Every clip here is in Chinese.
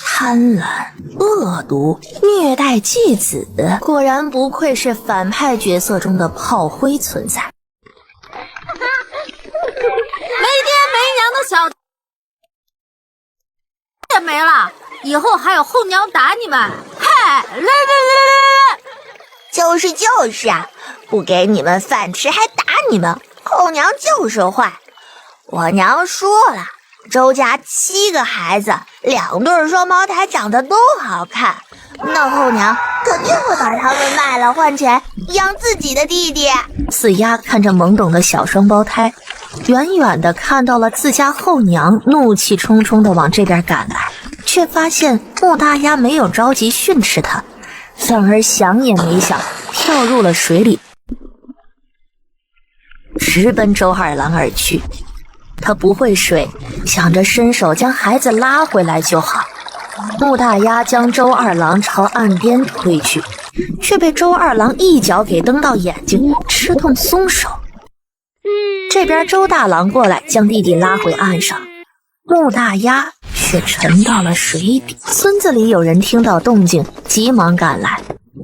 贪婪、恶毒、虐待继子，果然不愧是反派角色中的炮灰存在。没爹没娘的小也没了，以后还有后娘打你们！嗨，来！就是啊，不给你们饭吃还打你们，后娘就是坏。我娘说了，周家7个孩子，2对双胞胎长得都好看，那后娘肯定会把他们卖了换钱养自己的弟弟。四丫看着懵懂的小双胞胎，远远的看到了自家后娘怒气冲冲的往这边赶来，却发现穆大丫没有着急训斥他，反而想也没想跳入了水里，直奔周二郎而去。他不会水，想着伸手将孩子拉回来就好。穆大丫将周二郎朝岸边推去，却被周二郎一脚给蹬到眼睛，吃痛松手。这边周大郎过来将弟弟拉回岸上，穆大丫却沉到了水底。村子里有人听到动静，急忙赶来，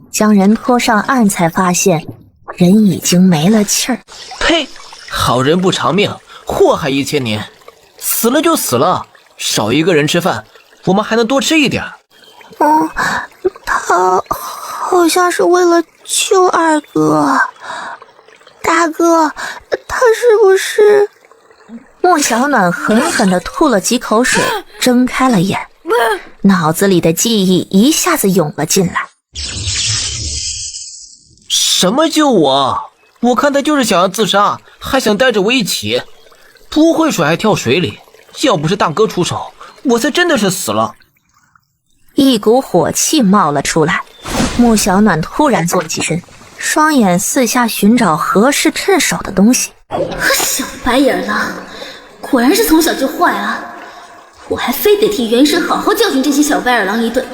将人拖上岸，才发现人已经没了气儿。呸！好人不长命，祸害1000年，死了就死了，少一个人吃饭，我们还能多吃一点。他好像是为了救二哥。大哥，他是不是……莫小暖狠狠地吐了几口水，睁开了眼，脑子里的记忆一下子涌了进来。什么救我？我看他就是想要自杀，还想带着我一起。不会水还跳水里，要不是大哥出手，我才真的是死了。一股火气冒了出来，穆小暖突然坐起身，双眼四下寻找合适趁手的东西。小白眼狼，果然是从小就坏啊！我还非得替原神好好教训这些小白眼狼一顿。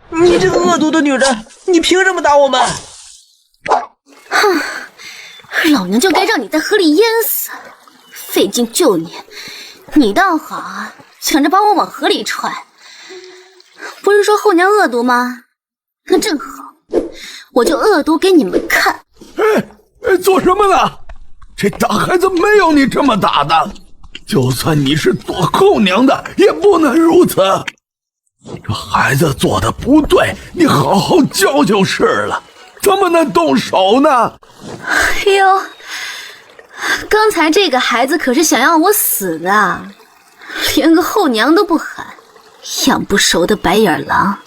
你这个恶毒的女人，你凭什么打我们？哼，老娘就该让你在河里淹死！费劲救你，你倒好啊，想着把我往河里踹。不是说后娘恶毒吗？那正好，我就恶毒给你们看。做什么呢？这打孩子没有你这么打的，就算你是躲后娘的，也不能如此。这孩子做的不对，你好好教就是了，怎么能动手呢？哎呦，刚才这个孩子可是想要我死的，连个后娘都不喊，养不熟的白眼狼，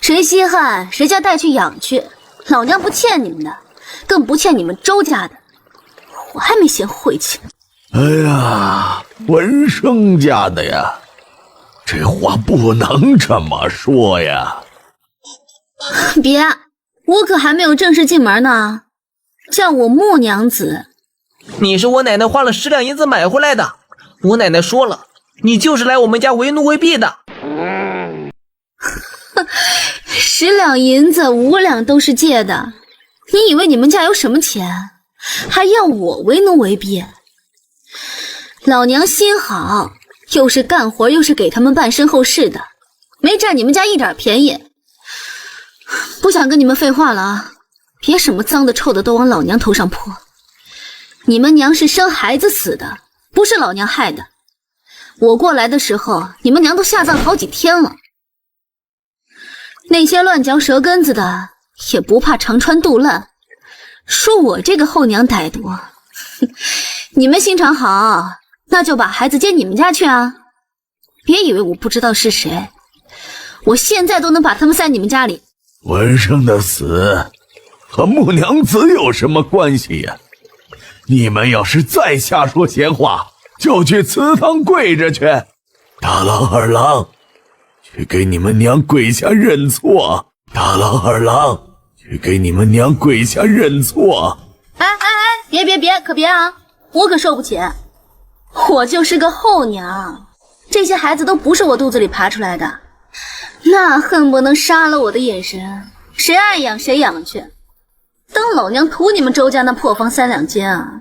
谁稀罕谁家带去养去，老娘不欠你们的，更不欠你们周家的，我还没嫌晦气呢。哎呀，文生家的呀，这话不能这么说呀。别，我可还没有正式进门呢，叫我穆娘子。你是我奶奶花了10两银子买回来的，我奶奶说了，你就是来我们家为奴为婢的。10两银子5两都是借的，你以为你们家有什么钱，还要我为奴为婢？老娘心好，又是干活又是给他们办身后事的，没占你们家一点便宜。不想跟你们废话了啊，别什么脏的臭的都往老娘头上泼。你们娘是生孩子死的，不是老娘害的。我过来的时候，你们娘都下葬好几天了。那些乱嚼舌根子的也不怕肠穿肚烂，说我这个后娘歹毒，你们心肠好，那就把孩子接你们家去啊！别以为我不知道是谁，我现在都能把他们塞你们家里。文生的死和穆娘子有什么关系呀？你们要是再瞎说闲话，就去祠堂跪着去。大郎二郎，去给你们娘跪下认错。大郎二郎，去给你们娘跪下认错。哎，别，可别啊！我可受不起，我就是个后娘，这些孩子都不是我肚子里爬出来的，那恨不能杀了我的眼神，谁爱养谁养去，当老娘图你们周家那破房3两间啊！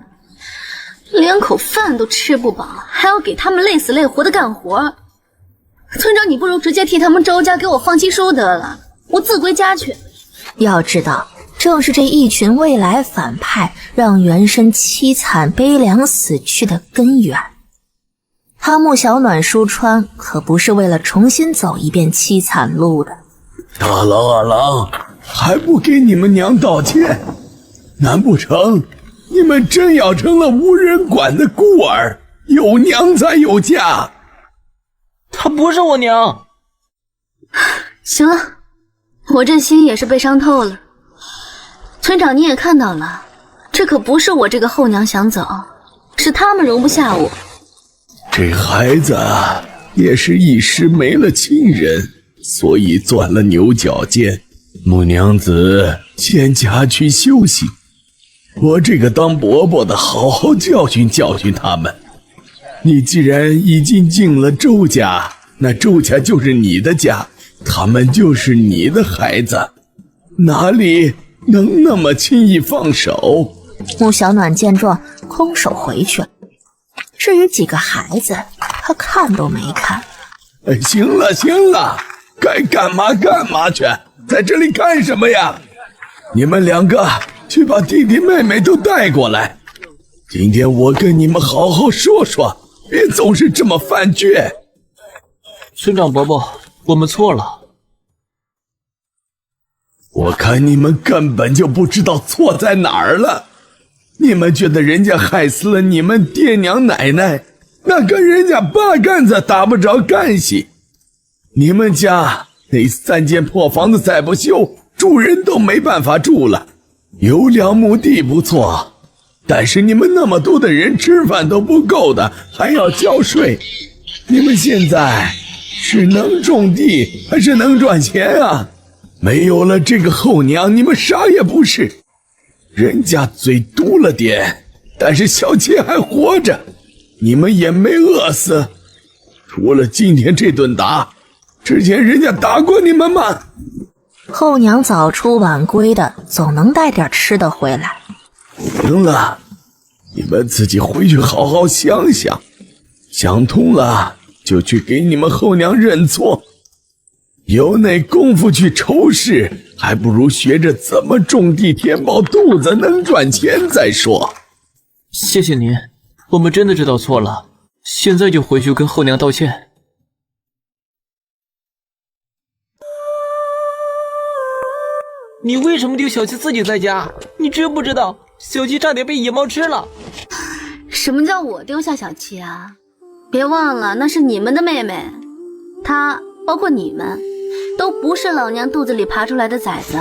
连口饭都吃不饱，还要给他们累死累活的干活。村长，你不如直接替他们周家给我放弃书得了，我自归家去。要知道，正是这一群未来反派让原身凄惨悲凉死去的根源。他穆小暖疏川可不是为了重新走一遍凄惨路的。大郎二郎，还不给你们娘道歉？难不成你们真要成了无人管的孤儿，有娘才有家？她不是我娘。行了，我这心也是被伤透了。村长，你也看到了，这可不是我这个后娘想走，是他们容不下我。这孩子也是一时没了亲人，所以钻了牛角尖。穆娘子先家去休息，我这个当伯伯的好好教训教训他们。你既然已经进了周家，那周家就是你的家，他们就是你的孩子，哪里能那么轻易放手？穆小暖见状，空手回去了。至于几个孩子，他看都没看。行了行了，该干嘛干嘛去，在这里干什么呀？你们两个去把弟弟妹妹都带过来，今天我跟你们好好说说，别总是这么犯倔。村长伯伯，我们错了。我看你们根本就不知道错在哪儿了。你们觉得人家害死了你们爹娘奶奶，那跟人家八竿子打不着干系。你们家那3间破房子再不修，住人都没办法住了。有2亩地不错，但是你们那么多的人吃饭都不够的，还要交税。你们现在是能种地还是能赚钱啊？没有了这个后娘，你们啥也不是。人家嘴毒了点，但是小妾还活着，你们也没饿死。除了今天这顿打，之前人家打过你们吗？后娘早出晚归的，总能带点吃的回来。行了，你们自己回去好好想想，想通了就去给你们后娘认错。有那功夫去仇视，还不如学着怎么种地填饱肚子，能赚钱再说。谢谢您，我们真的知道错了，现在就回去跟后娘道歉。你为什么丢小七自己在家？你知不知道小七差点被野猫吃了？什么叫我丢下小七啊？别忘了，那是你们的妹妹，她包括你们都不是老娘肚子里爬出来的崽子。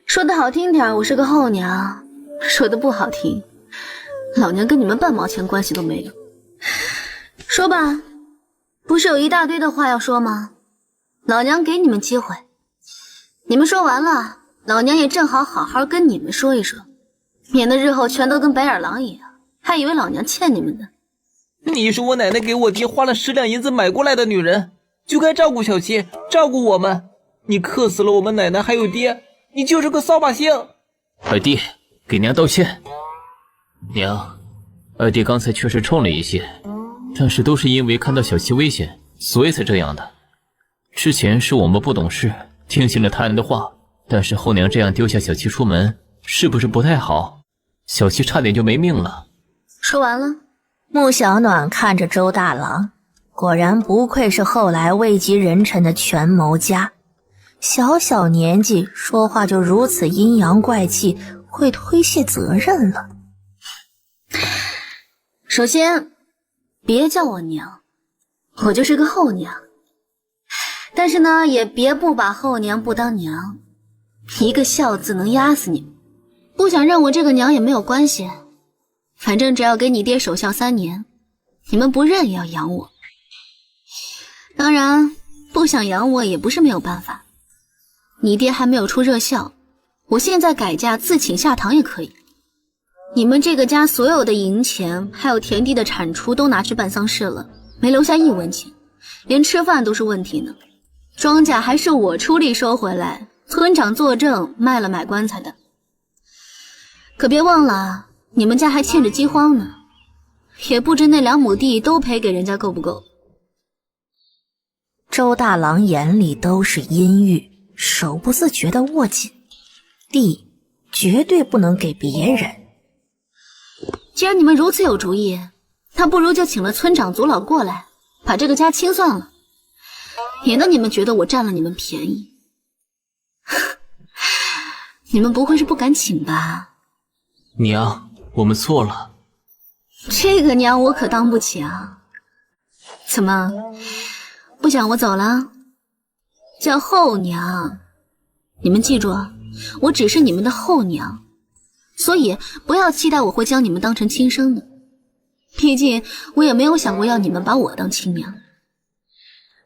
说的好听点，我是个后娘；说的不好听，老娘跟你们半毛钱关系都没有。说吧，不是有一大堆的话要说吗？老娘给你们机会，你们说完了，老娘也正好好好跟你们说一说，免得日后全都跟白眼狼一样，还以为老娘欠你们的。你是我奶奶给我爹花了10两银子买过来的女人，就该照顾小七，照顾我们。你克死了我们奶奶还有爹，你就是个扫把星。二弟，给娘道歉。娘，二弟刚才确实冲了一些，但是都是因为看到小七危险，所以才这样的。之前是我们不懂事，听信了他人的话，但是后娘这样丢下小七出门，是不是不太好？小七差点就没命了。说完了。穆小暖看着周大郎，果然不愧是后来位极人臣的权谋家，小小年纪说话就如此阴阳怪气，会推卸责任了。首先，别叫我娘，我就是个后娘。但是呢，也别不把后娘不当娘，一个孝字能压死你们。不想认我这个娘也没有关系，反正只要给你爹守孝3年，你们不认也要养我。当然，不想养我也不是没有办法。你爹还没有出热孝，我现在改嫁自请下堂也可以。你们这个家所有的银钱还有田地的产出都拿去办丧事了，没留下1文钱，连吃饭都是问题呢。庄稼还是我出力收回来，村长作证卖了买棺材的。可别忘了，你们家还欠着饥荒呢，也不知那2亩地都赔给人家够不够。周大郎眼里都是阴郁，手不自觉地握紧，地绝对不能给别人。既然你们如此有主意，那不如就请了村长族老过来，把这个家清算了，免得你们觉得我占了你们便宜。你们不会是不敢请吧？娘，我们错了。这个娘我可当不起啊！怎么，不想我走了？叫后娘。你们记住，我只是你们的后娘，所以不要期待我会将你们当成亲生的。毕竟我也没有想过要你们把我当亲娘。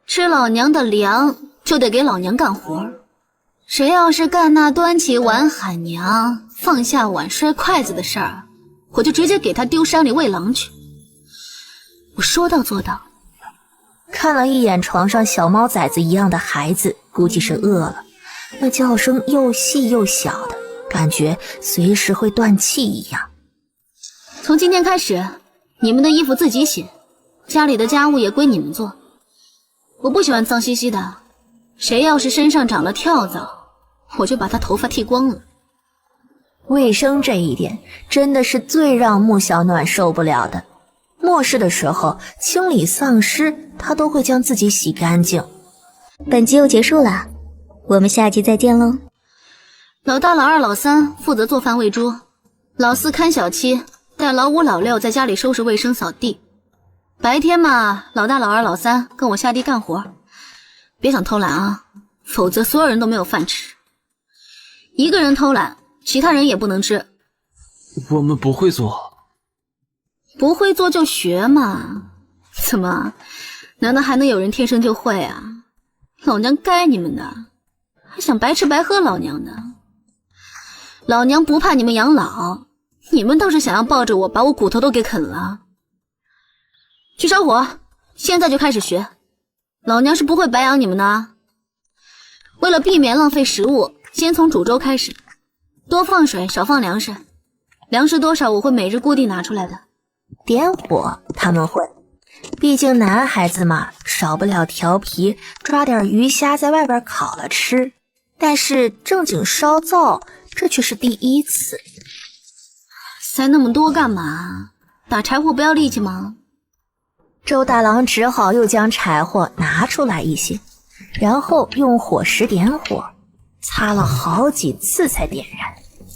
吃老娘的粮，就得给老娘干活。谁要是干那端起碗喊娘，放下碗摔筷子的事儿，我就直接给他丢山里喂狼去。我说到做到。看了一眼床上小猫崽子一样的孩子，估计是饿了，那叫声又细又小的，感觉随时会断气一样。从今天开始，你们的衣服自己洗，家里的家务也归你们做。我不喜欢脏兮兮的，谁要是身上长了跳蚤，我就把他头发剃光了。卫生这一点真的是最让穆小暖受不了的。末世的时候，清理丧尸，他都会将自己洗干净。本集又结束了，我们下集再见喽。老大、老二、老三负责做饭喂猪，老四看小七，带老五、老六在家里收拾卫生扫地。白天嘛，老大、老二、老三跟我下地干活，别想偷懒啊，否则所有人都没有饭吃。一个人偷懒，其他人也不能吃。我们不会做。不会做就学嘛。怎么，难道还能有人天生就会啊？老娘该你们的，还想白吃白喝老娘的。老娘不怕你们养老，你们倒是想要抱着我把我骨头都给啃了。去烧火，现在就开始学，老娘是不会白养你们的。为了避免浪费食物，先从煮粥开始，多放水，少放粮食，粮食多少我会每日固定拿出来的。点火他们会，毕竟男孩子嘛，少不了调皮，抓点鱼虾在外边烤了吃。但是正经烧灶，这却是第一次。塞那么多干嘛？打柴火不要力气吗？周大郎只好又将柴火拿出来一些，然后用火石点火，擦了好几次才点燃，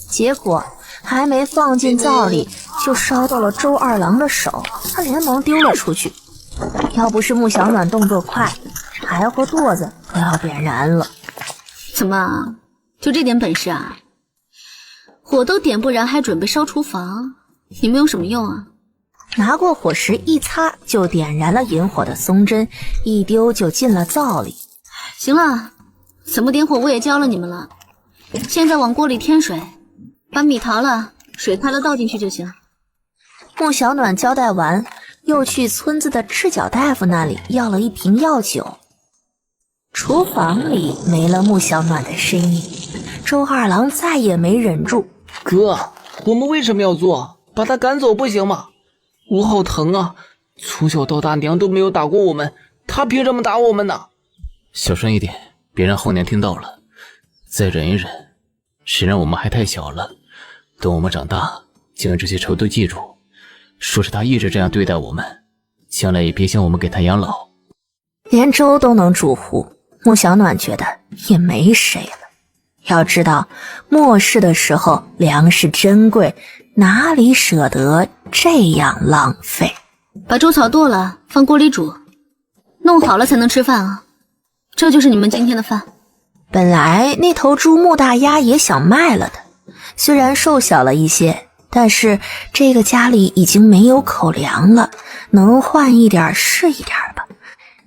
结果还没放进灶里，就烧到了周二郎的手，他连忙丢了出去。要不是穆小暖动作快，柴火垛子都要点燃了。怎么，就这点本事啊？火都点不燃，还准备烧厨房，你们有什么用啊？拿过火石一擦，就点燃了引火的松针，一丢就进了灶里。行了，怎么点火我也教了你们了，现在往锅里添水，把米淘了，水开了倒进去就行。穆小暖交代完，又去村子的赤脚大夫那里要了一瓶药酒。厨房里没了穆小暖的身影，周二郎再也没忍住。哥，我们为什么要做？把他赶走不行吗？我好疼啊！从小到大娘都没有打过我们，他凭什么打我们呢？小声一点，别让后娘听到了。再忍一忍，谁让我们还太小了。等我们长大，将这些仇都记住。说是他一直这样对待我们，将来也别想我们给他养老。连粥都能煮糊，穆小暖觉得也没谁了。要知道，末世的时候粮食珍贵，哪里舍得这样浪费？把粥炒剁了，放锅里煮，弄好了才能吃饭啊。这就是你们今天的饭。本来那头猪穆大鸭也想卖了的，虽然瘦小了一些，但是这个家里已经没有口粮了，能换一点是一点吧。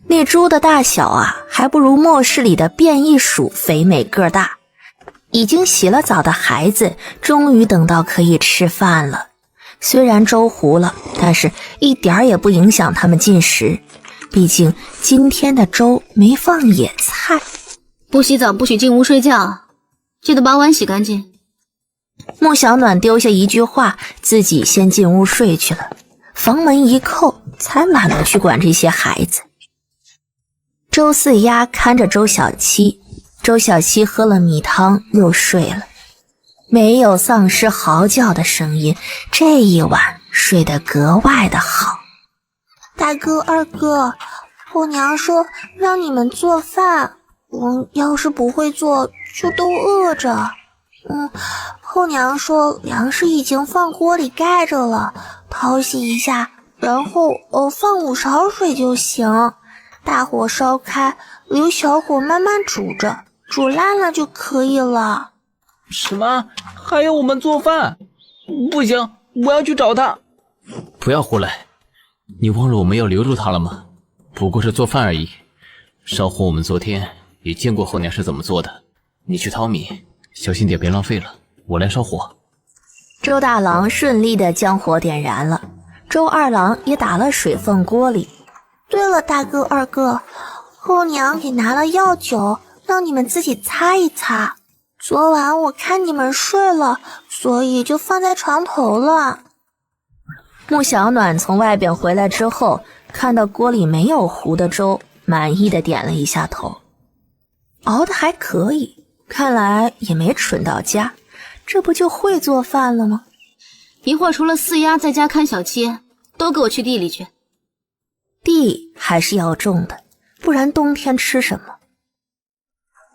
那猪的大小啊，还不如末世里的变异鼠肥美个大。已经洗了澡的孩子终于等到可以吃饭了，虽然粥糊了，但是一点也不影响他们进食，毕竟今天的粥没放野菜。不洗澡不许进屋睡觉，记得把碗洗干净。穆小暖丢下一句话，自己先进屋睡去了，房门一扣，才懒得去管这些孩子。周四丫看着周小七，周小七喝了米汤又睡了，没有丧尸嚎叫的声音，这一晚睡得格外的好。大哥二哥，后娘说让你们做饭，要是不会做就都饿着。后娘说粮食已经放锅里盖着了，淘洗一下，然后放5勺水就行，大火烧开，留小火慢慢煮着，煮烂了就可以了。什么？还要我们做饭？不行，我要去找他。不要胡来，你忘了我们要留住他了吗？不过是做饭而已，烧火我们昨天也见过后娘是怎么做的。你去淘米，小心点别浪费了，我来烧火。周大郎顺利地将火点燃了，周二郎也打了水放锅里。对了，大哥二哥，后娘也拿了药酒，让你们自己擦一擦。昨晚我看你们睡了，所以就放在床头了。穆小暖从外边回来之后，看到锅里没有糊的粥，满意的点了一下头。熬得还可以，看来也没蠢到家，这不就会做饭了吗？一会儿除了四丫在家看小七，都给我去地里去。地还是要种的，不然冬天吃什么？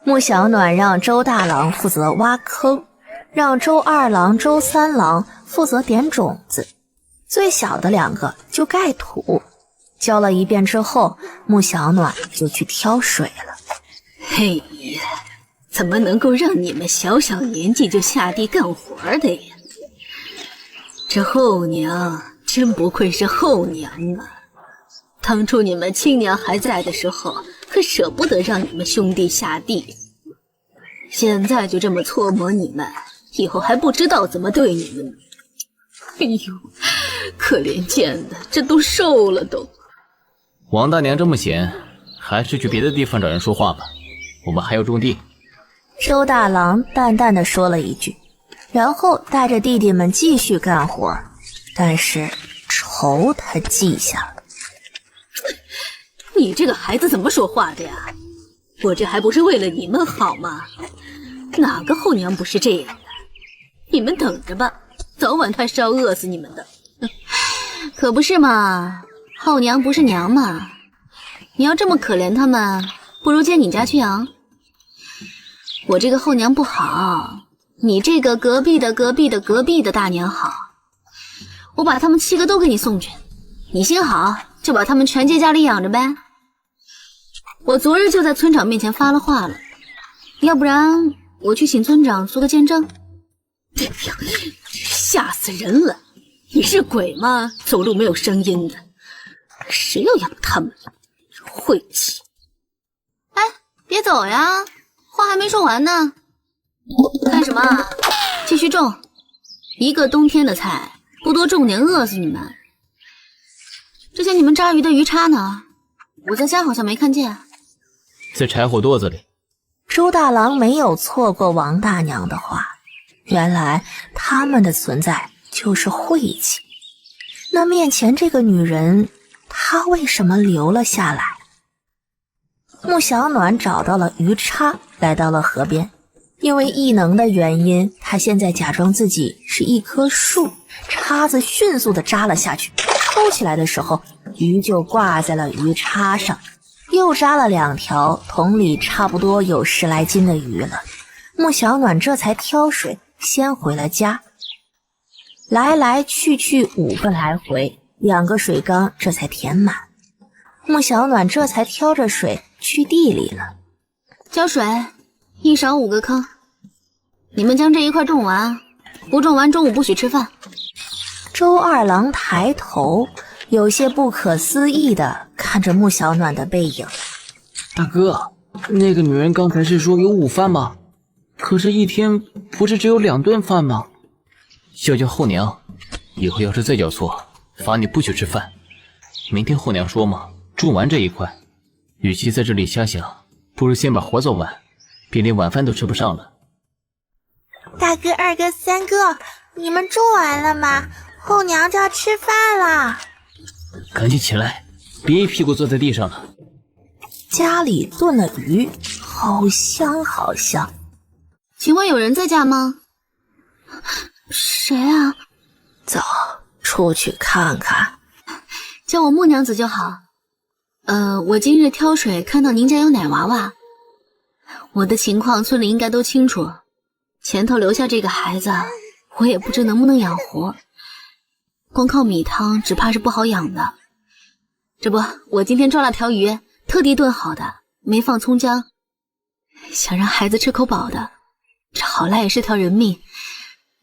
穆小暖让周大郎负责挖坑，让周二郎、周三郎负责点种子，最小的2个就盖土。教了一遍之后，穆小暖就去挑水了。嘿呀，怎么能够让你们小小年纪就下地干活的呀？这后娘真不愧是后娘啊！当初你们亲娘还在的时候，可舍不得让你们兄弟下地，现在就这么搓磨你们，以后还不知道怎么对你们。哎呦，可怜见的，这都瘦了都。王大娘这么闲，还是去别的地方找人说话吧，我们还要种地。周大郎淡淡的说了一句，然后带着弟弟们继续干活，但是仇他记下了。你这个孩子怎么说话的呀？我这还不是为了你们好吗？哪个后娘不是这样的？你们等着吧，早晚他是要饿死你们的。可不是嘛，后娘不是娘嘛。你要这么可怜他们，不如接你家去养。我这个后娘不好，你这个隔壁的大娘好，我把他们7个都给你送去，你心好就把他们全接家里养着呗。我昨日就在村长面前发了话了，要不然我去请村长做个见证。哎呀，吓死人了！你是鬼吗？走路没有声音的，谁要养他们了？晦气！哎，别走呀，话还没说完呢。干什么？继续种，一个冬天的菜，不多种点饿死你们。之前你们扎鱼的鱼叉呢？我在家好像没看见。在柴火垛子里。周大郎没有错过王大娘的话，原来他们的存在就是晦气。那面前这个女人，她为什么留了下来？穆小暖找到了鱼叉，来到了河边。因为异能的原因，他现在假装自己是一棵树，叉子迅速地扎了下去，抽起来的时候，鱼就挂在了鱼叉上。又扎了2条，桶里差不多有10来斤的鱼了。穆小暖这才挑水，先回了家。来来去去5个来回，2个水缸这才填满。穆小暖这才挑着水去地里了。浇水，1勺5个坑。你们将这一块种完，不种完中午不许吃饭。周二郎抬头，有些不可思议地看着穆小暖的背影。大哥，那个女人刚才是说有午饭吗？可是一天不是只有2顿饭吗？叫后娘，以后要是再叫错，罚你不许吃饭。明天后娘说嘛，种完这一块，与其在这里瞎想，不如先把活做完，别连晚饭都吃不上了。大哥、二哥、三哥，你们种完了吗？后娘就要吃饭了。赶紧起来，别一屁股坐在地上了。家里炖了鱼，好香好香。请问有人在家吗？谁啊？走，出去看看。叫我木娘子就好。我今日挑水看到您家有奶娃娃，我的情况村里应该都清楚。前头留下这个孩子，我也不知能不能养活，光靠米汤只怕是不好养的。这不，我今天抓了条鱼，特地炖好的，没放葱姜，想让孩子吃口饱的。这好赖也是条人命，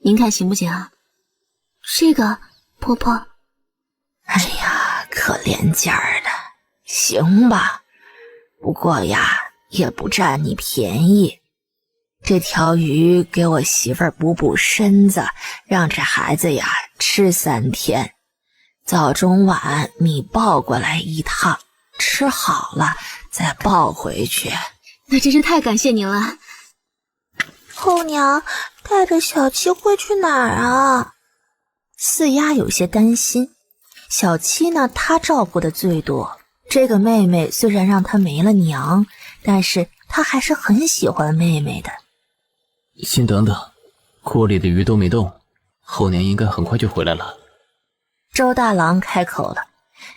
您看行不行啊？这个，婆婆。哎呀，可怜劲儿的，行吧。不过呀，也不占你便宜。这条鱼给我媳妇儿补补身子，让这孩子呀吃3天，早中晚你抱过来一趟，吃好了再抱回去。那真是太感谢您了。后娘带着小七会去哪儿啊？四丫有些担心。小七呢，她照顾的最多。这个妹妹虽然让她没了娘，但是她还是很喜欢妹妹的。先等等，锅里的鱼都没动，后娘应该很快就回来了。周大郎开口了。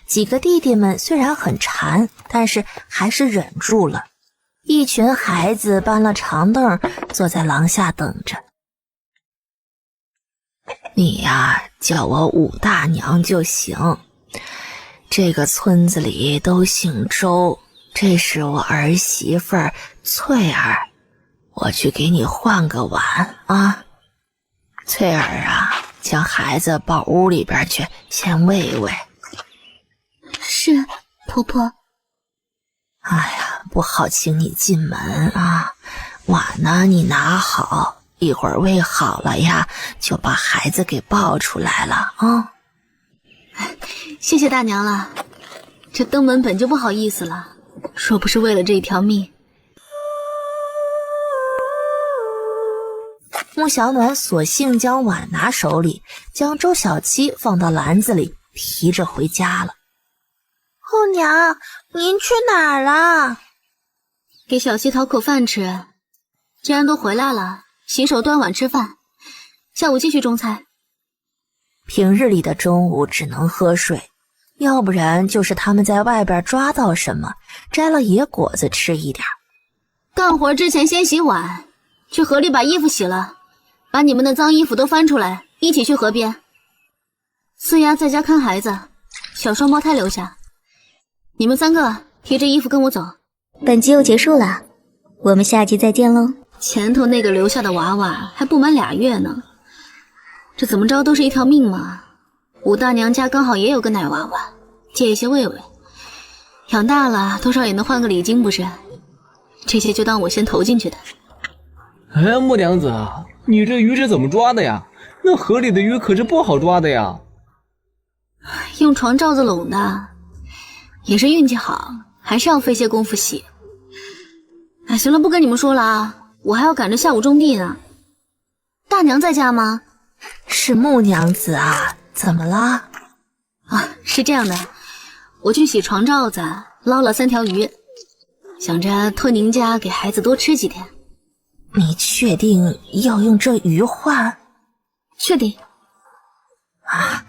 几个弟弟们虽然很馋，但是还是忍住了。一群孩子搬了长凳，坐在廊下等着。你呀，叫我武大娘就行。这个村子里都姓周，这是我儿媳妇儿翠儿，我去给你换个碗啊。翠儿啊，将孩子抱屋里边去，先喂喂。是，婆婆。哎呀，不好请你进门啊。碗呢，你拿好，一会儿喂好了呀，就把孩子给抱出来了啊。谢谢大娘了，这登门本就不好意思了，若不是为了这一条命。穆小暖索性将碗拿手里，将周小七放到篮子里，提着回家了。后娘，您去哪儿了？给小七讨口饭吃。既然都回来了，洗手端碗吃饭，下午继续种菜。平日里的中午只能喝水，要不然就是他们在外边抓到什么，摘了野果子吃一点。干活之前先洗碗，去河里把衣服洗了，把你们的脏衣服都翻出来，一起去河边。四丫在家看孩子，小双胞胎留下。你们3个提着衣服跟我走。本集又结束了，我们下集再见喽。前头那个留下的娃娃还不满2月呢，这怎么着都是一条命嘛。武大娘家刚好也有个奶娃娃，借一些喂喂，养大了多少也能换个礼金不是？这些就当我先投进去的。哎，木娘子，你这鱼是怎么抓的呀？那河里的鱼可是不好抓的呀。用床罩子拢的，也是运气好，还是要费些功夫洗。哎，行了，不跟你们说了啊，我还要赶着下午种地呢。大娘在家吗？是穆娘子啊，怎么了？啊，是这样的，我去洗床罩子，捞了3条鱼，想着托您家给孩子多吃几天。你确定要用这鱼换？确定。啊，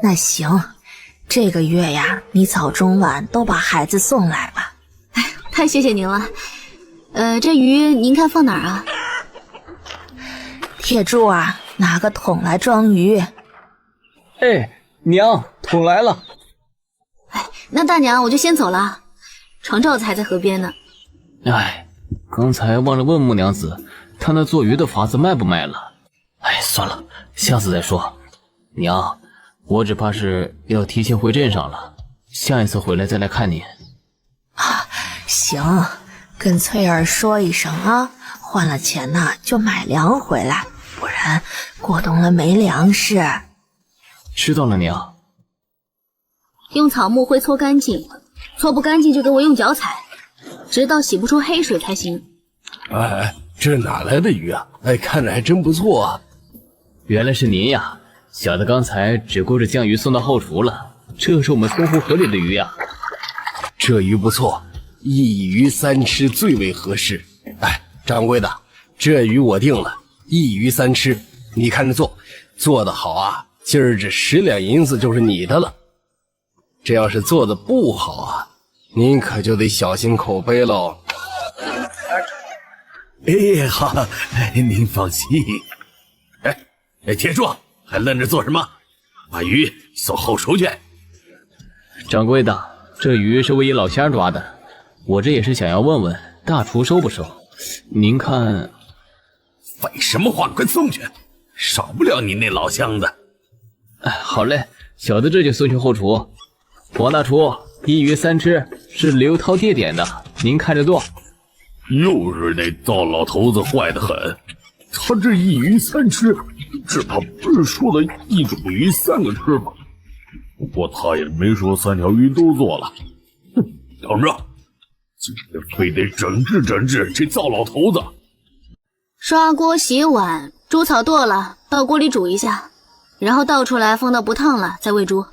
那行，这个月呀，你早中晚都把孩子送来吧。哎，太谢谢您了。这鱼您看放哪儿啊？铁柱啊，拿个桶来装鱼。哎，娘，桶来了。哎，那大娘我就先走了，床罩子还在河边呢。哎，刚才忘了问木娘子，她那做鱼的法子卖不卖了？哎，算了，下次再说。娘，我只怕是要提前回镇上了，下一次回来再来看你。啊，行，跟翠儿说一声啊，换了钱呢就买粮回来，不然过冬了没粮食。知道了，娘。用草木灰搓干净，搓不干净就给我用脚踩，直到洗不出黑水才行。哎，这哪来的鱼啊？哎，看着还真不错啊。原来是您呀，小的刚才只顾着将鱼送到后厨了。这是我们松湖河里的鱼呀。这鱼不错，一鱼三吃最为合适。哎，掌柜的，这鱼我定了，一鱼三吃，你看着做得好啊，今儿这10两银子就是你的了。这要是做的不好啊，您可就得小心口碑喽。哎，好，您放心。哎，铁柱，还愣着做什么？把鱼送后厨去。掌柜的，这鱼是为一老乡抓的，我这也是想要问问大厨收不收？您看。废什么话，快送去，少不了你那老乡的。哎，好嘞，小的这就送去后厨。王大厨，一鱼三吃是刘涛爹点的，您看着做。又是那糟老头子坏得很，他这一鱼三吃，只怕不是说的一种鱼3个吃法。不过他也没说3条鱼都做了。哼，等着，今天非得整治整治这糟老头子。刷锅洗碗，猪草剁了，到锅里煮一下，然后倒出来放到不烫了再喂猪。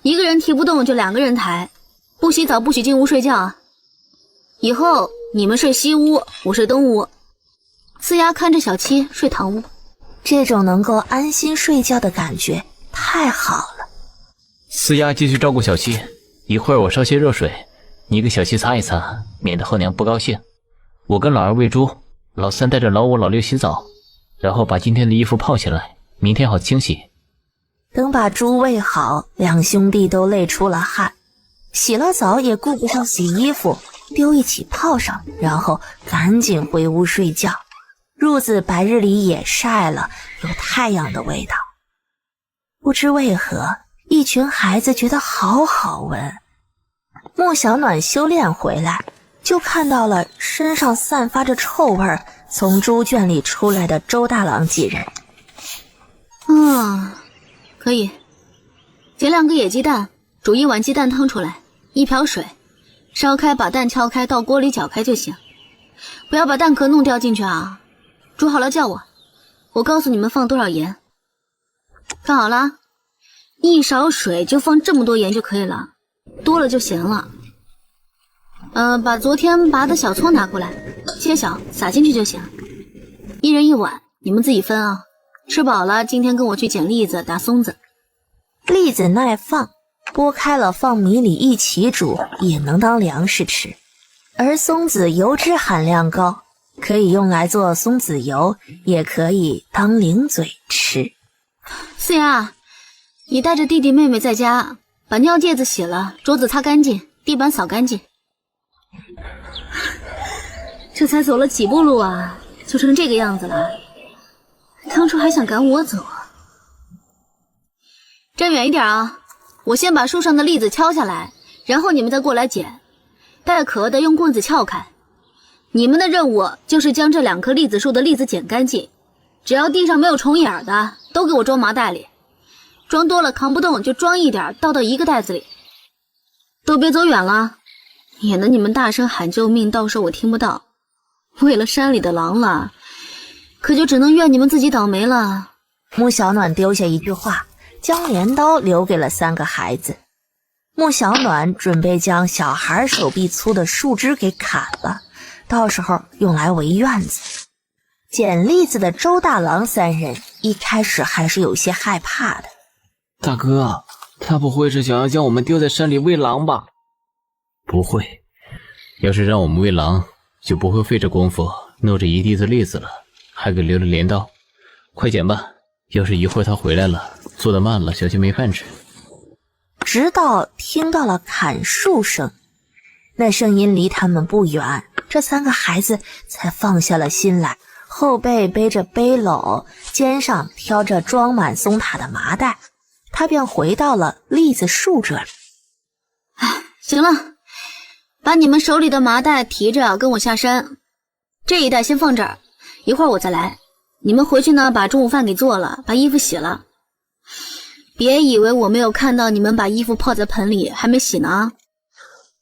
一个人提不动就2个人抬，不洗澡不许进屋睡觉啊。以后你们睡西屋，我睡东屋，四丫看着小七睡堂屋。这种能够安心睡觉的感觉太好了。四丫继续照顾小七，一会儿我烧些热水，你给小七擦一擦，免得后娘不高兴。我跟老二喂猪，老三带着老五老六洗澡，然后把今天的衣服泡起来，明天好清洗。等把猪喂好，2兄弟都累出了汗，洗了澡也顾不上洗衣服，丢一起泡上，然后赶紧回屋睡觉。褥子白日里也晒了，有太阳的味道。不知为何，一群孩子觉得好好闻。穆小暖修炼回来，就看到了身上散发着臭味从猪圈里出来的周大郎几人。可以。捡2个野鸡蛋，煮1碗鸡蛋汤出来，1瓢水，烧开把蛋敲开，到锅里搅开就行。不要把蛋壳弄掉进去啊。煮好了叫我告诉你们放多少盐。看好了，1勺水就放这么多盐就可以了，多了就咸了。把昨天拔的小葱拿过来，切小撒进去就行。1人1碗，你们自己分啊。吃饱了，今天跟我去捡栗子打松子。栗子耐放，剥开了放米里一起煮，也能当粮食吃。而松子油脂含量高，可以用来做松子油，也可以当零嘴吃。四丫，你带着弟弟妹妹在家，把尿介子洗了，桌子擦干净，地板扫干净。这才走了几步路啊，就成这个样子了。当初还想赶我走啊。站远一点啊，我先把树上的栗子敲下来，然后你们再过来捡。带壳的用棍子撬开。你们的任务就是将这2棵栗子树的栗子捡干净，只要地上没有虫眼的，都给我装麻袋里。装多了扛不动就装一点，倒到1个袋子里。都别走远了，免得你们大声喊救命，到时候我听不到。为了山里的狼了，可就只能怨你们自己倒霉了。穆小暖丢下一句话，将镰刀留给了3个孩子。穆小暖准备将小孩手臂粗的树枝给砍了，到时候用来围院子。捡栗子的周大郎3人一开始还是有些害怕的。大哥，他不会是想要将我们丢在山里喂狼吧？不会，要是让我们喂狼，就不会费这功夫弄着一地子栗子了，还给留了镰刀。快捡吧，要是一会儿他回来了，做得慢了，小心没饭吃。直到听到了砍树声，那声音离他们不远，这3个孩子才放下了心来，后背背着背篓，肩上挑着装满松塔的麻袋，他便回到了栗子树这里。行了，把你们手里的麻袋提着跟我下山，这一袋先放这儿，一会儿我再来。你们回去呢，把中午饭给做了，把衣服洗了。别以为我没有看到你们把衣服泡在盆里还没洗呢。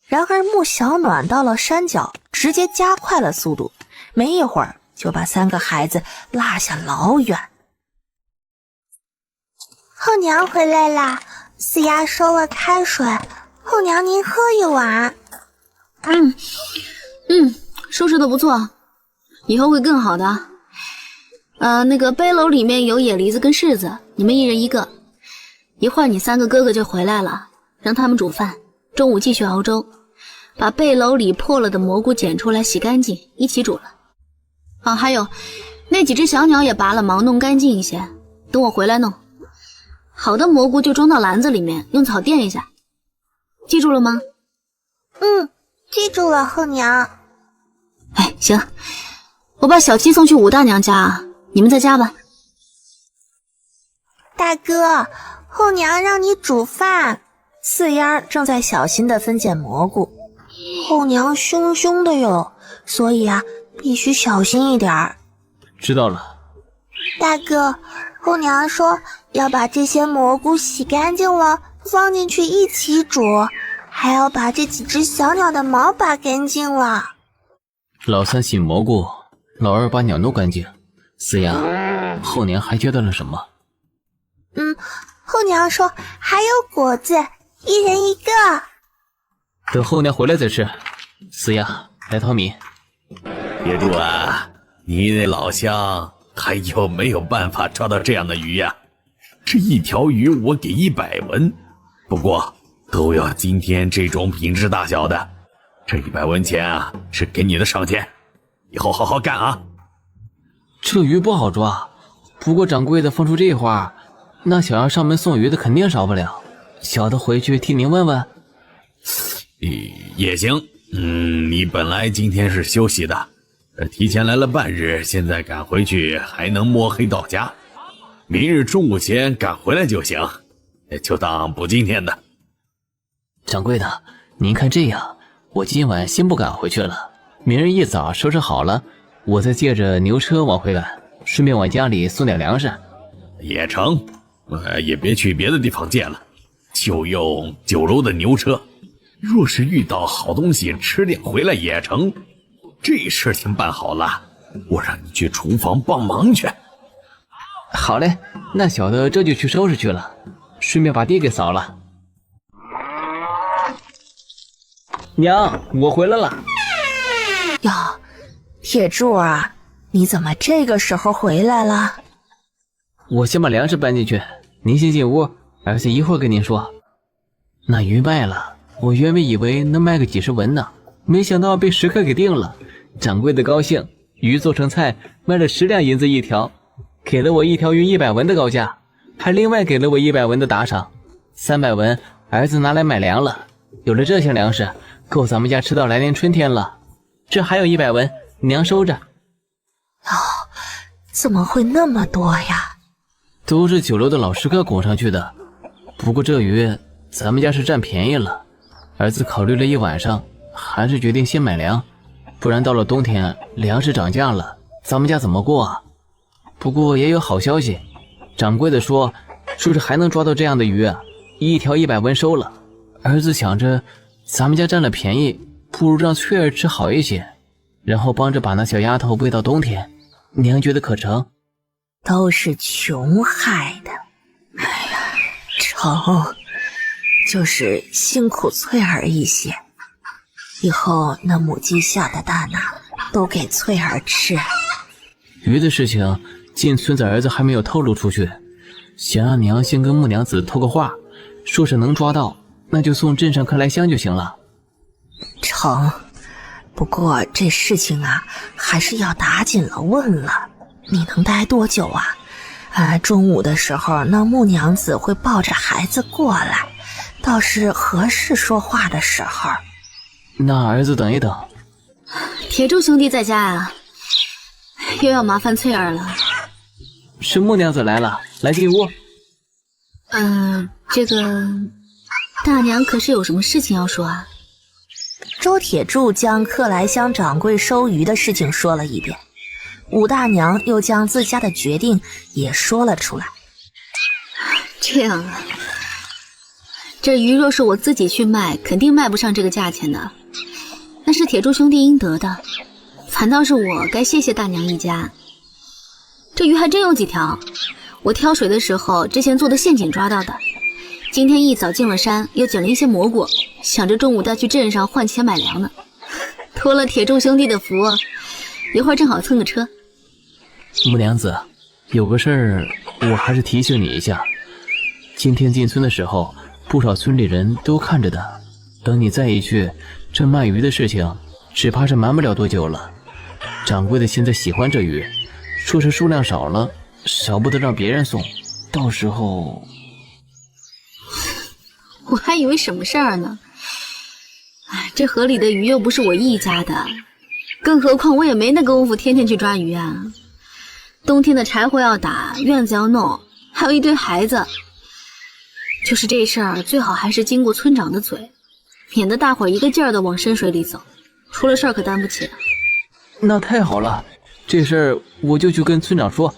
然而穆小暖到了山脚，直接加快了速度，没一会儿就把3个孩子拉下老远。后娘回来啦，四丫收了开水，后娘您喝一碗。收拾的不错，以后会更好的。那个背篓里面有野梨子跟柿子，你们一人一个。一会儿你3个哥哥就回来了，让他们煮饭，中午继续熬粥，把背篓里破了的蘑菇捡出来洗干净，一起煮了。还有那几只小鸟也拔了毛，弄干净一些，等我回来弄。好的蘑菇就装到篮子里面，用草垫一下，记住了吗？记住了，后娘。行，我把小七送去武大娘家，你们在家吧。大哥，后娘让你煮饭。四丫正在小心地分拣蘑菇，后娘凶凶的哟，所以必须小心一点儿。知道了。大哥，后娘说要把这些蘑菇洗干净了，放进去一起煮，还要把这几只小鸟的毛拔干净了。老三洗蘑菇，老二把鸟弄干净。四丫，后娘还交代了什么？后娘说还有果子，一人一个。等后娘回来再吃。四丫，来淘米。铁柱啊，你那老乡还有没有办法抓到这样的鱼呀？这一条鱼我给100文，不过都要今天这种品质大小的。这100文钱是给你的赏钱，以后好好干啊。这鱼不好抓，不过掌柜的放出这话，那想要上门送鱼的肯定少不了。小的回去替您问问。也行。你本来今天是休息的，提前来了半日，现在赶回去还能摸黑到家。明日中午前赶回来就行，就当补今天的。掌柜的，您看这样，我今晚先不赶回去了，明日一早收拾好了，我再借着牛车往回赶，顺便往家里送点粮食。也成，也别去别的地方借了，就用9楼的牛车。若是遇到好东西吃点回来也成。这事情办好了，我让你去厨房帮忙去。好嘞，那小的这就去收拾去了，顺便把地给扫了。娘，我回来了。哟，铁柱啊，你怎么这个时候回来了？我先把粮食搬进去，您先进屋，儿子一会儿跟您说。那鱼卖了，我原本以为能卖个几十文呢，没想到被10克给定了。掌柜的高兴，鱼做成菜卖了10两银子一条，给了我一条鱼100文的高价，还另外给了我100文的打赏，300文儿子拿来买粮了。有了这些粮食，够咱们家吃到来年春天了。这还有100文，娘收着。怎么会那么多呀？都是9楼的老10克拱上去的。不过这鱼咱们家是占便宜了，儿子考虑了一晚上，还是决定先买粮，不然到了冬天粮食涨价了，咱们家怎么过啊？不过也有好消息，掌柜的说是还能抓到这样的鱼，一条100文收了。儿子想着咱们家占了便宜，不如让翠儿吃好一些，然后帮着把那小丫头喂到冬天，娘觉得可成？都是穷害的。哎呀，成，就是辛苦翠儿一些，以后那母鸡下的蛋都给翠儿吃。鱼的事情进村子儿子还没有透露出去，想让娘先跟木娘子透个话，说是能抓到那就送镇上克莱香就行了。成，不过这事情还是要打紧了问了。你能待多久啊？中午的时候那木娘子会抱着孩子过来，倒是合适说话的时候。那儿子等一等。铁柱兄弟在家啊，又要麻烦翠儿了。是木娘子来了，来进屋。这个大娘可是有什么事情要说啊？周铁柱将克莱香掌柜收鱼的事情说了一遍，武大娘又将自家的决定也说了出来。这样啊，这鱼若是我自己去卖，肯定卖不上这个价钱的，那是铁柱兄弟应得的。反倒是我该谢谢大娘一家。这鱼还真有几条，我挑水的时候之前做的陷阱抓到的。今天一早进了山，又捡了一些蘑菇，想着中午带去镇上换钱买粮呢。托了铁柱兄弟的福，一会儿正好蹭个车。木娘子，有个事儿我还是提醒你一下。今天进村的时候，不少村里人都看着的。等你再一去，这卖鱼的事情只怕是瞒不了多久了。掌柜的现在喜欢这鱼，说是数量少了，少不得让别人送。到时候……我还以为什么事儿呢。哎，这河里的鱼又不是我一家的，更何况我也没那功夫天天去抓鱼啊。冬天的柴火要打，院子要弄，还有一堆孩子。就是这事儿，最好还是经过村长的嘴，免得大伙儿一个劲儿的往深水里走，出了事儿可担不起。那太好了，这事儿我就去跟村长说。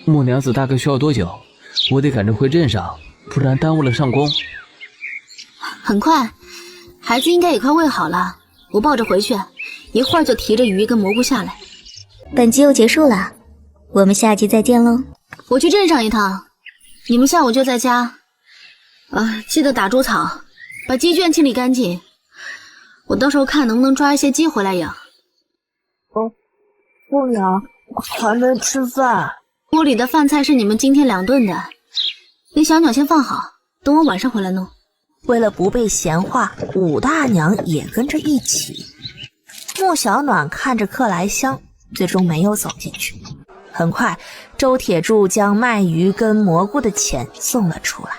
木娘子大概需要多久？我得赶着回镇上，不然耽误了上工。很快，孩子应该也快喂好了，我抱着回去，一会儿就提着鱼跟蘑菇下来。本集又结束了，我们下集再见喽。我去镇上一趟，你们下午就在家。记得打猪草，把鸡圈清理干净。我到时候看能不能抓一些鸡回来养。姑娘，还没吃饭。锅里的饭菜是你们今天2顿的，你小鸟先放好，等我晚上回来弄。为了不被闲话，武大娘也跟着一起。穆小暖看着客来香，最终没有走进去。很快，周铁柱将卖鱼跟蘑菇的钱送了出来。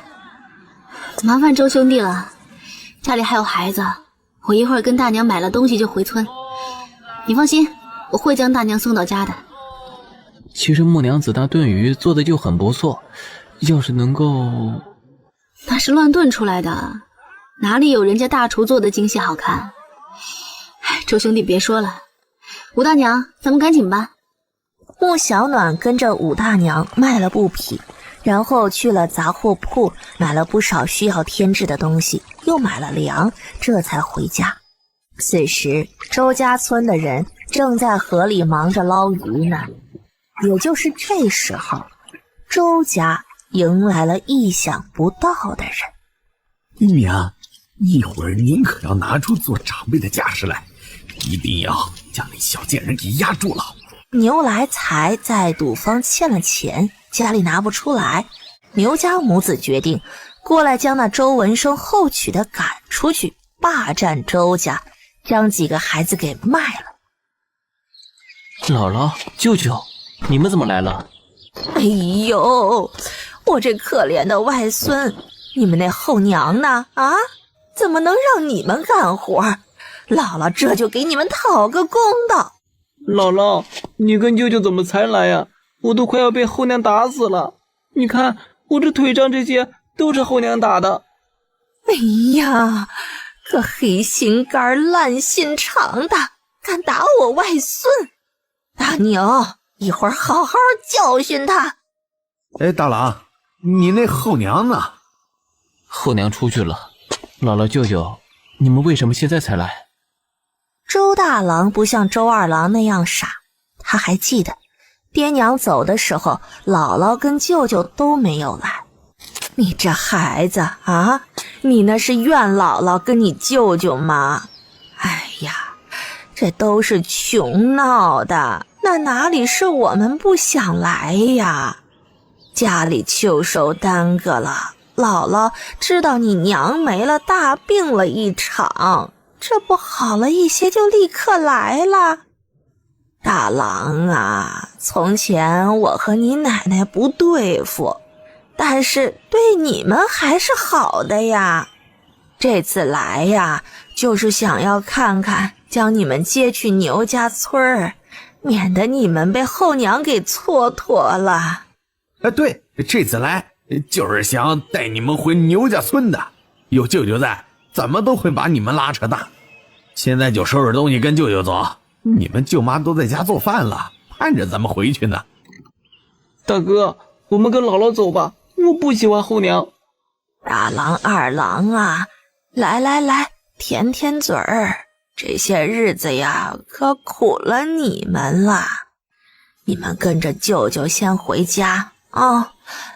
麻烦周兄弟了，家里还有孩子，我一会儿跟大娘买了东西就回村。你放心，我会将大娘送到家的。其实木娘子那炖鱼做的就很不错，要是能够……那是乱炖出来的，哪里有人家大厨做的精细好看。周兄弟别说了，武大娘，咱们赶紧吧。穆小暖跟着武大娘卖了布匹，然后去了杂货铺买了不少需要添置的东西，又买了粮，这才回家。此时周家村的人正在河里忙着捞鱼呢。也就是这时候，周家迎来了意想不到的人。娘，一会儿您可要拿出做长辈的架势来，一定要将那小贱人给压住了。牛来财在赌坊欠了钱，家里拿不出来，牛家母子决定过来将那周文生后娶的赶出去，霸占周家，将几个孩子给卖了。姥姥、舅舅，你们怎么来了？哎呦，我这可怜的外孙，你们那后娘呢？啊，怎么能让你们干活？姥姥这就给你们讨个公道。姥姥，你跟舅舅怎么才来呀？我都快要被后娘打死了。你看我这腿上这些都是后娘打的。哎呀，个黑心肝烂心肠的，敢打我外孙！大牛，一会儿好好教训他。哎，大郎，你那后娘呢？后娘出去了。姥姥、舅舅，你们为什么现在才来？周大郎不像周二郎那样傻，他还记得爹娘走的时候，姥姥跟舅舅都没有来。你这孩子啊，你那是怨姥姥跟你舅舅吗？哎呀，这都是穷闹的，那哪里是我们不想来呀？家里秋收耽搁了，姥姥知道你娘没了，大病了一场，这不好了一些就立刻来了。大郎啊，从前我和你奶奶不对付，但是对你们还是好的呀。这次来呀，就是想要看看，将你们接去牛家村儿，免得你们被后娘给蹉跎了。对，这次来就是想带你们回牛家村的，有舅舅在，怎么都会把你们拉扯大。现在就收拾东西跟舅舅走，你们舅妈都在家做饭了，盼着咱们回去呢。大哥，我们跟姥姥走吧，我不喜欢后娘。大郎、二郎啊，来，舔嘴儿，这些日子呀，可苦了你们了。你们跟着舅舅先回家啊，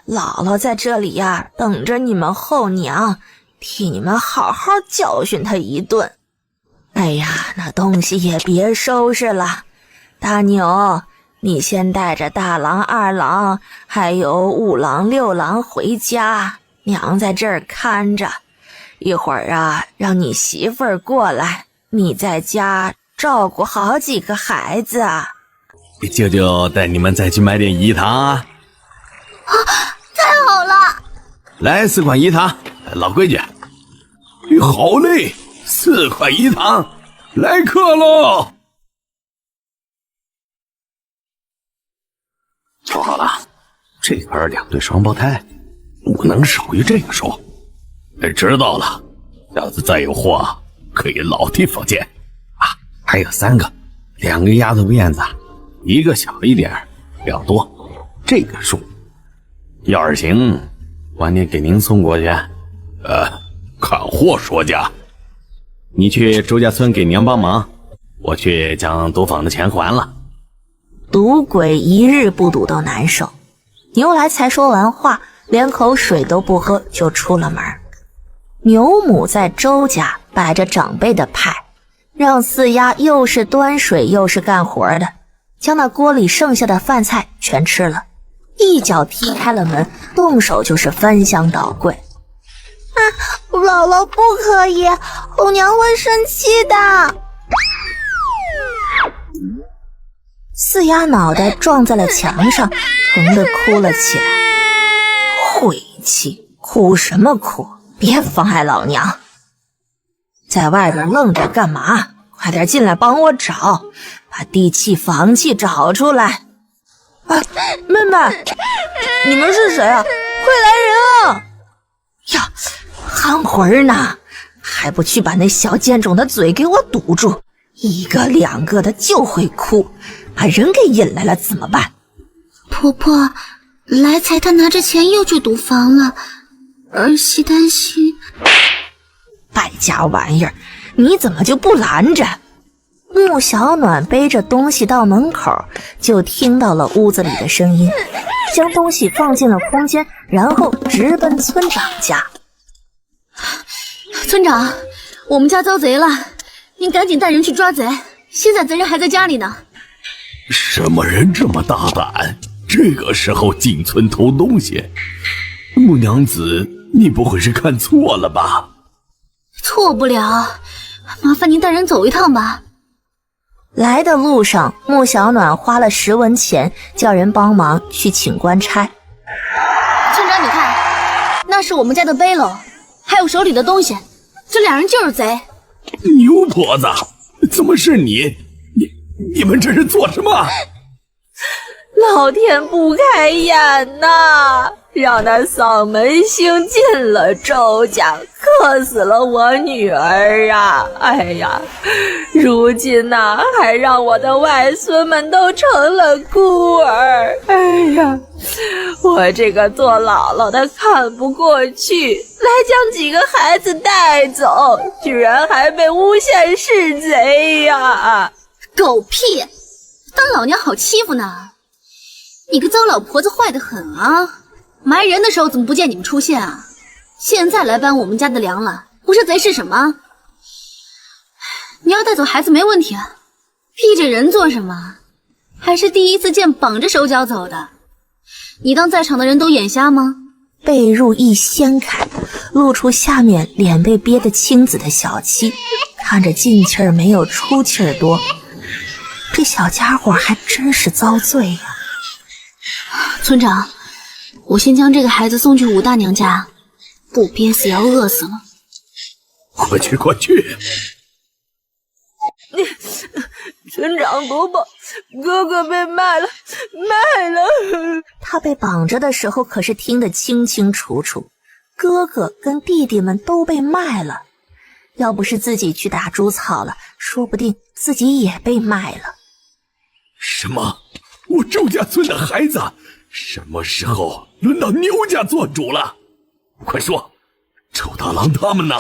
姥姥在这里呀，等着你们后娘，替你们好好教训他一顿。哎呀，那东西也别收拾了。大牛，你先带着大郎、二郎，还有五郎、六郎回家，娘在这儿看着。一会儿啊，让你媳妇儿过来，你在家照顾好几个孩子啊。舅舅带你们再去买点饴糖啊！太好了！来4块饴糖，老规矩。好嘞，4块饴糖，来客喽！说好了，这盘2对双胞胎不能少于这个数。知道了，下次再有货可以老地方见啊！还有3个，2个丫头辫子，1个小一点，不要多，这个数。要是行，晚点给您送过去。看货说价。你去周家村给娘帮忙，我去将赌坊的钱还了。赌鬼一日不赌都难受。牛来才说完话，连口水都不喝就出了门。牛母在周家摆着长辈的派，让四丫又是端水又是干活的，将那锅里剩下的饭菜全吃了，一脚踢开了门，动手就是翻箱倒柜。姥姥不可以，后娘会生气的。四丫脑袋撞在了墙上，疼得哭了起来。晦气，哭什么哭？别妨碍老娘！在外边愣着干嘛？快点进来帮我找，把地契房契找出来。妹妹，你们是谁啊？快来人啊！呀，憨魂呢，还不去把那小贱种的嘴给我堵住？1个2个的就会哭，把人给引来了怎么办？婆婆，来财他拿着钱又去赌房了，儿媳担心。败家玩意儿，你怎么就不拦着？穆小暖背着东西到门口，就听到了屋子里的声音，将东西放进了空间，然后直奔村长家。村长，我们家遭贼了，您赶紧带人去抓贼，现在贼人还在家里呢。什么人这么大胆，这个时候进村偷东西？穆娘子，你不会是看错了吧？错不了，麻烦您带人走一趟吧。来的路上，穆小暖花了10文钱，叫人帮忙去请官差。村长，你看，那是我们家的背篓，还有手里的东西，这2人就是贼。牛婆子，怎么是你？你们这是做什么？老天不开眼呐，让那丧门星进了周家，克死了我女儿啊！哎呀，如今呐，还让我的外孙们都成了孤儿。哎呀，我这个做姥姥的看不过去，来将几个孩子带走，居然还被诬陷是贼呀！狗屁，当老娘好欺负呢？你个糟老婆子坏得很啊！埋人的时候怎么不见你们出现啊？现在来搬我们家的粮了，不是贼是什么？你要带走孩子没问题啊，逼着人做什么？还是第一次见绑着手脚走的，你当在场的人都眼瞎吗？被褥一掀开，露出下面脸被憋得青紫的小七，看着进气儿没有出气儿多，这小家伙还真是遭罪呀！村长，我先将这个孩子送去武大娘家，不憋死要饿死了。快去快去！村长伯伯，哥哥被卖了。他被绑着的时候可是听得清清楚楚，哥哥跟弟弟们都被卖了。要不是自己去打猪草了，说不定自己也被卖了。什么？我周家村的孩子什么时候轮到牛家做主了？快说，周大郎他们呢？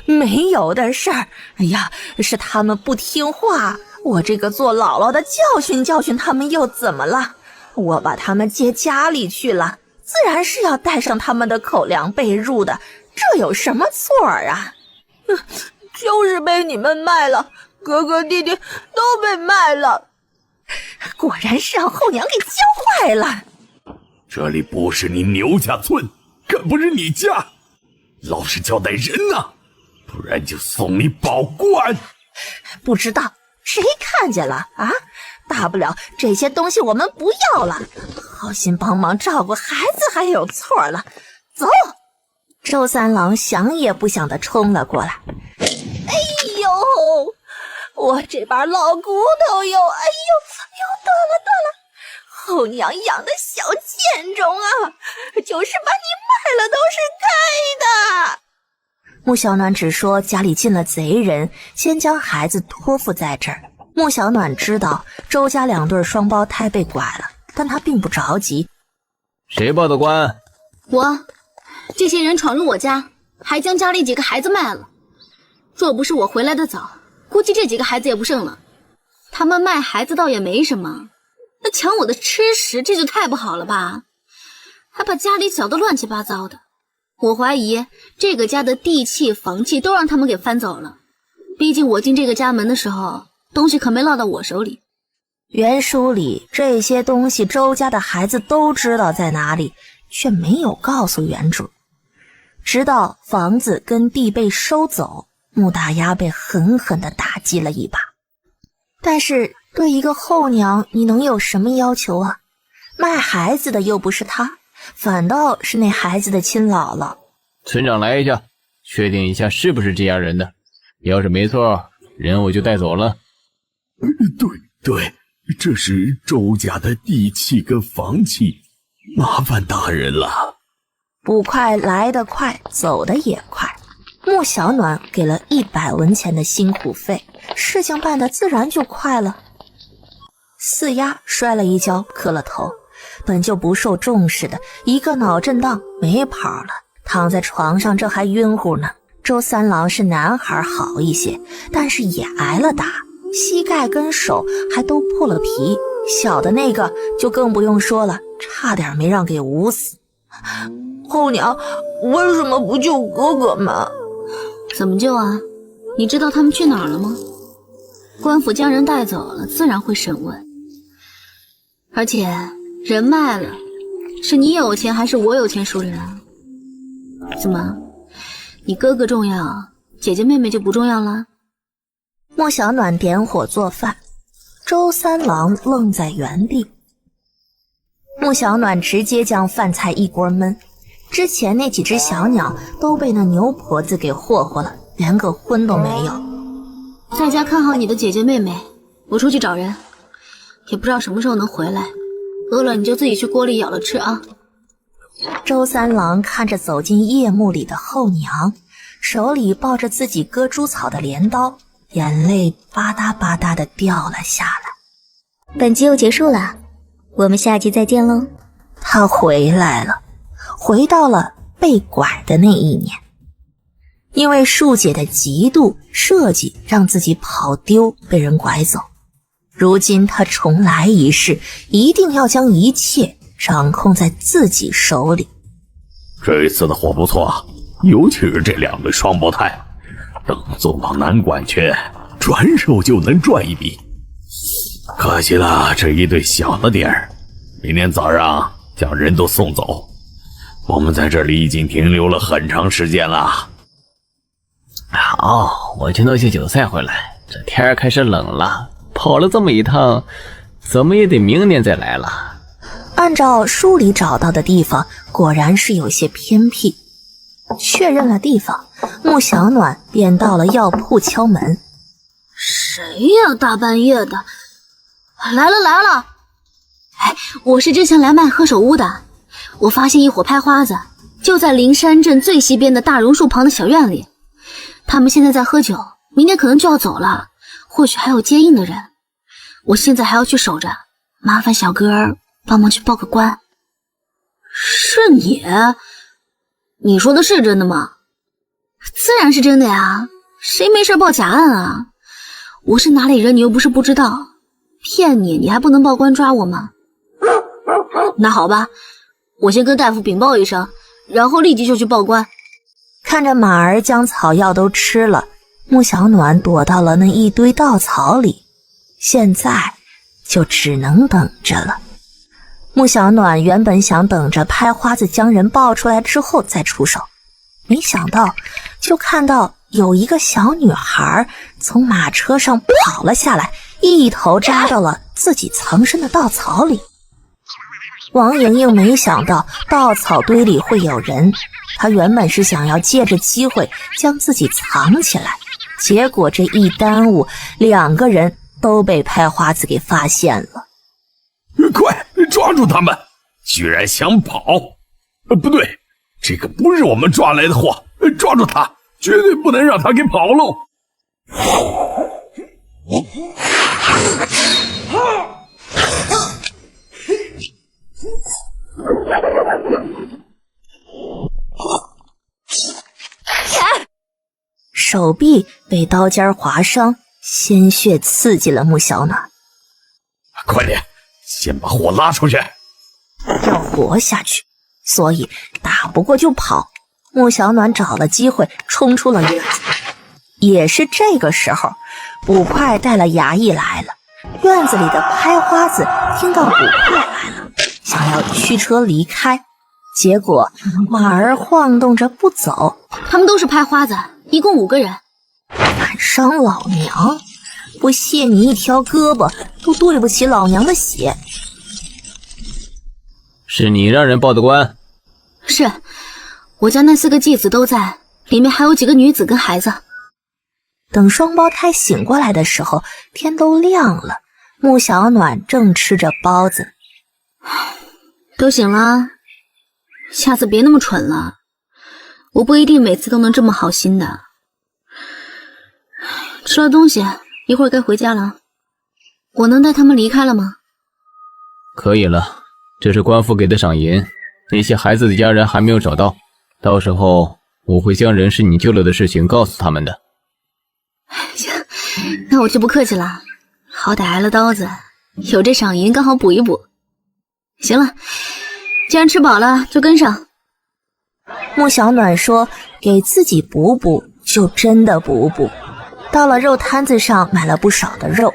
没有的事儿。哎呀，是他们不听话，我这个做姥姥的教训教训他们又怎么了？我把他们接家里去了，自然是要带上他们的口粮被褥的，这有什么错啊？就是被你们卖了，哥哥弟弟都被卖了。果然是让后娘给教坏了。这里不是你牛家村，更不是你家，老实交代人啊，不然就送你保官。不知道谁看见了啊？大不了这些东西我们不要了，好心帮忙照顾孩子还有错了。走！周三郎想也不想地冲了过来。哎呦，我这把老骨头哟！哎呦，得了，后娘养的小贱种啊，就是把你卖了都是该的。穆小暖只说家里进了贼人，先将孩子托付在这儿。穆小暖知道周家2对双胞胎被拐了，但他并不着急。谁报的官？我。这些人闯入我家，还将家里几个孩子卖了。若不是我回来的早，估计这几个孩子也不剩了。他们卖孩子倒也没什么，那抢我的吃食，这就太不好了吧？还把家里搅得乱七八糟的。我怀疑这个家的地契、房契都让他们给翻走了。毕竟我进这个家门的时候，东西可没落到我手里。原书里这些东西周家的孩子都知道在哪里，却没有告诉原主。直到房子跟地被收走，穆大丫被狠狠地打击了一把。但是对一个后娘，你能有什么要求啊？卖孩子的又不是她，反倒是那孩子的亲姥姥。村长来一下，确定一下是不是这家人的，要是没错，人我就带走了。对，这是周家的地契跟房契，麻烦大人了。捕快来得快，走得也快。穆小暖给了100文钱的辛苦费，事情办得自然就快了。四丫摔了一跤，磕了头，本就不受重视的，一个脑震荡没跑了，躺在床上这还晕乎呢。周三郎是男孩好一些，但是也挨了打，膝盖跟手还都破了皮，小的那个就更不用说了，差点没让给捂死。后娘为什么不救哥哥们？怎么救啊？你知道他们去哪儿了吗？官府将人带走了，自然会审问。而且人卖了，是你有钱还是我有钱说了啊？怎么，你哥哥重要，姐姐妹妹就不重要了？莫小暖点火做饭，周三郎愣在原地。穆小暖直接将饭菜一锅焖，之前那几只小鸟都被那牛婆子给霍霍了，连个荤都没有。在家看好你的姐姐妹妹，我出去找人，也不知道什么时候能回来。饿了你就自己去锅里舀了吃啊。周三郎看着走进夜幕里的后娘，手里抱着自己割猪草的镰刀，眼泪吧嗒吧嗒地掉了下来。本集又结束了，我们下集再见喽。他回来了，回到了被拐的那一年。因为树姐的嫉妒设计让自己跑丢，被人拐走。如今他重来一世，一定要将一切掌控在自己手里。这一次的货不错，尤其是这2对双胞胎，等送到南管去，转手就能赚一笔。可惜了，这一对小了点儿，明天早上将人都送走。我们在这里已经停留了很长时间了。好，我去弄些酒菜回来，这天儿开始冷了，跑了这么一趟，怎么也得明年再来了。按照书里找到的地方，果然是有些偏僻。确认了地方，穆小暖便到了药铺敲门。谁呀？大半夜的，来了！哎，我是之前来卖何首乌的，我发现一伙拍花子，就在灵山镇最西边的大榕树旁的小院里。他们现在在喝酒，明天可能就要走了，或许还有接应的人。我现在还要去守着，麻烦小哥儿帮忙去报个官。是你？你说的是真的吗？自然是真的呀，谁没事报假案啊？我是哪里人你又不是不知道，骗你还不能报官抓我吗？那好吧，我先跟大夫禀报一声，然后立即就去报官。看着马儿将草药都吃了，穆小暖躲到了那一堆稻草里，现在就只能等着了。穆小暖原本想等着拍花子将人抱出来之后再出手，没想到就看到有一个小女孩从马车上跑了下来，一头扎到了自己藏身的稻草里。王莹莹没想到稻草堆里会有人，她原本是想要借着机会将自己藏起来，结果这一耽误，2个人都被拍花子给发现了。快抓住他们！居然想跑！不对，这个不是我们抓来的货，抓住他，绝对不能让他给跑喽！手臂被刀尖划伤，鲜血刺激了穆小暖。快点，先把货拉出去！要活下去，所以打不过就跑。穆小暖找了机会冲出了院子。也是这个时候，捕快带了衙役来了。院子里的拍花子听到捕快来了，想要驱车离开，结果马儿晃动着不走。他们都是拍花子，一共5个人。敢伤老娘，不卸你一条胳膊都对不起老娘的血。是你让人报的官？是，我家那4个继子都在，里面还有几个女子跟孩子。等双胞胎醒过来的时候，天都亮了。穆小暖正吃着包子。都醒了，下次别那么蠢了，我不一定每次都能这么好心的。吃了东西，一会儿该回家了。我能带他们离开了吗？可以了，这是官府给的赏银，那些孩子的家人还没有找到，到时候我会将人是你救了的事情告诉他们的。行，那我就不客气了，好歹挨了刀子，有这赏银刚好补一补。行了，既然吃饱了就跟上。穆小暖说给自己补补，就真的补补。到了肉摊子上买了不少的肉，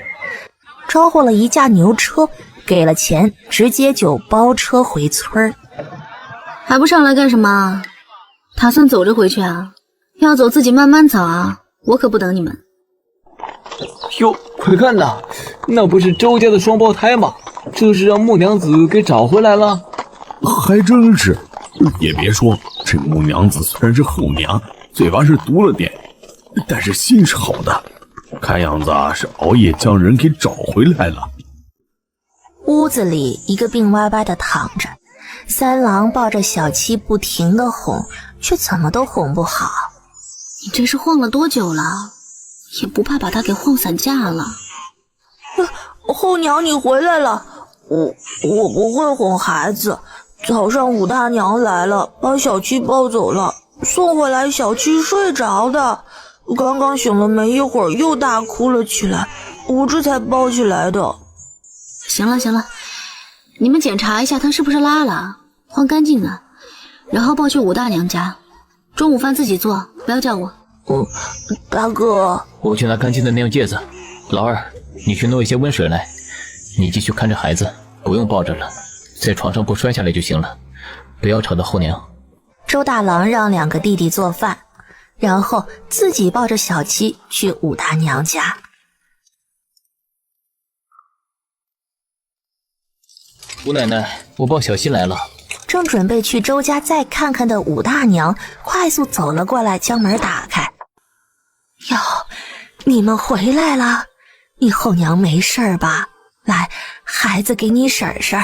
招呼了一架牛车，给了钱，直接就包车回村儿。还不上来干什么？打算走着回去啊？要走自己慢慢走啊，我可不等你们。哟，快看呐，那不是周家的双胞胎吗？这是让穆娘子给找回来了。还真是，也别说，这穆娘子虽然是后娘，嘴巴是毒了点，但是心是好的，看样子是熬夜将人给找回来了。屋子里一个病歪歪的躺着，三郎抱着小七不停地哄，却怎么都哄不好。你这是晃了多久了？也不怕把他给晃散架了？后娘你回来了，我不会哄孩子。早上武大娘来了，把小七抱走了，送回来小七睡着的，刚刚醒了没一会儿又大哭了起来，我这才抱起来的。行了行了，你们检查一下他是不是拉了，换干净了，然后抱去武大娘家，中午饭自己做，不要叫我。大哥，我去拿干净的尿介子。老二，你去弄一些温水来。你继续看着孩子，不用抱着了，在床上不摔下来就行了，不要吵到后娘。周大郎让2个弟弟做饭，然后自己抱着小七去武大娘家。吴奶奶，我抱小七来了。正准备去周家再看看的武大娘快速走了过来，将门打开。哟，你们回来了，你后娘没事吧？来，孩子给你婶婶。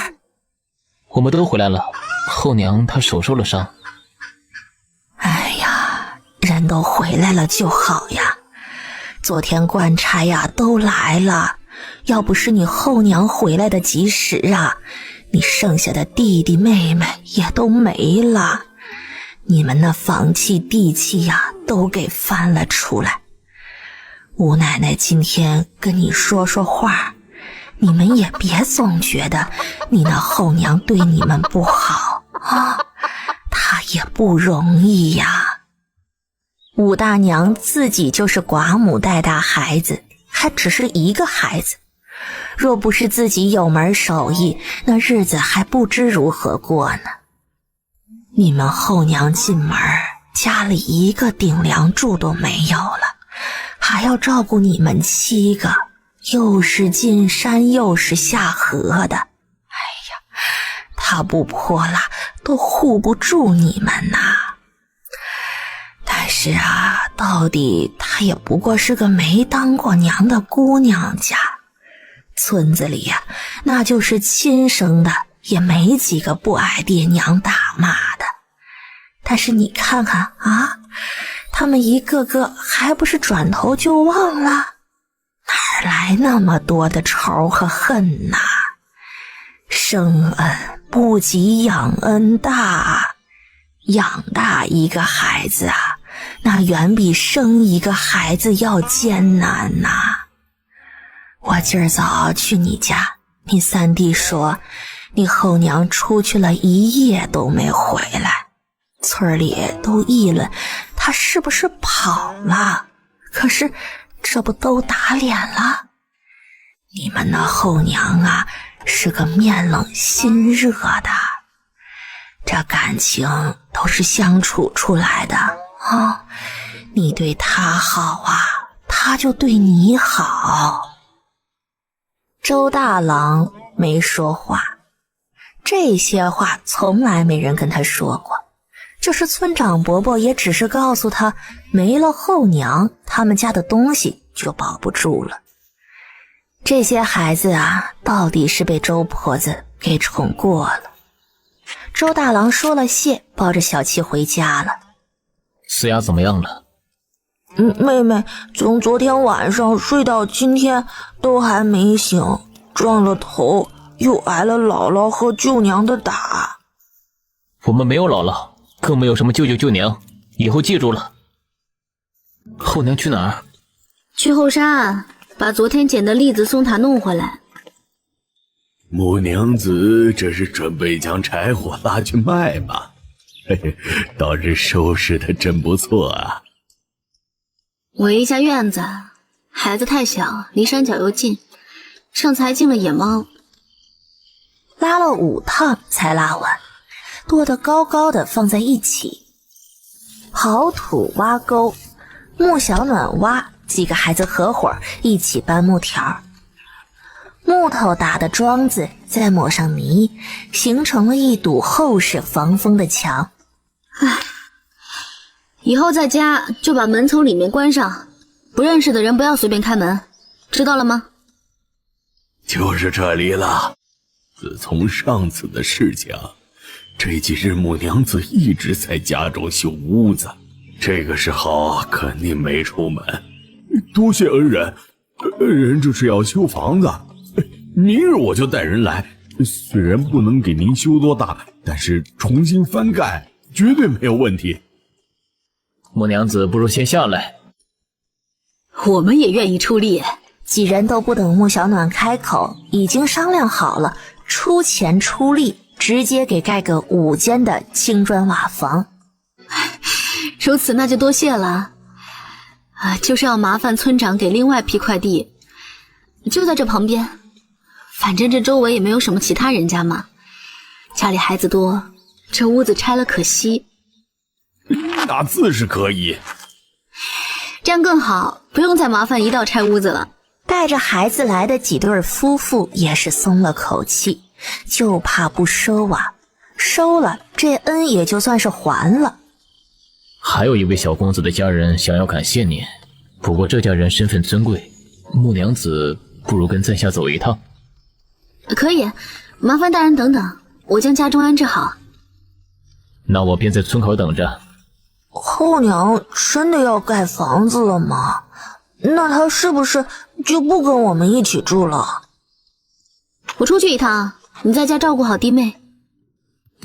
我们都回来了，后娘她手受了伤。哎呀，人都回来了就好呀。昨天官差呀都来了，要不是你后娘回来的及时啊，你剩下的弟弟妹妹也都没了。你们那房契地契呀，都给翻了出来。吴奶奶今天跟你说说话，你们也别总觉得你那后娘对你们不好啊，她也不容易呀。武大娘自己就是寡母带大孩子，还只是一个孩子，若不是自己有门手艺，那日子还不知如何过呢。你们后娘进门，家里一个顶梁柱都没有了，还要照顾你们7个，又是进山又是下河的。哎呀，她不泼辣都护不住你们呐。但是啊，到底她也不过是个没当过娘的姑娘家，村子里呀，那就是亲生的也没几个不挨爹娘打骂的。但是你看看啊，他们一个个还不是转头就忘了？哪来那么多的仇和恨呐？生恩不及养恩大，养大一个孩子啊，那远比生一个孩子要艰难呐。我今儿早去你家，你三弟说你后娘出去了1夜都没回来，村里都议论她是不是跑了，可是这不都打脸了？你们那后娘啊，是个面冷心热的，这感情都是相处出来的啊。你对她好啊，她就对你好。周大郎没说话，这些话从来没人跟他说过，就是村长伯伯也只是告诉他，没了后娘，他们家的东西就保不住了。这些孩子啊，到底是被周婆子给宠过了。周大郎说了谢，抱着小七回家了。思雅怎么样了？妹妹从昨天晚上睡到今天都还没醒，撞了头，又挨了姥姥和舅娘的打。我们没有姥姥，更没有什么舅舅舅娘，以后记住了。后娘去哪儿？去后山把昨天捡的栗子松塔弄回来。母娘子这是准备将柴火拉去卖吗？嘿嘿，倒是收拾的真不错啊。围一下院子，孩子太小，离山脚又近，上次还进了野猫。拉了5趟才拉完，多得高高的放在一起。刨土挖沟，穆小暖挖，几个孩子合伙一起搬木条。木头打的桩子，再抹上泥，形成了一堵厚实防风的墙。以后在家就把门从里面关上，不认识的人不要随便开门，知道了吗？就是这里了。自从上次的事情，这几日母娘子一直在家中修屋子，这个时候肯定没出门。多谢恩人，人这是要修房子，明日我就带人来。虽然不能给您修多大，但是重新翻盖绝对没有问题。母娘子不如先下来。我们也愿意出力。几人都不等穆小暖开口，已经商量好了，出钱出力，直接给盖个5间的青砖瓦房。如此那就多谢了。就是要麻烦村长给另外批块地，就在这旁边，反正这周围也没有什么其他人家嘛。家里孩子多，这屋子拆了可惜。那自是可以，这样更好，不用再麻烦一道拆屋子了。带着孩子来的几对夫妇也是松了口气，就怕不收啊，收了这恩也就算是还了。还有一位小公子的家人想要感谢你，不过这家人身份尊贵，穆娘子不如跟在下走一趟。可以，麻烦大人等等，我将家中安置好。那我便在村口等着。后娘真的要盖房子了吗？那她是不是就不跟我们一起住了？我出去一趟，你在家照顾好弟妹。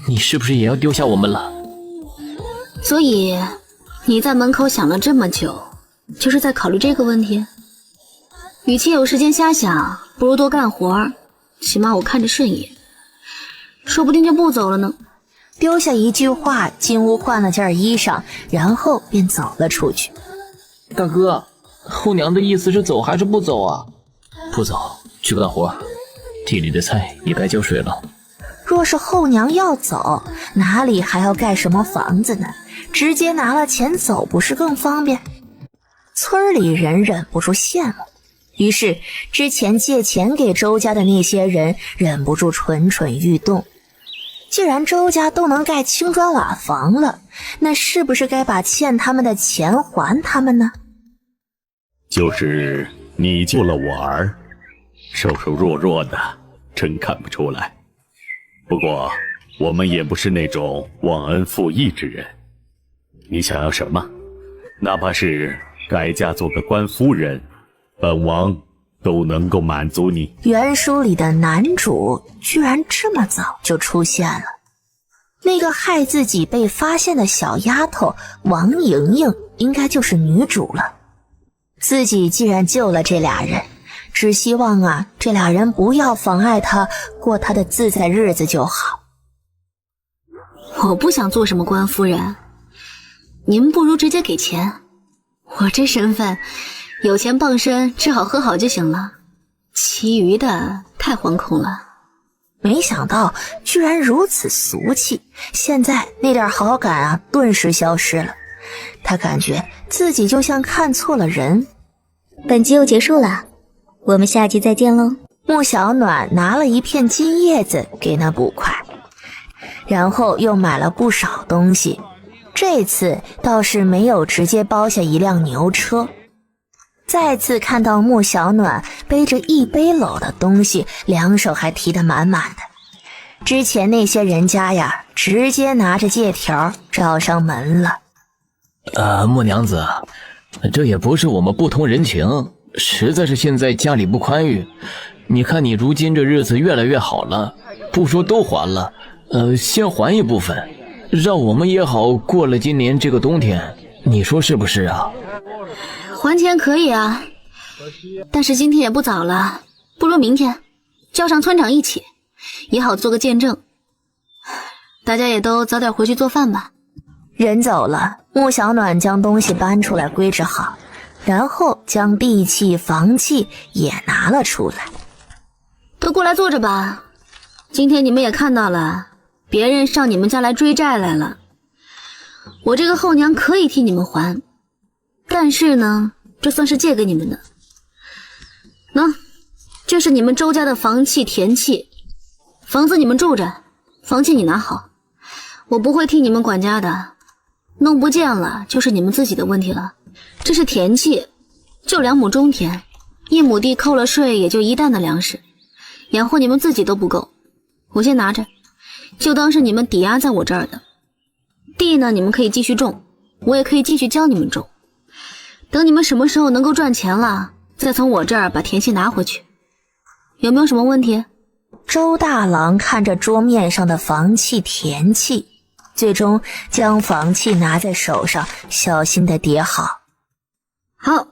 你是不是也要丢下我们了？所以你在门口想了这么久，就是在考虑这个问题？与其有时间瞎想，不如多干活，起码我看着顺眼，说不定就不走了呢。丢下一句话，进屋换了件衣裳，然后便走了出去。大哥，后娘的意思是走还是不走啊？不走，去干活，地里的菜也该浇水了。若是后娘要走，哪里还要盖什么房子呢？直接拿了钱走不是更方便？村里人忍不住羡慕，于是之前借钱给周家的那些人忍不住蠢蠢欲动。既然周家都能盖青砖瓦房了，那是不是该把欠他们的钱还他们呢？就是你救了我儿，瘦瘦弱弱的，真看不出来。不过我们也不是那种忘恩负义之人，你想要什么，哪怕是改嫁做个官夫人，本王都能够满足你。原书里的男主居然这么早就出现了，那个害自己被发现的小丫头王莹莹应该就是女主了。自己既然救了这俩人，只希望这俩人不要妨碍他过他的自在日子就好。我不想做什么官夫人，你们不如直接给钱，我这身份有钱傍身，吃好喝好就行了，其余的太惶恐了。没想到居然如此俗气，现在那点好感顿时消失了。他感觉自己就像看错了人。本集又结束了，我们下集再见喽。穆小暖拿了一片金叶子给那捕快，然后又买了不少东西，这次倒是没有直接包下一辆牛车。再次看到穆小暖背着一背篓的东西，两手还提得满满的。之前那些人家直接拿着借条找上门了。穆娘子，这也不是我们不通人情，实在是现在家里不宽裕。你看你如今这日子越来越好了，不说都还了，先还一部分，让我们也好过了今年这个冬天，你说是不是啊？还钱可以啊，但是今天也不早了，不如明天叫上村长一起，也好做个见证。大家也都早点回去做饭吧。人走了，穆小暖将东西搬出来归置好，然后将地契、房契也拿了出来。都过来坐着吧，今天你们也看到了，别人上你们家来追债来了，我这个后娘可以替你们还，但是呢，这算是借给你们的。喏，这是你们周家的房契、田契，房子你们住着，房契你拿好，我不会替你们管家的，弄不见了就是你们自己的问题了。这是田契，就2亩中田，1亩地扣了税也就1担的粮食，养活你们自己都不够，我先拿着，就当是你们抵押在我这儿的。地呢，你们可以继续种，我也可以继续教你们种，等你们什么时候能够赚钱了，再从我这儿把田契拿回去。有没有什么问题？周大郎看着桌面上的房契、田契，最终将房契拿在手上，小心地叠好。好，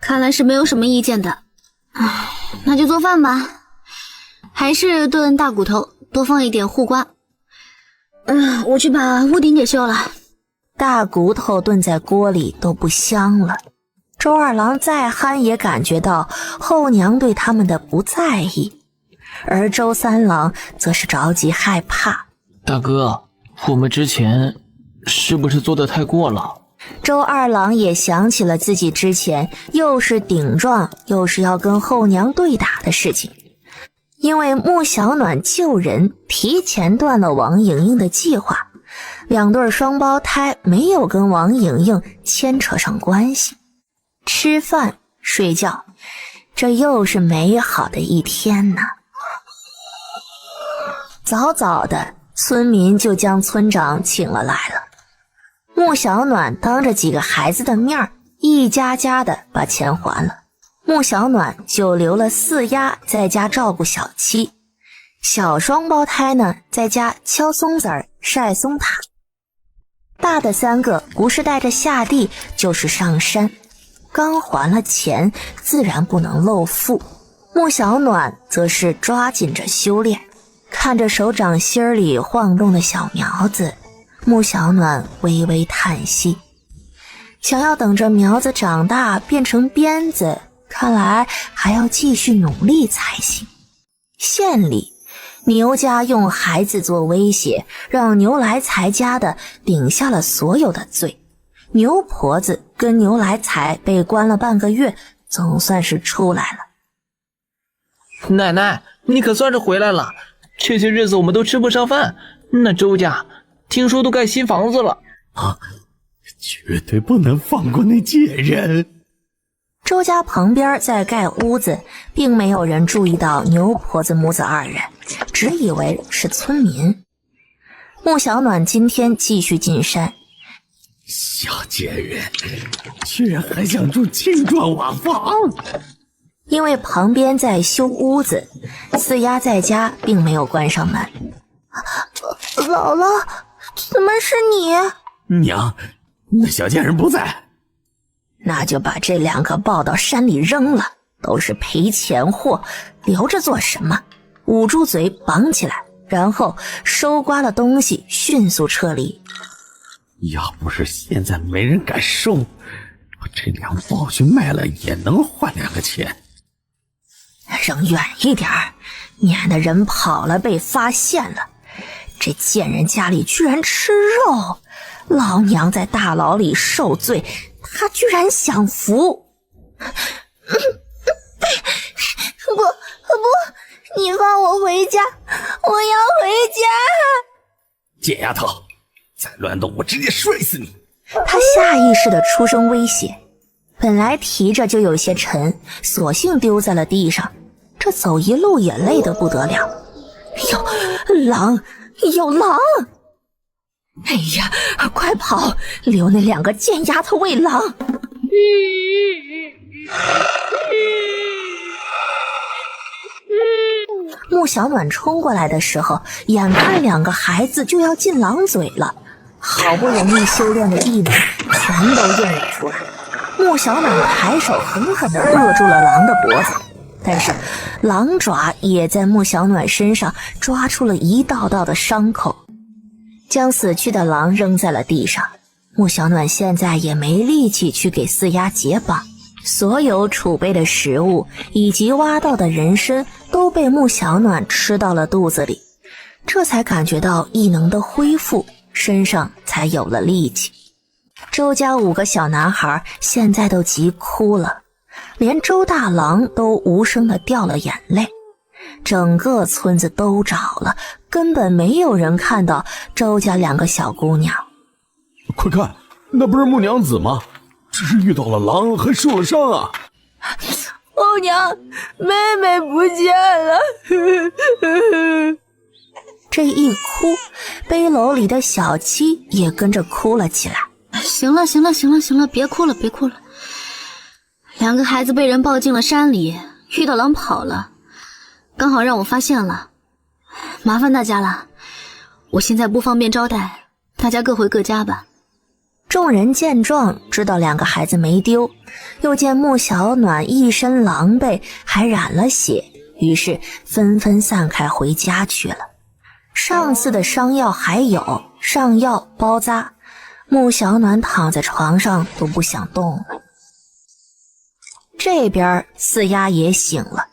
看来是没有什么意见的。那就做饭吧，还是炖大骨头，多放一点护瓜。我去把屋顶给修了。大骨头炖在锅里都不香了。周二郎再憨也感觉到后娘对他们的不在意，而周三郎则是着急害怕。大哥，我们之前是不是做得太过了？周二郎也想起了自己之前又是顶撞又是要跟后娘对打的事情，因为穆小暖救人提前断了王莹莹的计划，2对双胞胎没有跟王莹莹牵扯上关系。吃饭睡觉，这又是美好的一天呢。早早的，村民就将村长请了来了。穆小暖当着几个孩子的面一家家的把钱还了。穆小暖就留了4丫在家照顾小七，小双胞胎呢在家敲松子儿晒松塔。大的3个不是带着下地就是上山，刚还了钱，自然不能露富。穆小暖则是抓紧着修炼，看着手掌心里晃动的小苗子，穆小暖微微叹息，想要等着苗子长大变成鞭子，看来还要继续努力才行。县里牛家用孩子做威胁，让牛来财家的顶下了所有的罪。牛婆子跟牛来财被关了半个月，总算是出来了。奶奶，你可算是回来了，这些日子我们都吃不上饭。那周家听说都盖新房子了啊，绝对不能放过那贱人。周家旁边在盖屋子，并没有人注意到牛婆子母子2人，只以为是村民。穆小暖今天继续进山，小贱人居然还想住青砖瓦房。因为旁边在修屋子，四丫在家并没有关上门。姥姥，怎么是你？娘，那小贱人不在。那就把这2个抱到山里扔了，都是赔钱货，留着做什么？捂住嘴绑起来，然后收刮了东西迅速撤离。要不是现在没人敢收，我这2抱去卖了也能换2个钱。扔远一点，免得人跑了被发现了。这贱人家里居然吃肉，老娘在大牢里受罪，他居然享福。不，你放我回家，我要回家。贱丫头，再乱动我直接摔死你。他下意识地出声威胁，本来提着就有些沉，索性丢在了地上，这走一路也累得不得了。狼，有狼！哎呀，快跑，留那2个贱丫头喂狼。穆小暖冲过来的时候，眼看2个孩子就要进狼嘴了，好不容易修炼的异能全都映了出来。穆小暖抬手狠狠地扼住了狼的脖子，但是狼爪也在穆小暖身上抓出了一道道的伤口，将死去的狼扔在了地上。穆小暖现在也没力气去给四丫解绑，所有储备的食物以及挖到的人参都被穆小暖吃到了肚子里，这才感觉到异能的恢复，身上才有了力气。周家5个小男孩现在都急哭了，连周大郎都无声地掉了眼泪。整个村子都找了，根本没有人看到周家2个小姑娘。快看，那不是木娘子吗？只是遇到了狼，还受了伤啊！欧娘，妹妹不见了。这一哭，背篓里的小七也跟着哭了起来。行了，别哭了，2个孩子被人抱进了山里，遇到狼跑了，刚好让我发现了，麻烦大家了，我现在不方便招待，大家各回各家吧。众人见状，知道2个孩子没丢，又见穆小暖一身狼狈，还染了血，于是纷纷散开回家去了。上次的伤药还有，上药包扎，穆小暖躺在床上都不想动了。这边四丫也醒了，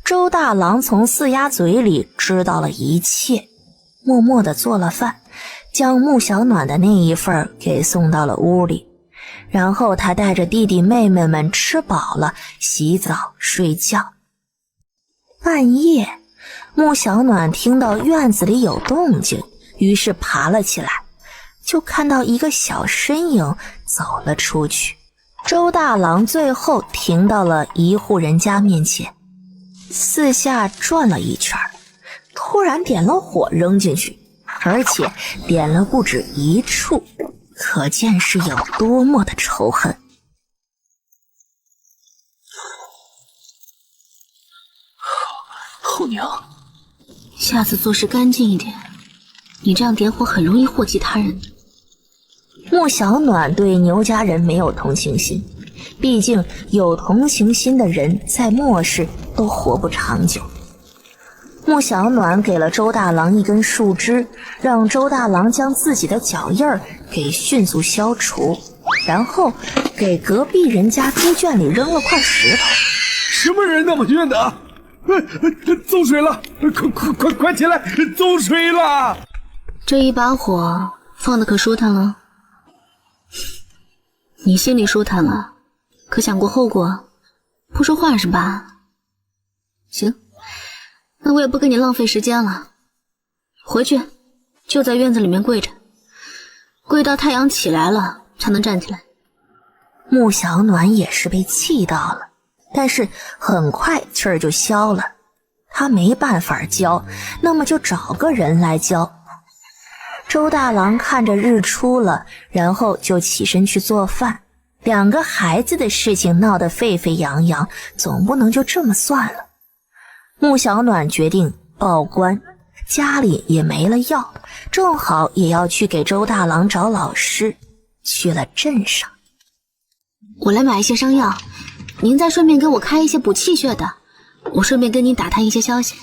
周大郎从四丫嘴里知道了一切，默默地做了饭，将穆小暖的那一份给送到了屋里，然后他带着弟弟妹妹们吃饱了，洗澡睡觉。半夜，穆小暖听到院子里有动静，于是爬了起来，就看到一个小身影走了出去。周大郎最后停到了一户人家面前，四下转了一圈，突然点了火扔进去，而且点了不止一处，可见是有多么的仇恨。后娘，下次做事干净一点，你这样点火很容易祸及他人。穆小暖对牛家人没有同情心，毕竟有同情心的人在末世都活不长久。穆小暖给了周大郎一根树枝，让周大郎将自己的脚印儿给迅速消除，然后给隔壁人家猪圈里扔了块石头。什么人那么冤的？走水了！快起来！走水了！这一把火放的可舒坦了。你心里舒坦了，可想过后果？不说话是吧？行，那我也不跟你浪费时间了，回去就在院子里面跪着，跪到太阳起来了才能站起来。穆小暖也是被气到了，但是很快气儿就消了。他没办法教，那么就找个人来教。周大郎看着日出了，然后就起身去做饭。2个孩子的事情闹得沸沸扬扬，总不能就这么算了。穆小暖决定报官，家里也没了药，正好也要去给周大郎找老师，去了镇上。我来买一些伤药，您再顺便给我开一些补气血的，我顺便跟您打探一些消息。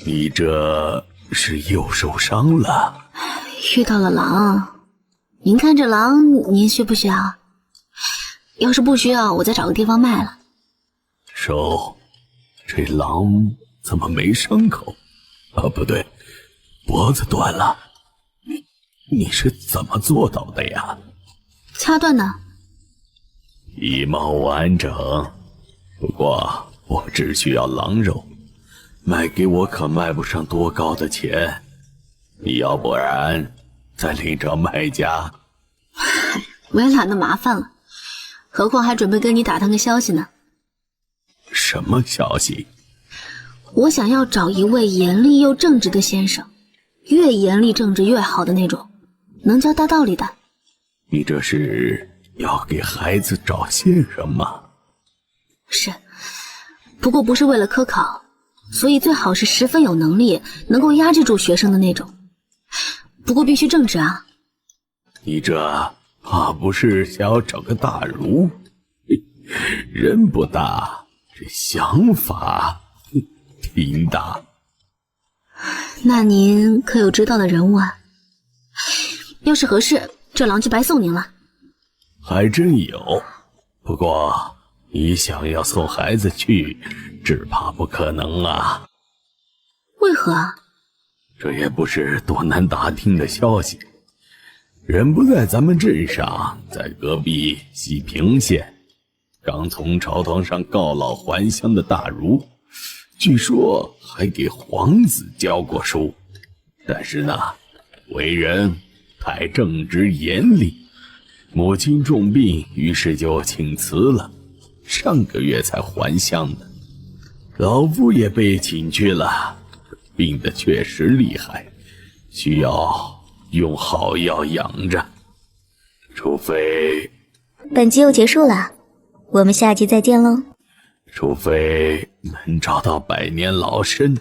你这是又受伤了？遇到了狼，您看这狼您需不需要？要是不需要，我再找个地方卖了。手，这狼怎么没伤口？啊，不对，脖子断了。你是怎么做到的呀？掐断的。体貌完整，不过我只需要狼肉，卖给我可卖不上多高的钱。你要不然再另找卖家。我也懒得麻烦了，何况还准备跟你打探个消息呢。什么消息？我想要找一位严厉又正直的先生，越严厉正直越好的那种，能教大道理的。你这是要给孩子找先生吗？是，不过不是为了科考，所以最好是十分有能力，能够压制住学生的那种。不过必须正直啊。你这怕不是想要找个大儒？人不大，这想法挺大。那您可有知道的人物啊？要是合适，这狼就白送您了。还真有，不过你想要送孩子去，只怕不可能啊。为何啊？这也不是多难打听的消息。人不在咱们镇上，在隔壁西平县，刚从朝堂上告老还乡的大儒，据说还给皇子教过书，但是呢，为人太正直严厉，母亲重病，于是就请辞了，上个月才还乡的。老夫也被请去了，病得确实厉害，需要用好药养着，除非本集又结束了，我们下集再见喽。除非能找到百年老参，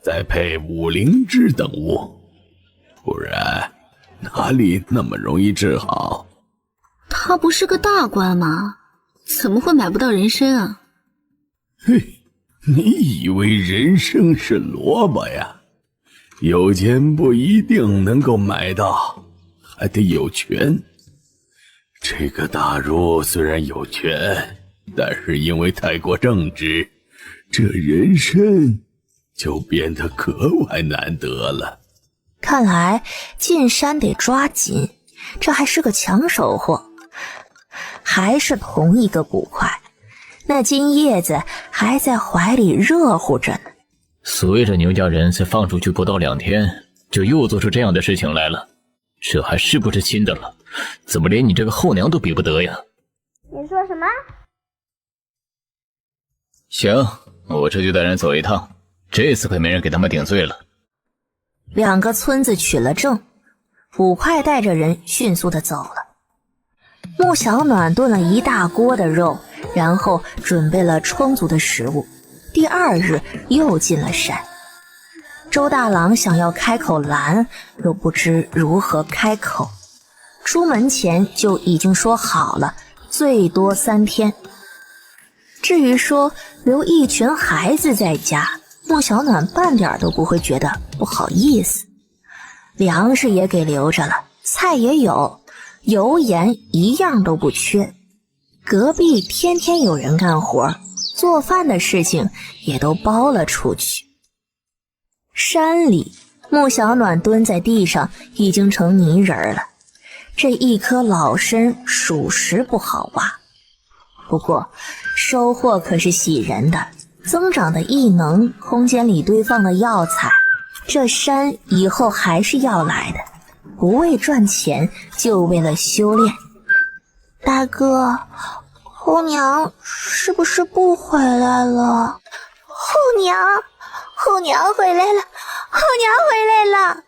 再配五灵芝等物，不然哪里那么容易治好？他不是个大官吗？怎么会买不到人参啊？嘿，你以为人参是萝卜呀？有钱不一定能够买到，还得有权。这个大儒虽然有权，但是因为太过正直，这人参就变得格外难得了。看来进山得抓紧，这还是个抢手货。还是同一个捕快，那金叶子还在怀里热乎着呢。所谓的牛家人才放出去不到2天，就又做出这样的事情来了，这还是不是亲的了？怎么连你这个后娘都比不得呀？你说什么？行，我这就带人走一趟，这次可没人给他们顶罪了。2个村子取了证，捕快带着人迅速的走了。穆小暖炖了一大锅的肉，然后准备了充足的食物。第2日又进了山。周大郎想要开口拦，又不知如何开口。出门前就已经说好了，最多3天。至于说留一群孩子在家，穆小暖半点都不会觉得不好意思。粮食也给留着了，菜也有，油盐一样都不缺。隔壁天天有人干活，做饭的事情也都包了出去。山里，穆小暖蹲在地上已经成泥人了。这一颗老参属实不好挖，不过收获可是喜人的，增长的异能，空间里堆放的药材，这山以后还是要来的，不为赚钱，就为了修炼。大哥，后娘是不是不回来了？后娘回来了，后娘回来了。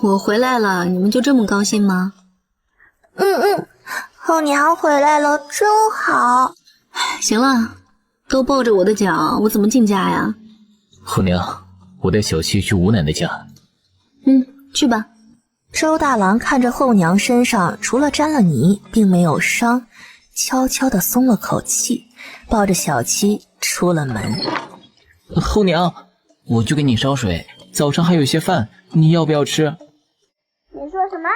我回来了，你们就这么高兴吗？后娘回来了，真好。行了，都抱着我的脚，我怎么进家呀？后娘，我带小七去吴奶奶家。去吧。周大郎看着后娘身上除了沾了泥并没有伤，悄悄地松了口气，抱着小七出了门。后娘，我去给你烧水，早上还有些饭，你要不要吃？你说什么？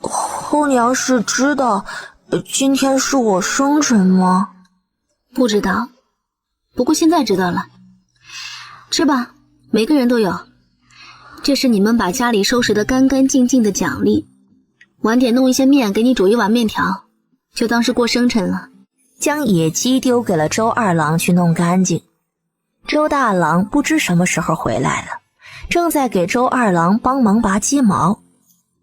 后娘是知道今天是我生辰吗？不知道，不过现在知道了。吃吧，每个人都有，这是你们把家里收拾得干干净净的奖励。晚点弄一些面给你煮一碗面条，就当是过生辰了。将野鸡丢给了周二郎去弄干净。周大郎不知什么时候回来了，正在给周二郎帮忙拔鸡毛。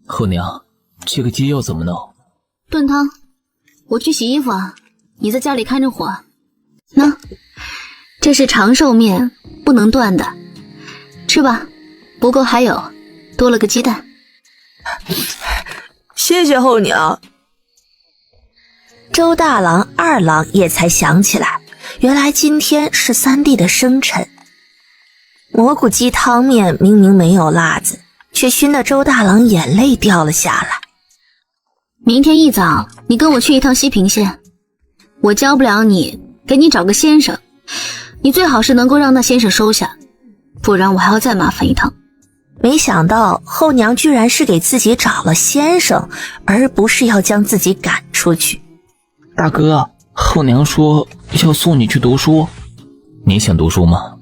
后娘，这个鸡要怎么弄？炖汤，我去洗衣服啊，你在家里看着火。那，这是长寿面，不能断的，吃吧，不够还有，多了个鸡蛋。谢谢后娘。周大郎、二郎也才想起来，原来今天是三弟的生辰。蘑菇鸡汤面明明没有辣子，却熏得周大郎眼泪掉了下来。明天一早，你跟我去一趟西平县，我教不了你，给你找个先生，你最好是能够让那先生收下，不然我还要再麻烦一趟。没想到后娘居然是给自己找了先生，而不是要将自己赶出去。大哥，后娘说要送你去读书，你想读书吗？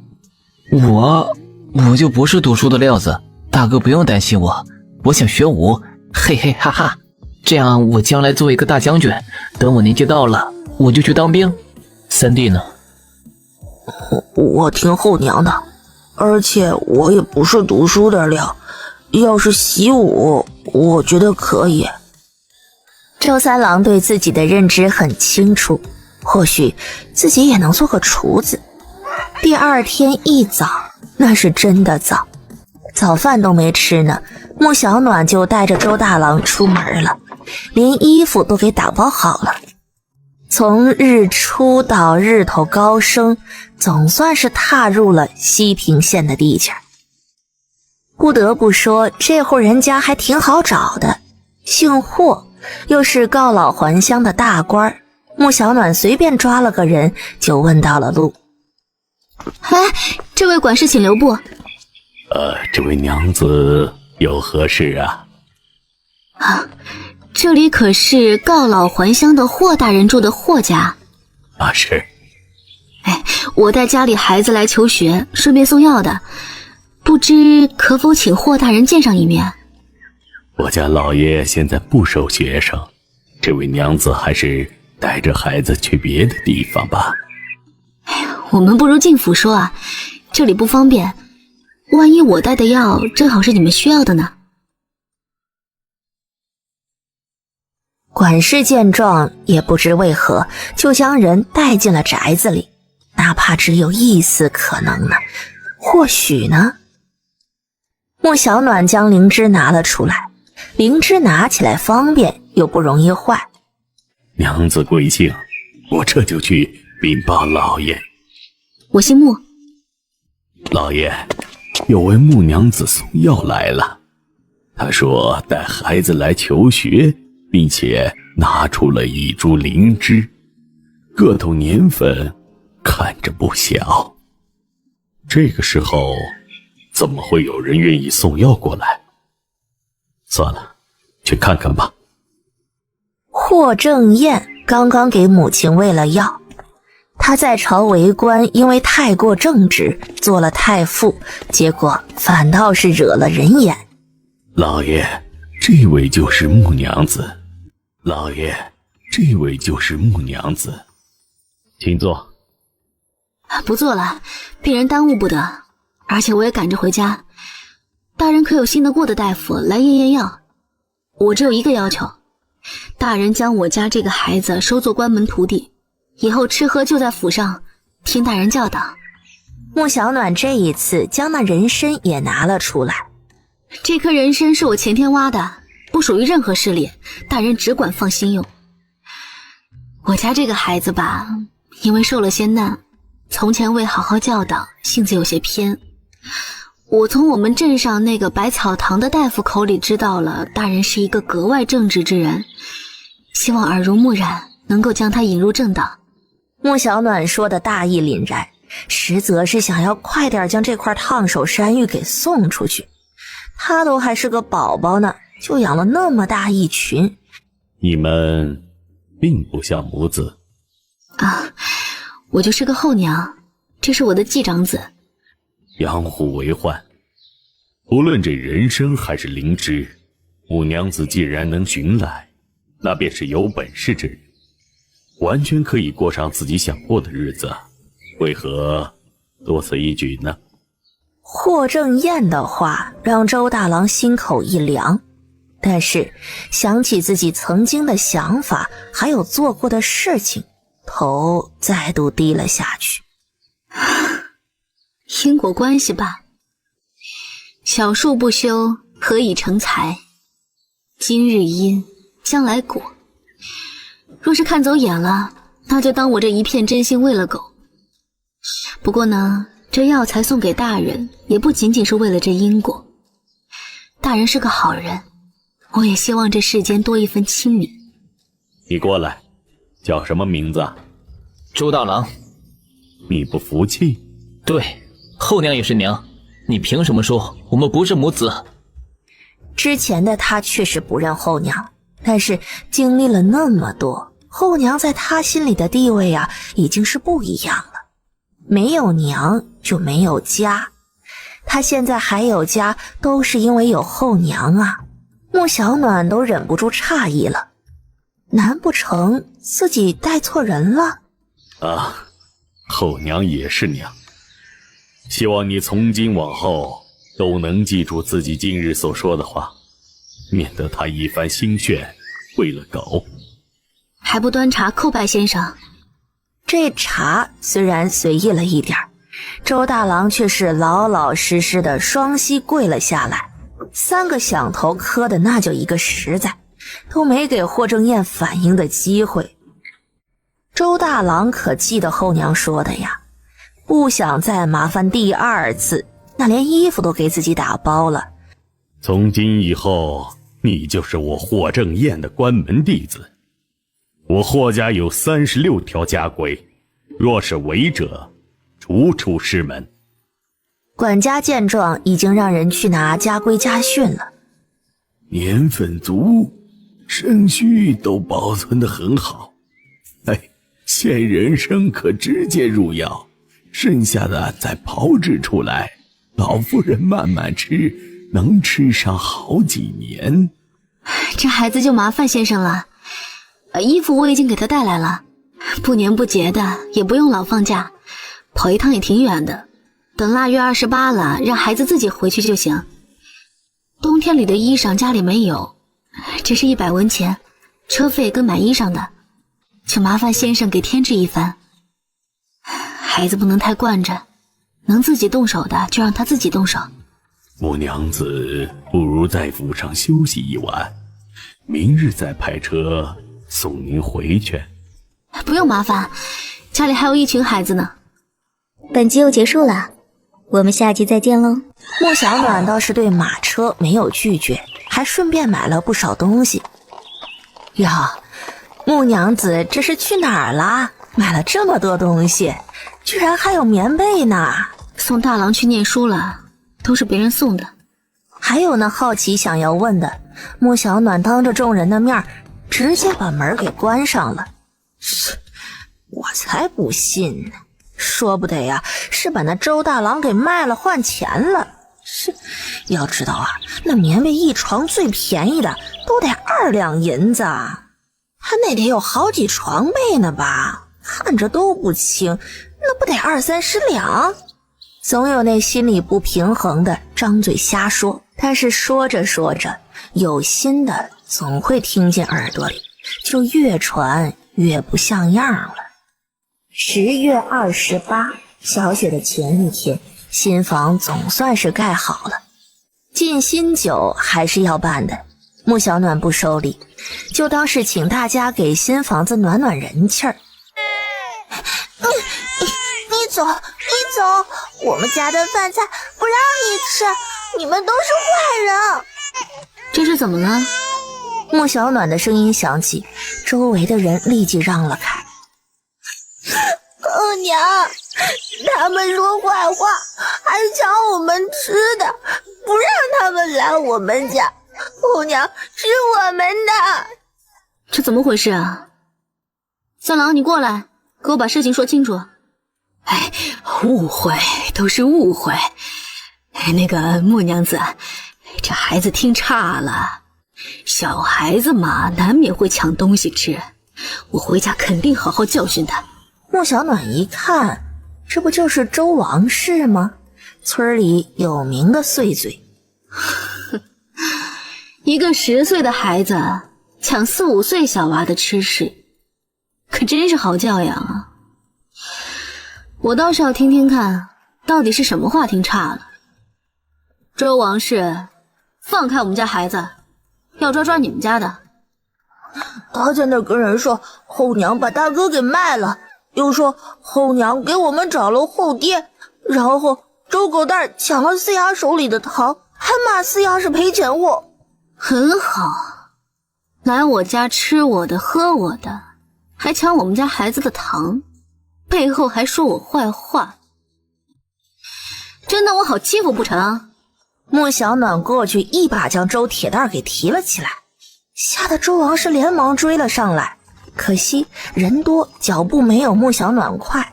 我就不是读书的料子，大哥不用担心我，我想学武，嘿嘿哈哈，这样我将来做一个大将军，等我年纪到了，我就去当兵。三弟呢？我听后娘的，而且我也不是读书的料，要是习武，我觉得可以。周三郎对自己的认知很清楚，或许自己也能做个厨子。第二天一早，那是真的早，早饭都没吃呢，穆小暖就带着周大郎出门了，连衣服都给打包好了。从日出到日头高升，总算是踏入了西平县的地界。不得不说，这户人家还挺好找的，姓霍，又是告老还乡的大官。穆小暖随便抓了个人就问到了路。哎，这位管事请留步。这位娘子有何事啊？这里可是告老还乡的霍大人住的霍家。是。我带家里孩子来求学，顺便送药的，不知可否请霍大人见上一面？我家老爷现在不收学生，这位娘子还是带着孩子去别的地方吧。我们不如进府说啊，这里不方便，万一我带的药正好是你们需要的呢。管事见状，也不知为何就将人带进了宅子里，哪怕只有一丝可能呢，或许呢。穆小暖将灵芝拿了出来，灵芝拿起来方便又不容易坏。娘子贵姓？我这就去禀报老爷。我姓穆。老爷，有位穆娘子送药来了。他说带孩子来求学，并且拿出了一株灵芝，个头年份看着不小。这个时候怎么会有人愿意送药过来？算了，去看看吧。霍正彦刚刚给母亲喂了药，他在朝为官因为太过正直做了太傅，结果反倒是惹了人眼。老爷，这位就是穆娘子。老爷，这位就是穆娘子。请坐。不做了，病人耽误不得，而且我也赶着回家。大人可有信得过的大夫来验药？我只有一个要求，大人将我家这个孩子收做关门徒弟，以后吃喝就在府上，听大人教导。穆小暖这一次将那人参也拿了出来。这颗人参是我前天挖的，不属于任何势力，大人只管放心用。我家这个孩子吧，因为受了些难，从前未好好教导，性子有些偏。我从我们镇上那个百草堂的大夫口里知道了，大人是一个格外正直之人，希望耳濡目染，能够将他引入正道。穆小暖说的大义凛然，实则是想要快点将这块烫手山芋给送出去。他都还是个宝宝呢，就养了那么大一群。你们并不像母子啊，我就是个后娘，这是我的继长子。养虎为患，无论这人参还是灵芝，穆娘子既然能寻来，那便是有本事之人，完全可以过上自己想过的日子，为何多此一举呢？霍正彦的话让周大郎心口一凉，但是想起自己曾经的想法还有做过的事情，头再度低了下去。因果关系吧，小树不修，何以成材？今日因，将来果。若是看走眼了，那就当我这一片真心喂了狗。不过呢，这药材送给大人，也不仅仅是为了这因果。大人是个好人，我也希望这世间多一分亲民。你过来，叫什么名字啊？周大郎。你不服气？对，后娘也是娘，你凭什么说我们不是母子？之前的他确实不认后娘，但是经历了那么多，后娘在他心里的地位啊，已经是不一样了。没有娘就没有家，他现在还有家，都是因为有后娘啊。穆小暖都忍不住诧异了，难不成自己带错人了？啊，后娘也是娘。希望你从今往后都能记住自己今日所说的话，免得他一番心血喂了狗。还不端茶叩拜先生。这茶虽然随意了一点，周大郎却是老老实实的双膝跪了下来，3个响头磕的那就一个实在，都没给霍正彦反应的机会。周大郎可记得后娘说的呀，不想再麻烦第2次，那连衣服都给自己打包了。从今以后，你就是我霍正彦的关门弟子。我霍家有36条家规，若是违者，逐出师门。管家见状，已经让人去拿家规家训了。年份足，肾虚都保存得很好。鲜人参可直接入药，剩下的再炮制出来，老夫人慢慢吃，能吃上好几年。这孩子就麻烦先生了，衣服我已经给他带来了，不年不节的，也不用老放假，跑一趟也挺远的，等腊月28了，让孩子自己回去就行。冬天里的衣裳家里没有，这是100文钱，车费跟买衣裳的，就麻烦先生给添置一番。孩子不能太惯着，能自己动手的就让他自己动手。穆娘子不如在府上休息一晚，明日再派车送您回去。不用麻烦，家里还有一群孩子呢。本集又结束了，我们下集再见喽。穆小暖倒是对马车没有拒绝，还顺便买了不少东西。呀，穆娘子这是去哪儿了？买了这么多东西，居然还有棉被呢。送大郎去念书了，都是别人送的。还有呢，好奇想要问的，穆小暖当着众人的面直接把门给关上了。我才不信呢，说不得呀，是把那周大郎给卖了换钱了。是，要知道啊，那棉被一床最便宜的都得2两银子啊，他那得有好几床被呢吧？看着都不轻，那不得20-30两？总有那心里不平衡的张嘴瞎说，但是说着说着，有心的总会听进耳朵里，就越传越不像样了。10月28，小雪的前一天，新房总算是盖好了。进新酒还是要办的，穆小暖不收礼，就当是请大家给新房子暖暖人气儿。你走，我们家的饭菜不让你吃，你们都是坏人。这是怎么了？穆小暖的声音响起，周围的人立即让了开。后娘，他们说坏话，还抢我们吃的，不让他们来我们家。后娘是我们的。这怎么回事啊？三郎，你过来，给我把事情说清楚。哎，误会，都是误会。那个穆娘子，这孩子听差了，小孩子嘛，难免会抢东西吃，我回家肯定好好教训他。穆小暖一看，这不就是周王氏吗？村里有名的碎嘴。一个10岁的孩子抢4、5岁小娃的吃食，可真是好教养啊！我倒是要听听看，到底是什么话听差了。周王氏，放开我们家孩子，要抓你们家的。他在那跟人说后娘把大哥给卖了，又说后娘给我们找了后爹，然后周狗蛋抢了四丫手里的糖，还骂四丫是赔钱货。很好，来我家吃我的喝我的，还抢我们家孩子的糖，背后还说我坏话，真当我好欺负不成？穆小暖过去一把将周铁蛋给提了起来，吓得周王氏连忙追了上来，可惜人多脚步没有穆小暖快。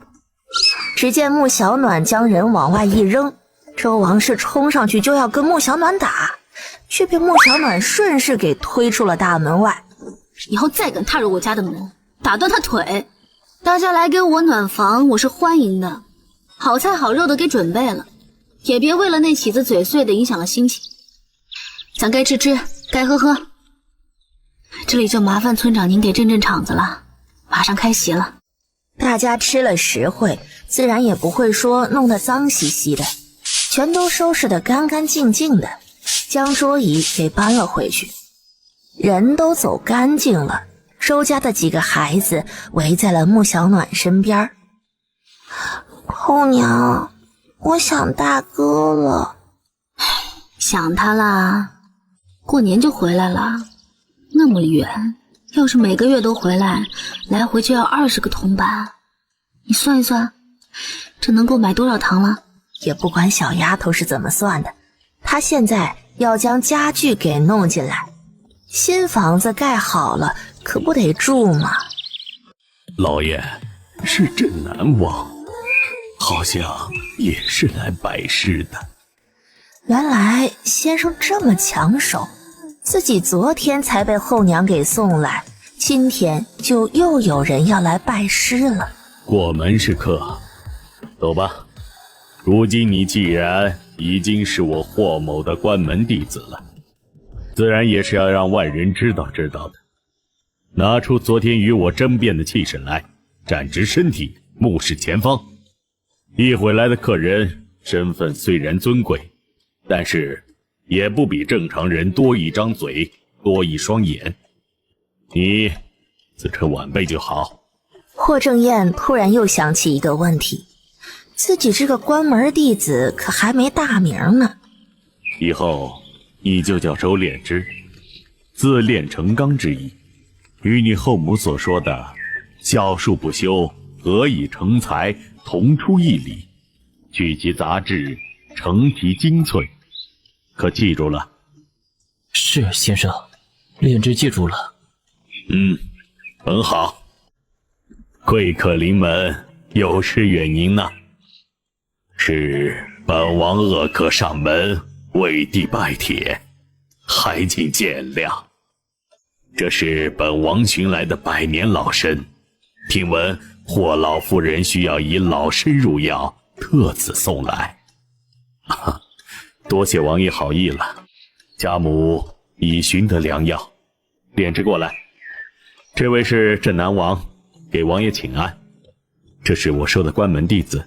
只见穆小暖将人往外一扔，周王氏冲上去就要跟穆小暖打，却被穆小暖顺势给推出了大门外。以后再敢踏入我家的门，打断他腿。大家来给我暖房，我是欢迎的，好菜好肉的给准备了，也别为了那起子嘴碎的影响了心情。咱该吃吃，该喝喝。这里就麻烦村长您给镇场子了，马上开席了。大家吃了实惠，自然也不会说弄得脏兮兮的，全都收拾得干干净净的，将桌椅给搬了回去。人都走干净了，周家的几个孩子围在了穆小暖身边。后娘，我想大哥了。想他啦？过年就回来了，那么远，要是每个月都回来，来回就要20个铜板。你算一算，这能够买多少糖了？也不管小丫头是怎么算的，她现在要将家具给弄进来，新房子盖好了，可不得住吗？老爷，是朕难忘，好像也是来拜师的。原来先生这么抢手，自己昨天才被后娘给送来，今天就又有人要来拜师了。过门是客，走吧。如今你既然已经是我霍某的关门弟子了，自然也是要让外人知道的。拿出昨天与我争辩的气势来，站直身体，目视前方。一会来的客人身份虽然尊贵，但是也不比正常人多一张嘴，多一双眼。你自称晚辈就好。霍正彦突然又想起一个问题，自己这个关门弟子可还没大名呢。以后你就叫周炼之，自炼成钢之意，与你后母所说的教术不修，何以成才同出一理，聚集杂质，成题精粹，可记住了？是，先生，炼之记住了。很好。贵客临门，有失远迎呐。是本王恶客上门，为帝拜帖，还请见谅。这是本王寻来的百年老参，听闻霍老夫人需要以老参入药，特此送来。多谢王爷好意了，家母已寻得良药。炼之过来，这位是镇南王，给王爷请安。这是我收的关门弟子，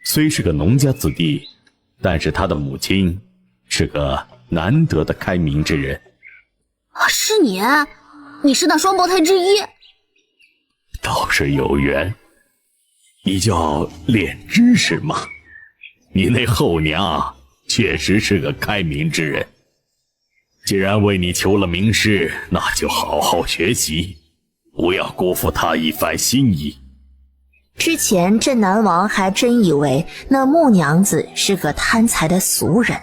虽是个农家子弟，但是他的母亲是个难得的开明之人。是你？你是那双胞胎之一？倒是有缘。你叫炼之是吗？你那后娘确实是个开明之人。既然为你求了名师，那就好好学习，不要辜负她一番心意。之前镇南王还真以为那穆娘子是个贪财的俗人，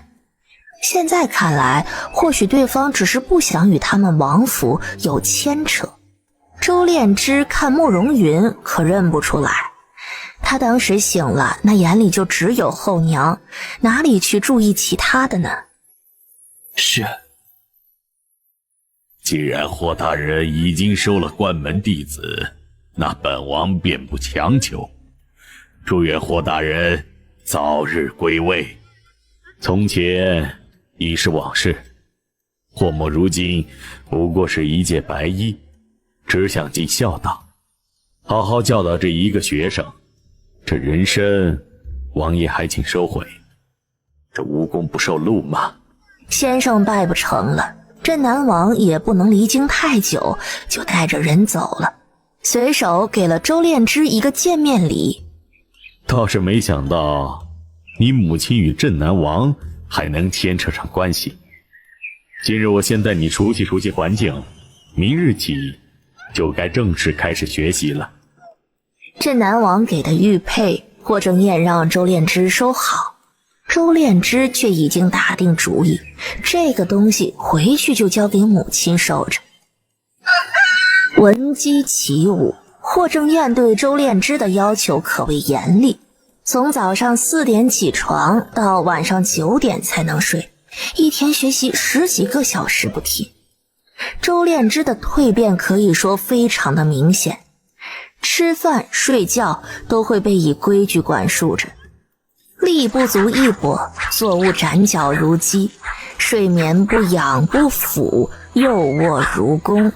现在看来，或许对方只是不想与他们王府有牵扯。周炼之看慕容云可认不出来，他当时醒了，那眼里就只有后娘，哪里去注意其他的呢？是。既然霍大人已经收了关门弟子，那本王便不强求。祝愿霍大人早日归位。从前已是往事，霍某如今不过是一介白衣，只想尽孝道，好好教导这一个学生。这人参，王爷还请收回。这无功不受禄嘛。先生拜不成了，镇南王也不能离京太久，就带着人走了，随手给了周炼之一个见面礼。倒是没想到你母亲与镇南王还能牵扯上关系。今日我先带你熟悉熟悉环境，明日起就该正式开始学习了。镇南王给的玉佩，霍正彦让周炼之收好，周炼之却已经打定主意，这个东西回去就交给母亲收着。闻鸡起舞，霍正彦对周炼之的要求可谓严厉，从早上4点起床到晚上9点才能睡，一天学习10几个小时不停。周炼之的蜕变可以说非常的明显，吃饭睡觉都会被以规矩管束着，力不足一跛，坐卧斩脚如鸡，睡眠不仰不俯，右卧如弓。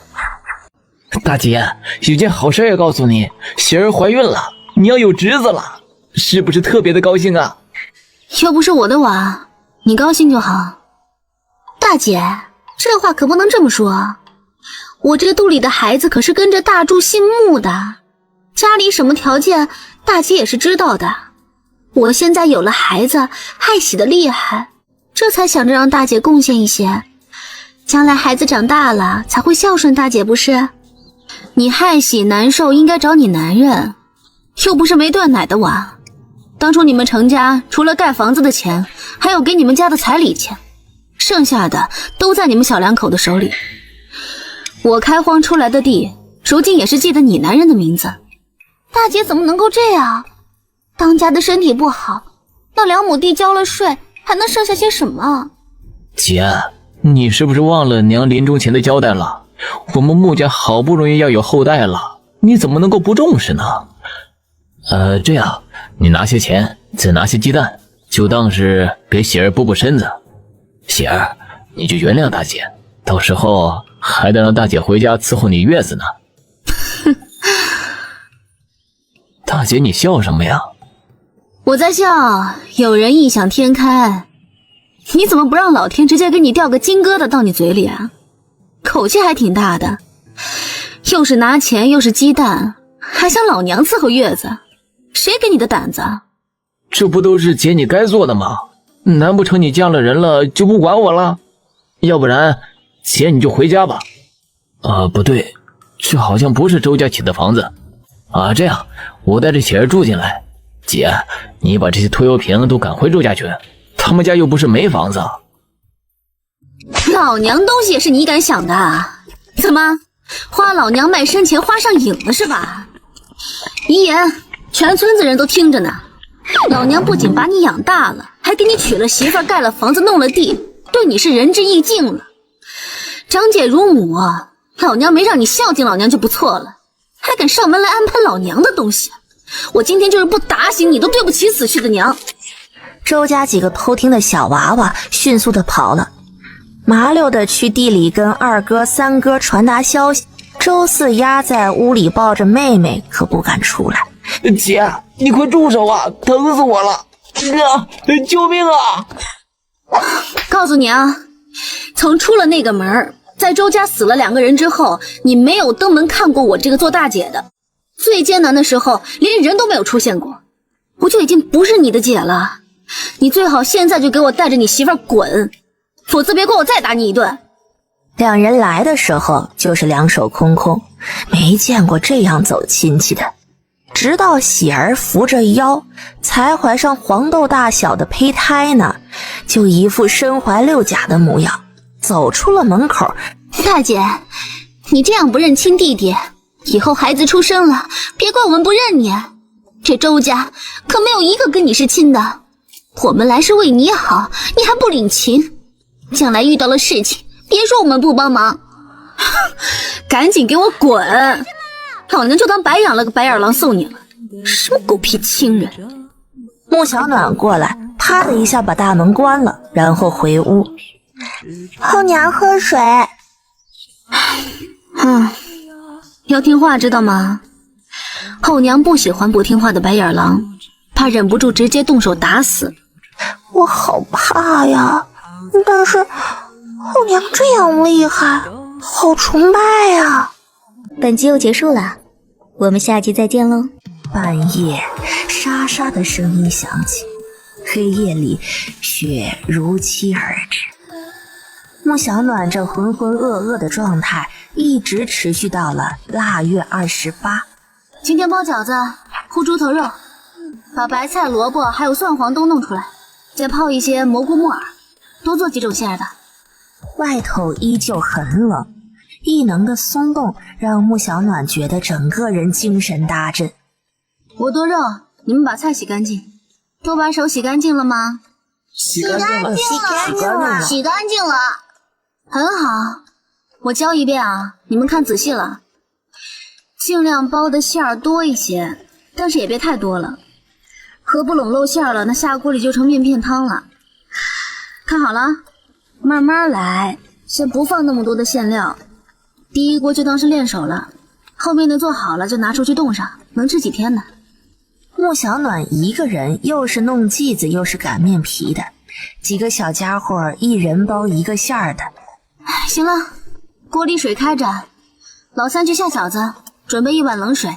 大姐，有件好事要告诉你，喜儿怀孕了，你要有侄子了，是不是特别的高兴啊？又不是我的娃，你高兴就好。大姐，这话可不能这么说，我这肚里的孩子可是跟着大柱姓穆的，家里什么条件大姐也是知道的。我现在有了孩子，爱喜的厉害，这才想着让大姐贡献一些，将来孩子长大了才会孝顺大姐，不是？你害喜难受应该找你男人，又不是没断奶的娃。当初你们程家除了盖房子的钱，还有给你们家的彩礼钱，剩下的都在你们小两口的手里。我开荒出来的地，如今也是记得你男人的名字。大姐怎么能够这样？当家的身体不好，那2亩地交了税，还能剩下些什么？姐，你是不是忘了娘临终前的交代了？我们穆家好不容易要有后代了，你怎么能够不重视呢？这样，你拿些钱，再拿些鸡蛋，就当是给喜儿补补身子。喜儿，你就原谅大姐，到时候还得让大姐回家伺候你月子呢。大姐，你笑什么呀？我在笑，有人异想天开。你怎么不让老天直接给你掉个金疙瘩到你嘴里啊？口气还挺大的，又是拿钱又是鸡蛋，还想老娘伺候月子，谁给你的胆子？这不都是姐你该做的吗？难不成你嫁了人了就不管我了？要不然姐你就回家吧。不对，这好像不是周家起的房子。这样我带着喜儿住进来。姐，你把这些拖油瓶都赶回周家去，他们家又不是没房子。老娘东西也是你敢想的？怎么花老娘卖身钱花上瘾了是吧？遗言全村子人都听着呢。老娘不仅把你养大了，还给你娶了媳妇儿，盖了房子，弄了地，对你是仁至义尽了。长姐如母，老娘没让你孝敬老娘就不错了，还敢上门来安排老娘的东西，我今天就是不打醒你都对不起死去的娘。周家几个偷听的小娃娃迅速的跑了，麻溜的去地里跟二哥三哥传达消息。周四压在屋里抱着妹妹，可不敢出来。姐，你快住手啊，疼死我了！救命啊！告诉你啊，从出了那个门，在周家死了2个人之后，你没有登门看过我这个做大姐的。最艰难的时候连人都没有出现过，我就已经不是你的姐了。你最好现在就给我带着你媳妇儿滚，否则别怪我再打你一顿。两人来的时候就是两手空空，没见过这样走亲戚的。直到喜儿扶着腰，才怀上黄豆大小的胚胎呢，就一副身怀6甲的模样，走出了门口。大姐，你这样不认亲弟弟，以后孩子出生了，别怪我们不认你。这周家可没有一个跟你是亲的，我们来是为你好，你还不领情，将来遇到了事情，别说我们不帮忙。赶紧给我滚！老娘就当白养了个白眼狼送你了，什么狗屁亲人！穆小暖过来，啪的一下把大门关了，然后回屋。后娘喝水。要听话知道吗？后娘不喜欢不听话的白眼狼，怕忍不住直接动手打死。我好怕呀，但是后娘这样厉害，好崇拜呀。本集又结束了，我们下集再见喽。半夜沙沙的声音响起，黑夜里雪如期而至。穆小暖这浑浑噩噩的状态一直持续到了腊月28。今天包饺子，烀猪头肉，把白菜、萝卜还有蒜黄都弄出来，再泡一些蘑菇木耳，多做几种馅的。外头依旧很冷，异能的松动让穆小暖觉得整个人精神大振。我剁肉，你们把菜洗干净。都把手洗干净了吗？洗干净了，洗干净了，很好。我教一遍啊，你们看仔细了，尽量包的馅儿多一些，但是也别太多了，可不拢漏馅儿了，那下锅里就成面片汤了。看好了，慢慢来，先不放那么多的馅料。第一锅就当是练手了，后面的做好了就拿出去冻上，能吃几天呢？穆小暖一个人又是弄剂子又是擀面皮的，几个小家伙一人包一个馅儿的。行了，锅里水开着，老三去下饺子，准备1碗冷水，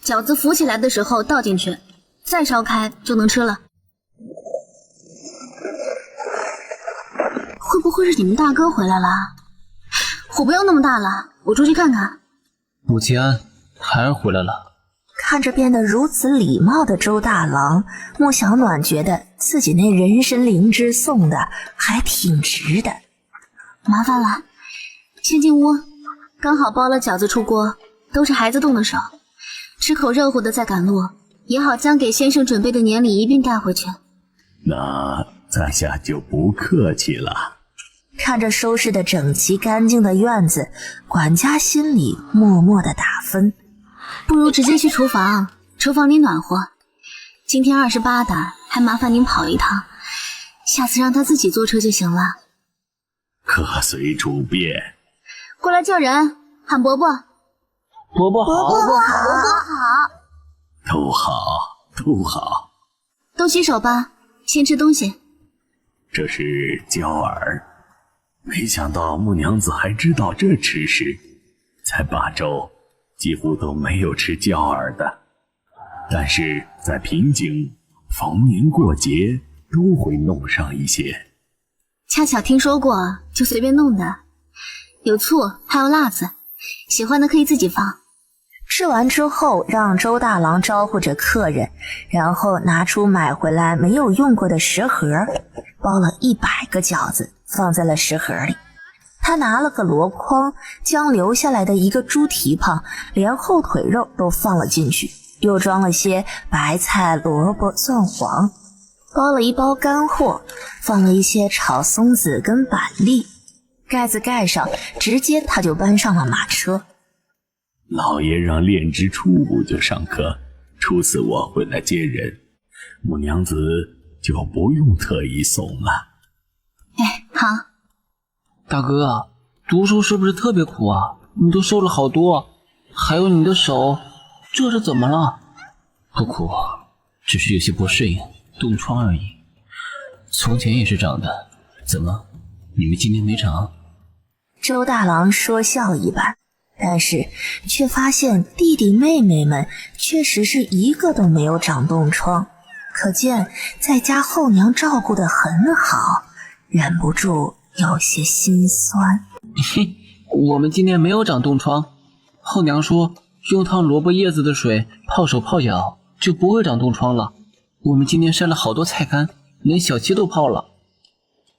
饺子浮起来的时候倒进去，再烧开就能吃了。会不会是你们大哥回来了？火不要那么大了，我出去看看。母亲安，孩儿回来了。看着变得如此礼貌的周大郎，穆小暖觉得自己那人参灵芝送的还挺值的。麻烦了，先进屋，刚好包了饺子出锅，都是孩子动的手，吃口热乎的再赶路，也好将给先生准备的年礼一并带回去。那在下就不客气了。看着收拾的整齐干净的院子，管家心里默默的打分。不如直接去厨房，厨房里暖和。今天28的，还麻烦您跑一趟，下次让他自己坐车就行了。客随主便。过来叫人，喊伯伯。伯伯好，伯伯好。都好，都好。都洗手吧，先吃东西。这是娇儿，没想到穆娘子还知道这吃食，才8周。几乎都没有吃娇儿的，但是在平井逢年过节都会弄上一些。恰巧听说过，就随便弄的，有醋，还有辣子，喜欢的可以自己放。吃完之后，让周大郎招呼着客人，然后拿出买回来没有用过的食盒，包了100个饺子放在了食盒里。他拿了个箩筐，将留下来的一个猪蹄膀连后腿肉都放了进去，又装了些白菜、萝卜、蒜黄，包了一包干货，放了一些炒松子跟板栗，盖子盖上，直接他就搬上了马车。老爷让炼之初5就上课，初4我回来接人，母娘子就不用特意送了。哎，好。大哥，读书是不是特别苦啊？你都瘦了好多，还有你的手，这是怎么了？不苦，只是有些不适应，冻疮而已。从前也是长的，怎么，你们今天没长？周大郎说笑一般，但是却发现弟弟妹妹们确实是一个都没有长冻疮，可见在家后娘照顾得很好，忍不住有些心酸。我们今天没有长冻疮，后娘说用烫萝卜叶子的水泡手泡脚就不会长冻疮了。我们今天晒了好多菜干，连小七都泡了。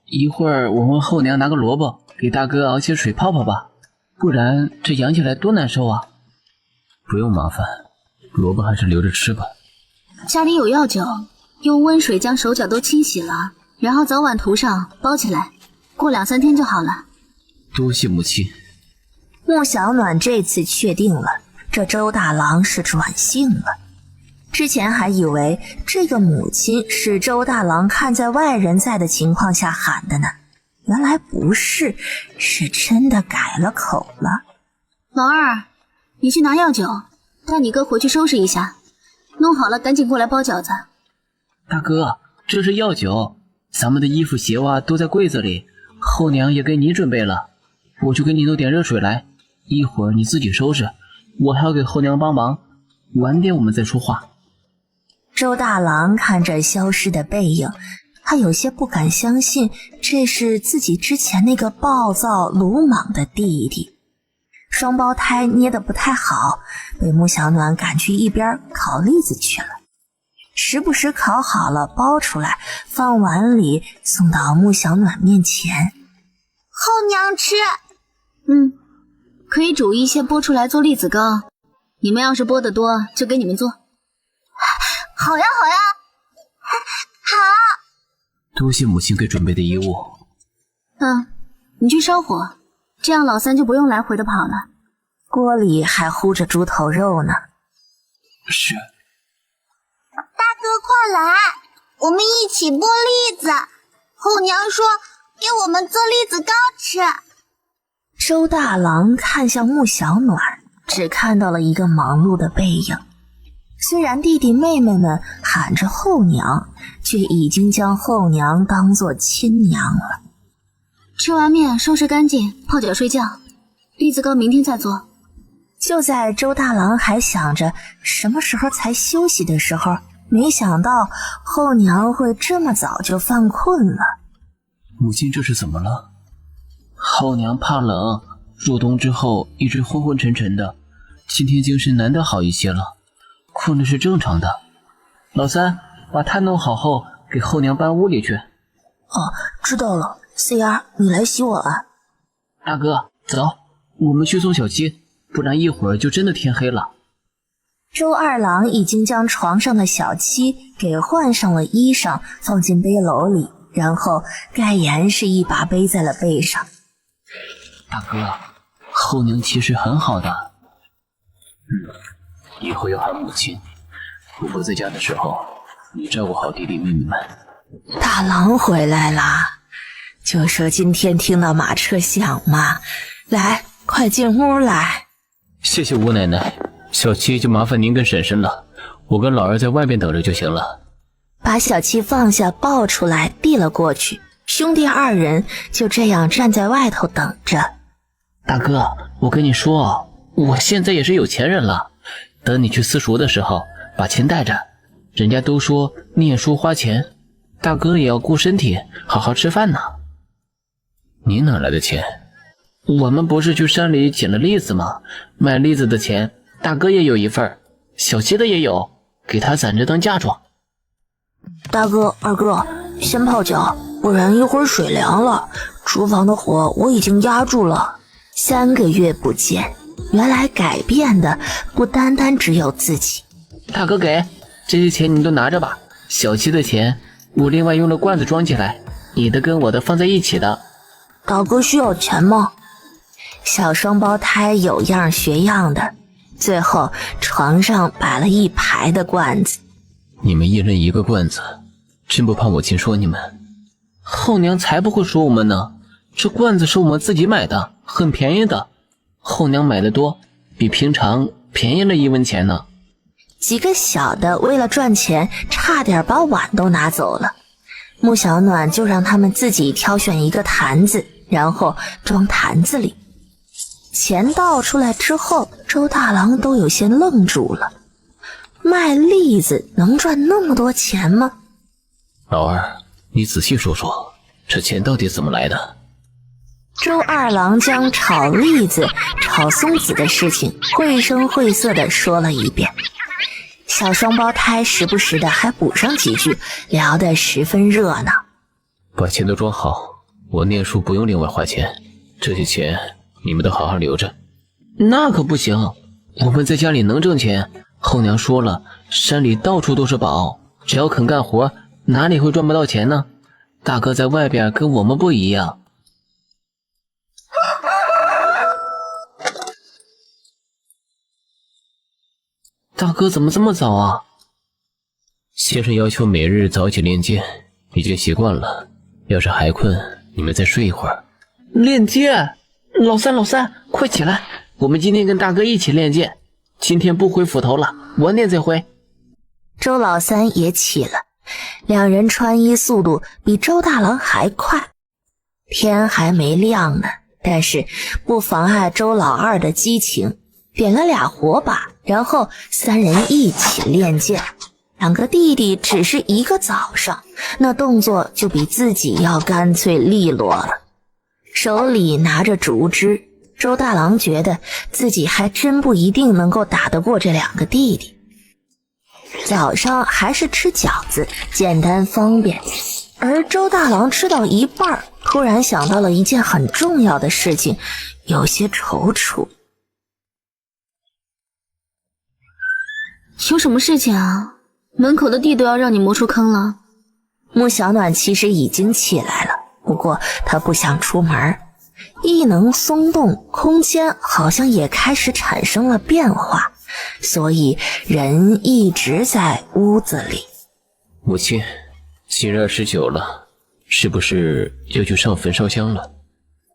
一会儿我问后娘拿个萝卜给大哥熬些水泡泡吧，不然这养起来多难受啊。不用麻烦，萝卜还是留着吃吧。家里有药酒，用温水将手脚都清洗了，然后早晚涂上，包起来，过2、3天就好了。多谢母亲。穆小暖这次确定了，这周大郎是转性了。之前还以为这个母亲是周大郎看在外人在的情况下喊的呢，原来不是，是真的改了口了。老二，你去拿药酒，带你哥回去收拾一下，弄好了赶紧过来包饺子。大哥，这是药酒，咱们的衣服鞋袜都在柜子里，后娘也给你准备了，我去给你弄点热水来，一会儿你自己收拾，我还要给后娘帮忙，晚点我们再说话。周大郎看着消失的背影，他有些不敢相信这是自己之前那个暴躁鲁莽的弟弟。双胞胎捏得不太好，被穆小暖赶去一边烤栗子去了，时不时烤好了包出来，放碗里送到穆小暖面前。后娘吃。可以煮一些剥出来做栗子糕，你们要是剥得多就给你们做。好呀好呀，好。多谢母亲给准备的衣物。你去烧火，这样老三就不用来回的跑了。锅里还烀着猪头肉呢。是。大哥快来，我们一起剥栗子。后娘说给我们做栗子糕吃。周大郎看向穆小暖，只看到了一个忙碌的背影。虽然弟弟妹妹们喊着后娘，却已经将后娘当作亲娘了。吃完面收拾干净，泡脚睡觉，栗子糕明天再做。就在周大郎还想着什么时候才休息的时候，没想到后娘会这么早就犯困了。母亲这是怎么了？后娘怕冷，入冬之后一直昏昏沉沉的，今天精神难得好一些了，困的是正常的。老三，把炭弄好后给后娘搬屋里去。知道了。CR， 你来洗碗。大哥，走，我们去送小七，不然一会儿就真的天黑了。周二郎已经将床上的小七给换上了衣裳，放进背篓里，然后盖严实一把背在了背上。大哥，后娘其实很好的。以后要喊母亲。我不在家的时候，你照顾好弟弟妹妹们。大郎回来啦，就说今天听到马车响嘛，来，快进屋来。谢谢吴奶奶，小七就麻烦您跟婶婶了，我跟老二在外边等着就行了。把小七放下，抱出来递了过去，兄弟二人就这样站在外头等着。大哥，我跟你说，我现在也是有钱人了，等你去私塾的时候把钱带着，人家都说念书花钱，大哥也要顾身体，好好吃饭呢。你哪来的钱？我们不是去山里捡了栗子吗？卖栗子的钱，大哥也有一份，小七的也有，给他攒着当嫁妆。大哥、二哥，先泡脚，不然一会儿水凉了。厨房的火我已经压住了。3个月不见，原来改变的不单单只有自己。大哥给，这些钱你都拿着吧。小七的钱我另外用了罐子装起来，你的跟我的放在一起的。大哥需要钱吗？小双胞胎有样学样的，最后床上摆了一排的罐子。你们一人1个罐子，真不怕母亲说你们？后娘才不会说我们呢，这罐子是我们自己买的，很便宜的。后娘买的多，比平常便宜了1文钱呢。几个小的为了赚钱，差点把碗都拿走了。穆小暖就让他们自己挑选一个坛子，然后装坛子里。钱倒出来之后，周大郎都有些愣住了。卖栗子能赚那么多钱吗？老二，你仔细说说，这钱到底怎么来的？周二郎将炒栗子、炒松子的事情绘声绘色地说了一遍。小双胞胎时不时的还补上几句，聊得十分热闹。把钱都装好，我念书不用另外花钱，这些钱你们都好好留着。那可不行，我们在家里能挣钱。后娘说了，山里到处都是宝，只要肯干活，哪里会赚不到钱呢？大哥在外边跟我们不一样。大哥怎么这么早啊？先生要求每日早起练剑，已经习惯了。要是还困，你们再睡一会儿。练剑？老三，快起来！我们今天跟大哥一起练剑。今天不挥斧头了，晚点再挥。周老三也起了，两人穿衣速度比周大郎还快。天还没亮呢，但是不妨碍周老二的激情，点了2火把，然后3人一起练剑。2个弟弟只是一个早上，那动作就比自己要干脆利落了。手里拿着竹枝，周大郎觉得自己还真不一定能够打得过这2个弟弟。早上还是吃饺子，简单方便。而周大郎吃到一半，突然想到了一件很重要的事情，有些踌躇。有什么事情啊？门口的地都要让你磨出坑了。穆小暖其实已经起来了，不过她不想出门。异能松动，空间好像也开始产生了变化，所以人一直在屋子里。母亲，今日29了，是不是要去上坟烧香了？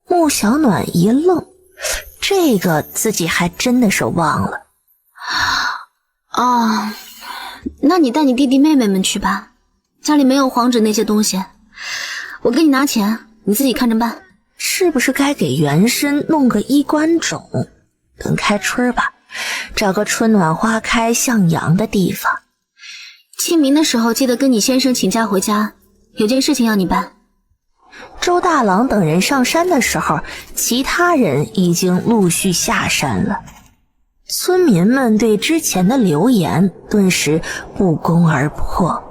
穆小暖一愣，这个自己还真的是忘了。哦，那你带你弟弟妹妹们去吧，家里没有黄纸那些东西，我给你拿钱，你自己看着办。是不是该给原身弄个衣冠冢？等开春吧，找个春暖花开向阳的地方。清明的时候记得跟你先生请假回家，有件事情要你办。周大郎等人上山的时候，其他人已经陆续下山了。村民们对之前的流言顿时不攻而破。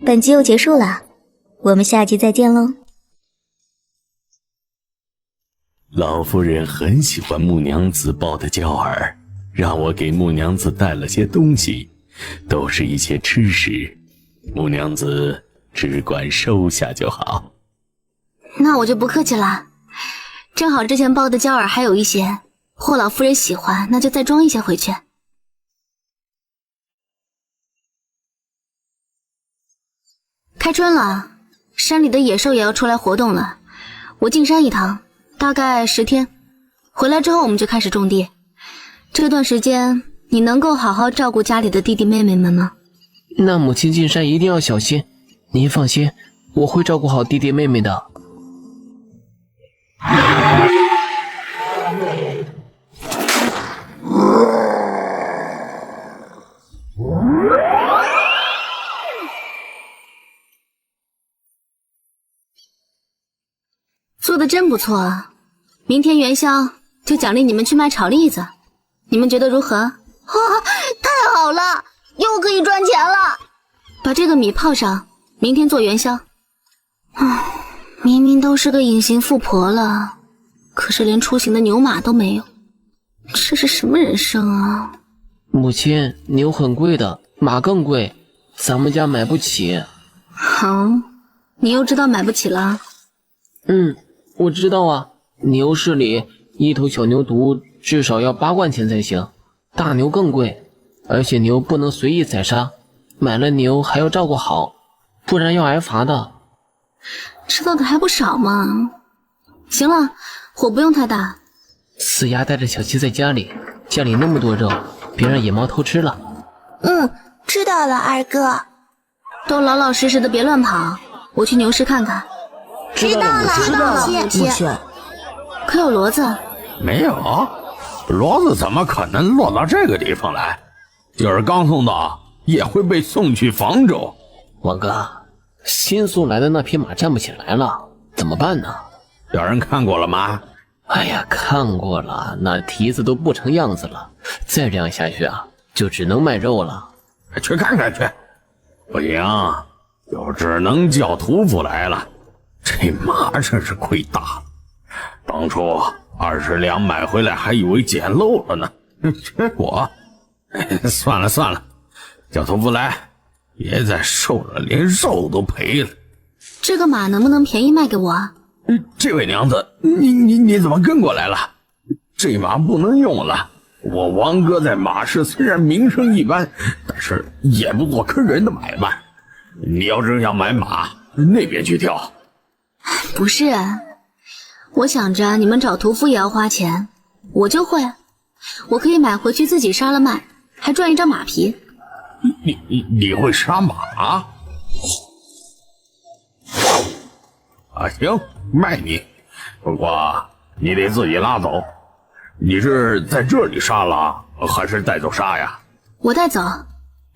本集又结束了，我们下集再见喽。老夫人很喜欢穆娘子抱的娇儿，让我给穆娘子带了些东西，都是一些吃食，穆娘子只管收下就好。那我就不客气了，正好之前包的娇耳还有一些，霍老夫人喜欢，那就再装一些回去。开春了，山里的野兽也要出来活动了，我进山一趟，大概10天，回来之后我们就开始种地。这段时间你能够好好照顾家里的弟弟妹妹们吗？那母亲进山一定要小心，您放心，我会照顾好弟弟妹妹的。真不错，明天元宵就奖励你们去卖炒栗子，你们觉得如何？太好了，又可以赚钱了。把这个米泡上，明天做元宵。明明都是个隐形富婆了，可是连出行的牛马都没有，这是什么人生啊？母亲，牛很贵的，马更贵，咱们家买不起。好，你又知道买不起了？我知道啊，牛市里一头小牛犊至少要8贯钱才行，大牛更贵，而且牛不能随意宰杀，买了牛还要照顾好，不然要挨罚的。知道的还不少嘛。行了，火不用太大。四丫带着小七在家里那么多肉，别让野猫偷吃了。知道了，二哥。都老老实实的，别乱跑。我去牛市看看。知道了，母亲。可有骡子？没有，骡子怎么可能落到这个地方来？就是刚送到，也会被送去房州。王哥，新送来的那匹马站不起来了，怎么办呢？有人看过了吗？哎呀，看过了，那蹄子都不成样子了，再这样下去啊，就只能卖肉了。去看看去。不行，就只能叫屠夫来了。这马真是亏大了，当初20两买回来还以为捡漏了呢，结果算了，叫屠夫来，别再瘦了，连肉都赔了。这个马能不能便宜卖给我？这位娘子，你怎么跟过来了？这马不能用了。我王哥在马市虽然名声一般，但是也不做坑人的买卖。你要真想买马，那边去挑。不是，我想着你们找屠夫也要花钱，我就会，我可以买回去自己杀了卖，还赚一张马皮。你会杀马啊？行，卖你，不过你得自己拉走。你是在这里杀了，还是带走杀呀？我带走。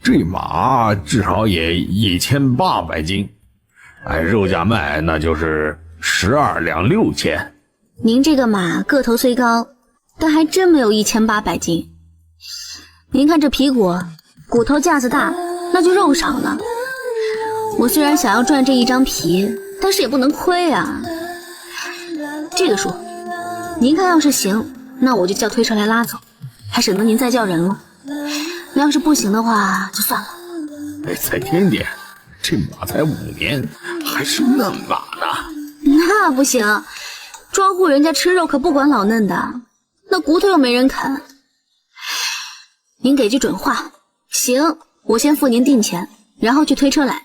这马至少也1800斤，按肉价卖那就是12两6千。您这个马个头虽高，但还真没有1800斤。您看这皮骨头架子大，那就肉少了。我虽然想要赚这一张皮，但是也不能亏啊。这个数，您看要是行，那我就叫推车来拉走，还省得您再叫人了。那要是不行的话，就算了。再添点，这马才5年，还是嫩马呢。那不行，庄户人家吃肉可不管老嫩的，那骨头又没人啃。您给句准话，行，我先付您定钱，然后去推车来。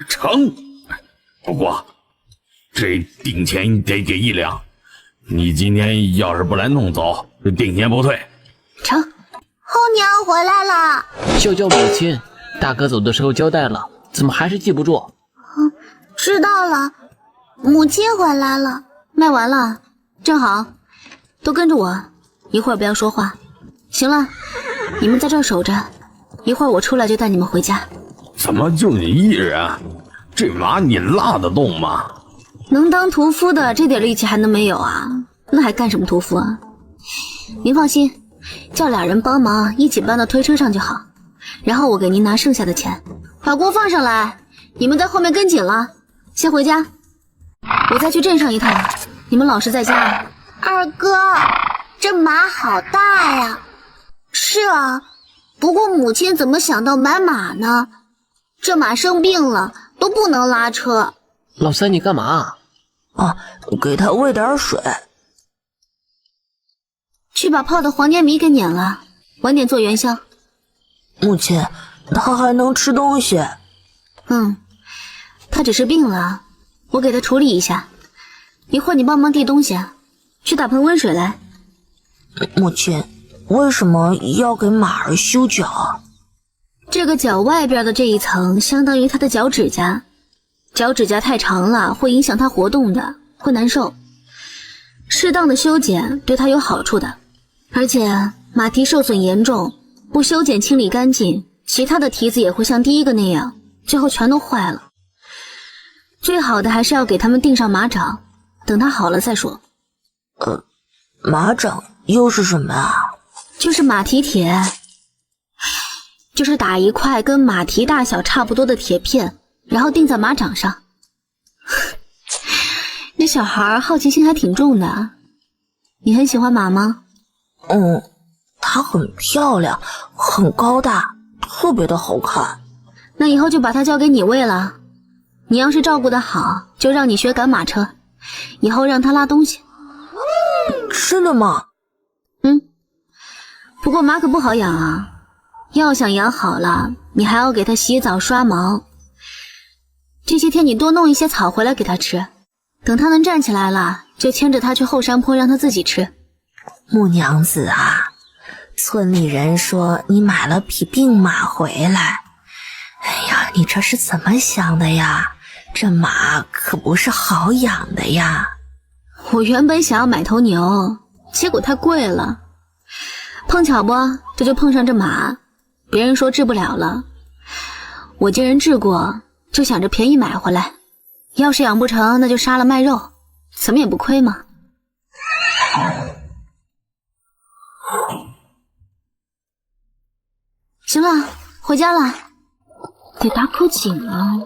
成，不过这定钱得给1两，你今天要是不来弄走，定钱不退。成。后娘回来了。叫母亲，大哥走的时候交代了，怎么还是记不住？知道了，母亲回来了。卖完了，正好，都跟着我，一会儿不要说话。行了，你们在这儿守着，一会儿我出来就带你们回家。怎么就你一人？这马你拉得动吗？能当屠夫的这点力气还能没有啊？那还干什么屠夫啊？您放心，叫俩人帮忙一起搬到推车上就好，然后我给您拿剩下的钱。把锅放上来，你们在后面跟紧了。先回家，我再去镇上一趟，你们老实在家。二哥，这马好大呀。是啊，不过母亲怎么想到买马呢？这马生病了，都不能拉车。老三，你干嘛？给他喂点水。去把泡的黄粘米给碾了，晚点做元宵。母亲，他还能吃东西。他只是病了，我给他处理一下。一会儿你帮忙递东西，去打盆温水来。母亲，为什么要给马儿修脚？这个脚外边的这一层相当于它的脚趾甲，脚趾甲太长了会影响它活动的，会难受。适当的修剪对它有好处的，而且马蹄受损严重，不修剪清理干净，其他的蹄子也会像第一个那样，最后全都坏了。最好的还是要给它们钉上马掌，等他好了再说。马掌又是什么啊？就是马蹄铁，就是打一块跟马蹄大小差不多的铁片，然后钉在马掌上。那小孩好奇心还挺重的。你很喜欢马吗？它很漂亮，很高大，特别的好看。那以后就把它交给你喂了。你要是照顾得好，就让你学赶马车，以后让它拉东西。真的吗？不过马可不好养啊，要想养好了，你还要给它洗澡刷毛。这些天你多弄一些草回来给它吃，等它能站起来了，就牵着它去后山坡让它自己吃。木娘子啊，村里人说你买了匹病马回来。哎呀，你这是怎么想的呀？这马可不是好养的呀。我原本想要买头牛，结果太贵了。碰巧不，这就碰上这马，别人说治不了了，我见人治过，就想着便宜买回来。要是养不成，那就杀了卖肉，怎么也不亏嘛。行了，回家了，得打口井啊。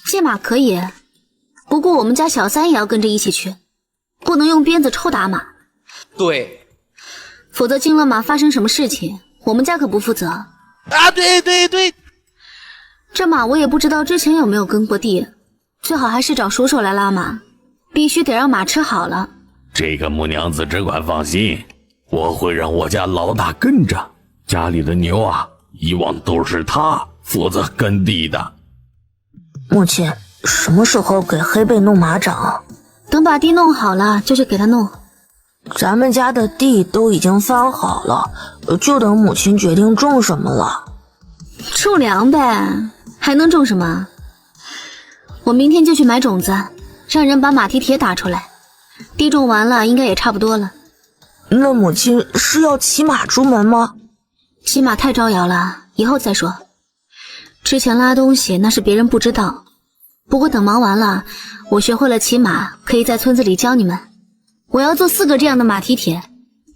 借马可以，不过我们家小三也要跟着一起去，不能用鞭子抽打马。对，否则惊了马发生什么事情，我们家可不负责。啊，对，这马我也不知道之前有没有耕过地，最好还是找鼠手来拉马，必须得让马吃好了。这个木娘子只管放心，我会让我家老大跟着。家里的牛啊，以往都是他负责耕地的。母亲，什么时候给黑贝弄马掌？等把地弄好了就去给他弄。咱们家的地都已经翻好了，就等母亲决定种什么了。种粮呗，还能种什么？我明天就去买种子，让人把马蹄铁打出来。地种完了应该也差不多了。那母亲是要骑马出门吗？骑马太招摇了，以后再说。之前拉东西那是别人不知道，不过等忙完了，我学会了骑马，可以在村子里教你们。我要做4个这样的马蹄铁，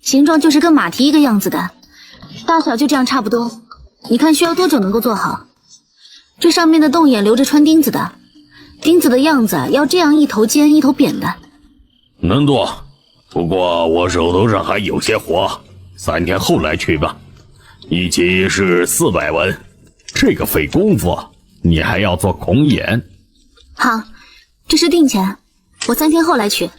形状就是跟马蹄一个样子的，大小就这样差不多。你看需要多久能够做好？这上面的洞眼留着穿钉子的，钉子的样子要这样一头尖一头扁的。能做，不过我手头上还有些活，3天后来去吧。一起是400文，这个费功夫，你还要做孔眼。好，这是定钱，我3天后来取。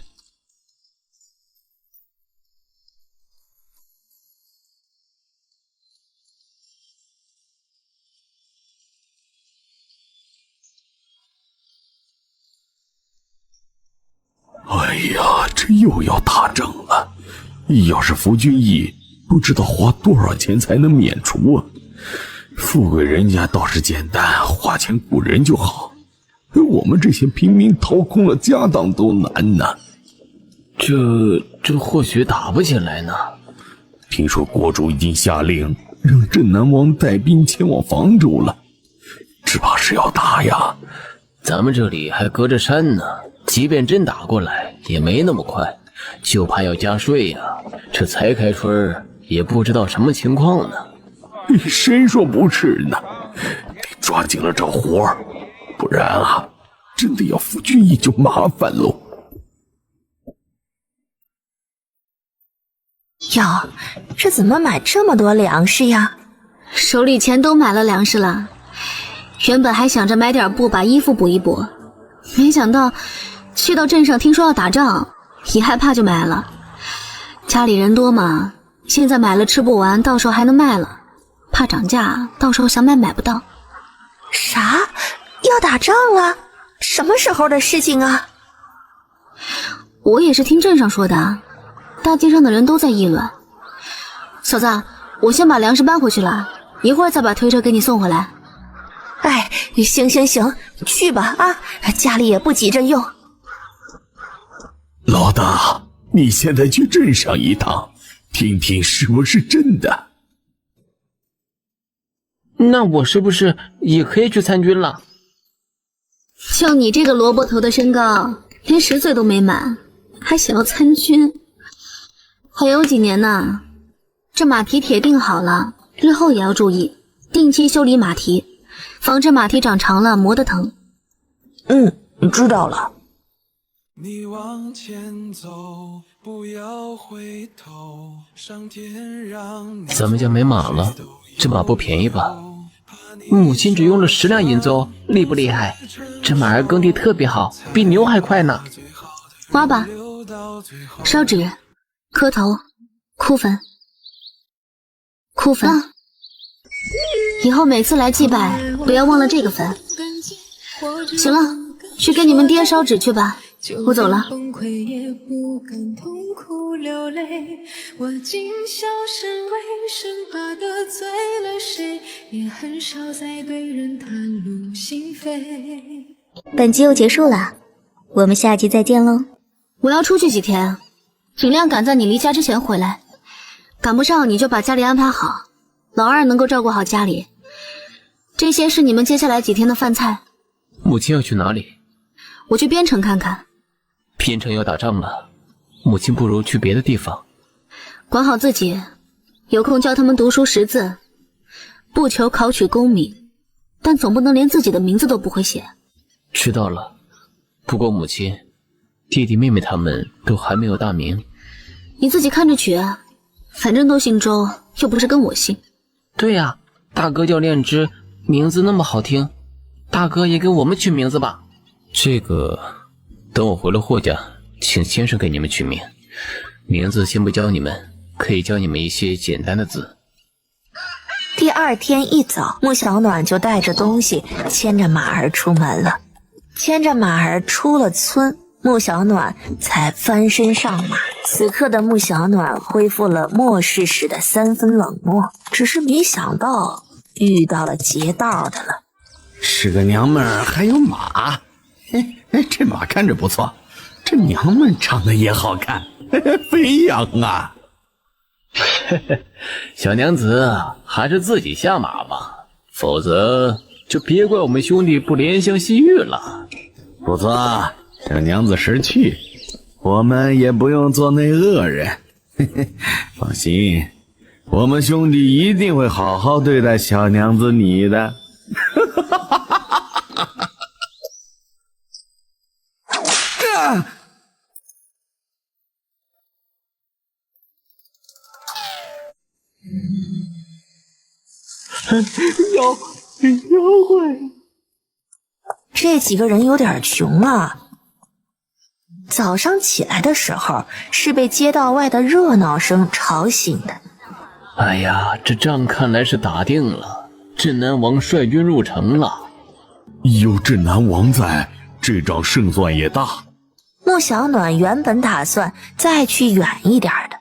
哎呀，这又要打仗了！要是服军役，不知道花多少钱才能免除啊！富贵人家倒是简单，花钱雇人就好。我们这些平民掏空了家当都难呢。这或许打不起来呢。听说国主已经下令让镇南王带兵前往房州了，只怕是要打呀。咱们这里还隔着山呢，即便真打过来也没那么快，就怕要加税呀。这才开春也不知道什么情况呢。谁说不是呢？得抓紧了这活儿，不然啊，真的要服军役就麻烦喽。哟，这怎么买这么多粮食呀？手里钱都买了粮食了，原本还想着买点布把衣服补一补，没想到去到镇上听说要打仗，一害怕就买了。家里人多嘛，现在买了吃不完，到时候还能卖了，怕涨价，到时候想买买不到。啥？要打仗了？什么时候的事情啊？我也是听镇上说的，大街上的人都在议论。嫂子，我先把粮食搬回去了，一会儿再把推车给你送回来。哎，行，去吧啊，家里也不急着用。老大，你现在去镇上一趟，听听是不是真的。那我是不是也可以去参军了？就你这个萝卜头的身高，连10岁都没满，还想要参军？还有几年呢？这马蹄铁定好了，日后也要注意，定期修理马蹄，防止马蹄长长了磨得疼。知道了。你往前走，不要回头，上天让咱们家没马了，这马不便宜吧？母亲只用了10两银子哦，厉不厉害？这马儿耕地特别好，比牛还快呢。挖吧，烧纸、磕头、哭坟。以后每次来祭拜，不要忘了这个坟。行了，去给你们爹烧纸去吧，我走了。我今宵深为生怕得罪了谁，也很少再对人袒露心扉。本集又结束了，我们下集再见喽。我要出去几天，尽量赶在你离家之前回来，赶不上你就把家里安排好，老二能够照顾好家里。这些是你们接下来几天的饭菜。母亲要去哪里？我去边城看看。边城要打仗了，母亲不如去别的地方。管好自己，有空教他们读书识字，不求考取功名，但总不能连自己的名字都不会写。知道了，不过母亲，弟弟妹妹他们都还没有大名。你自己看着取啊，反正都姓周，又不是跟我姓。对呀，大哥叫炼之，名字那么好听，大哥也给我们取名字吧。这个等我回了霍家，请先生给你们取名。名字先不教你们，可以教你们一些简单的字。第二天一早，穆小暖就带着东西牵着马儿出门了。牵着马儿出了村，穆小暖才翻身上马。此刻的穆小暖恢复了末世时的3分冷漠，只是没想到遇到了劫道的了。是个娘们儿还有马，这马看着不错，这娘们长得也好看，飞扬啊！小娘子还是自己下马吧，否则就别怪我们兄弟不怜香惜玉了。不错，这娘子识趣，我们也不用做那恶人。放心，我们兄弟一定会好好对待小娘子你的。妖怪，这几个人有点穷啊。早上起来的时候是被街道外的热闹声吵醒的。哎呀，这仗看来是打定了，镇南王率军入城了。有镇南王在，这仗胜算也大。穆小暖原本打算再去远一点的，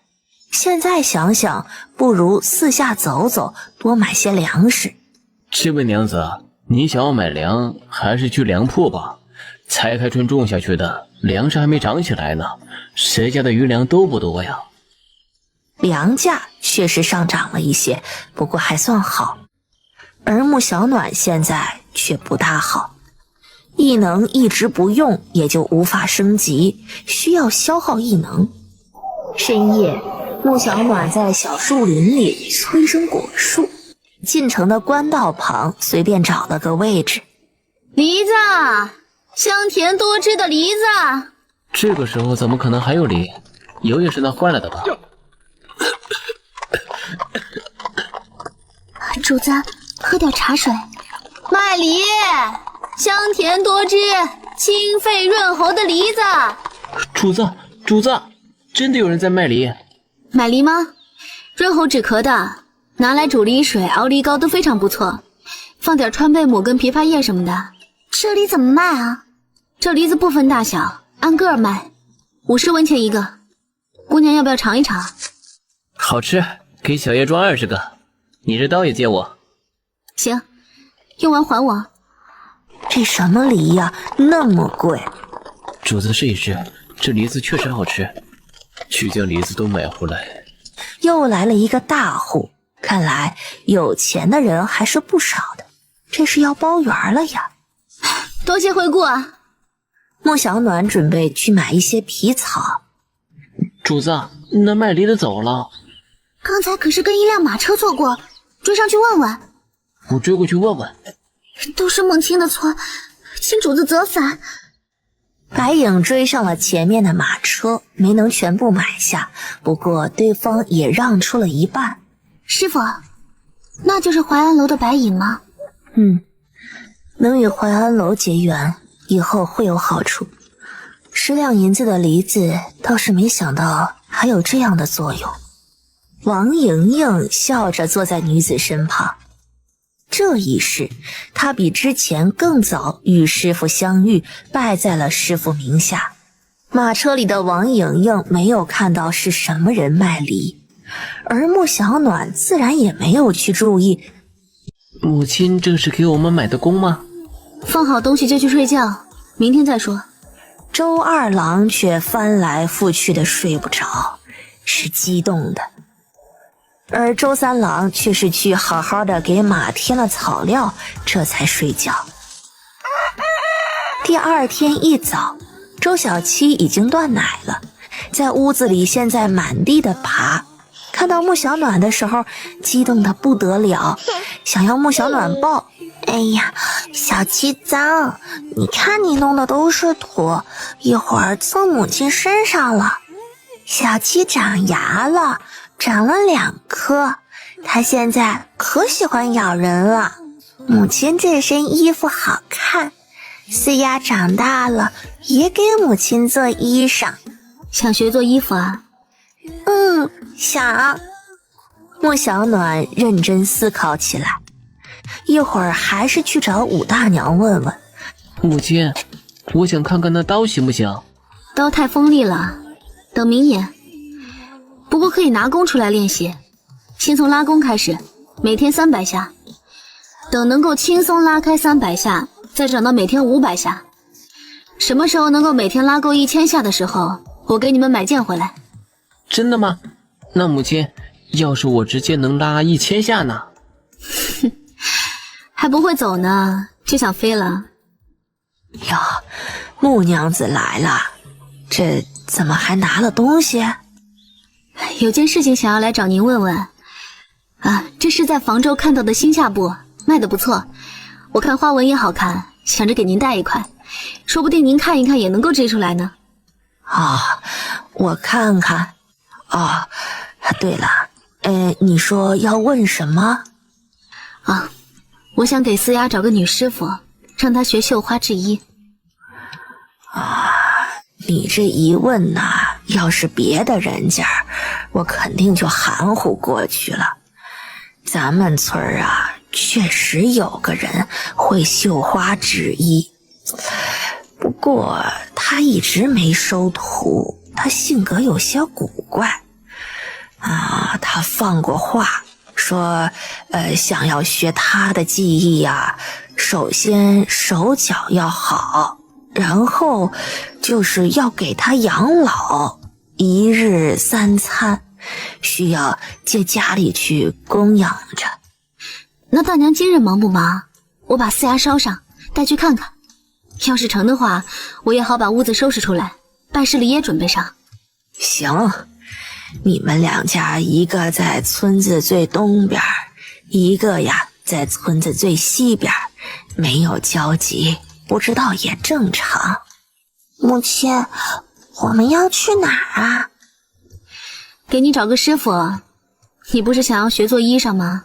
现在想想，不如四下走走，多买些粮食。这位娘子，你想要买粮，还是去粮铺吧？才开春种下去的粮食还没长起来呢，谁家的余粮都不多呀。粮价确实上涨了一些，不过还算好。而穆小暖现在却不大好，异能一直不用，也就无法升级，需要消耗异能。深夜，穆小暖在小树林里催生果树，进城的官道旁随便找了个位置。梨子，香甜多汁的梨子。这个时候怎么可能还有梨？油也是那坏了的吧？主子，喝点茶水。卖梨，香甜多汁、清肺润喉的梨子。主子，真的有人在卖梨？买梨吗？润喉止咳的，拿来煮梨水、熬梨膏都非常不错，放点川贝母跟枇杷叶什么的。这梨怎么卖啊？这梨子不分大小，按个儿卖，50文钱一个。姑娘要不要尝一尝？好吃，给小叶装20个。你这刀也借我。行，用完还我。这什么梨呀，那么贵？主子试一试，这梨子确实好吃。去将梨子都买回来。又来了一个大户，看来有钱的人还是不少的，这是要包圆了呀。多谢惠顾啊。穆小暖准备去买一些皮草。主子，那麦离的走了。刚才可是跟一辆马车错过，追上去问问。我追过去问问。都是孟青的错，请主子责罚。白影追上了前面的马车，没能全部买下，不过对方也让出了一半。师傅，那就是淮安楼的白影吗？能与淮安楼结缘，以后会有好处。10两银子的梨子，倒是没想到还有这样的作用。王莹莹笑着坐在女子身旁。这一世，她比之前更早与师傅相遇，拜在了师傅名下。马车里的王莹莹没有看到是什么人卖梨，而穆小暖自然也没有去注意。母亲正是给我们买的弓吗？放好东西就去睡觉，明天再说。周二郎却翻来覆去的睡不着，是激动的。而周三郎却是去好好的给马添了草料，这才睡觉。第二天一早，周小七已经断奶了，在屋子里现在满地的爬。看到穆小暖的时候，激动的不得了，想要穆小暖抱。哎呀，小七脏，你看你弄的都是土，一会儿蹭母亲身上了。小七长牙了，长了2颗，它现在可喜欢咬人了。母亲这身衣服好看，四丫长大了也给母亲做衣裳。想学做衣服啊？想。穆小暖认真思考起来，一会儿还是去找武大娘问问。母亲，我想看看那刀行不行？刀太锋利了，等明年。不过可以拿弓出来练习，先从拉弓开始，每天300下，等能够轻松拉开300下，再涨到每天500下。什么时候能够每天拉够1000下的时候，我给你们买剑回来。真的吗？那母亲，要是我直接能拉1000下呢？还不会走呢，就想飞了。哟，穆娘子来了，这怎么还拿了东西？有件事情想要来找您问问。啊，这是在房州看到的新夏布，卖得不错，我看花纹也好看，想着给您带一块，说不定您看一看也能够织出来呢。我看看。对了，你说要问什么？我想给四丫找个女师傅，让她学绣花制衣。你这一问呐，要是别的人家，我肯定就含糊过去了。咱们村啊，确实有个人会绣花制衣，不过他一直没收徒，他性格有些古怪。他放过话，说想要学他的技艺呀，首先手脚要好，然后就是要给他养老，1日3餐，需要借家里去供养着。那大娘今日忙不忙？我把四丫捎上，带去看看。要是成的话，我也好把屋子收拾出来，拜师礼也准备上。行，你们2家一个在村子最东边，一个呀在村子最西边，没有交集，不知道也正常。母亲，我们要去哪儿啊？给你找个师傅，你不是想要学做衣裳吗？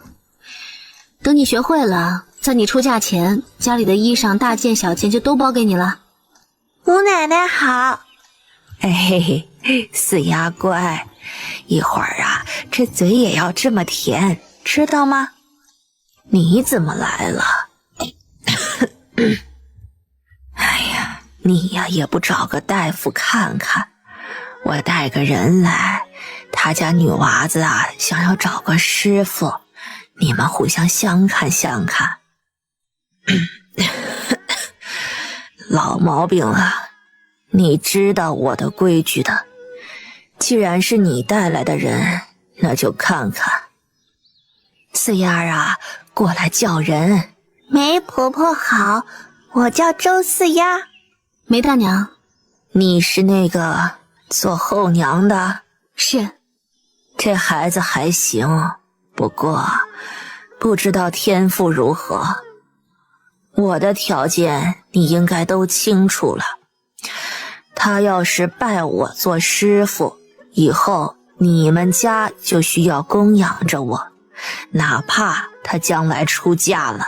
等你学会了，在你出嫁前，家里的衣裳大件小件就都包给你了。吴奶奶好。四丫乖，一会儿啊，这嘴也要这么甜，知道吗？你怎么来了？哎呀，你呀也不找个大夫看看，我带个人来，他家女娃子啊想要找个师傅，你们互相相看相看。老毛病了，你知道我的规矩的。既然是你带来的人，那就看看。四丫啊，过来叫人。梅婆婆好，我叫周四丫。梅大娘，你是那个做后娘的？是。这孩子还行，不过不知道天赋如何。我的条件你应该都清楚了。他要是拜我做师傅，以后你们家就需要供养着我，哪怕他将来出嫁了。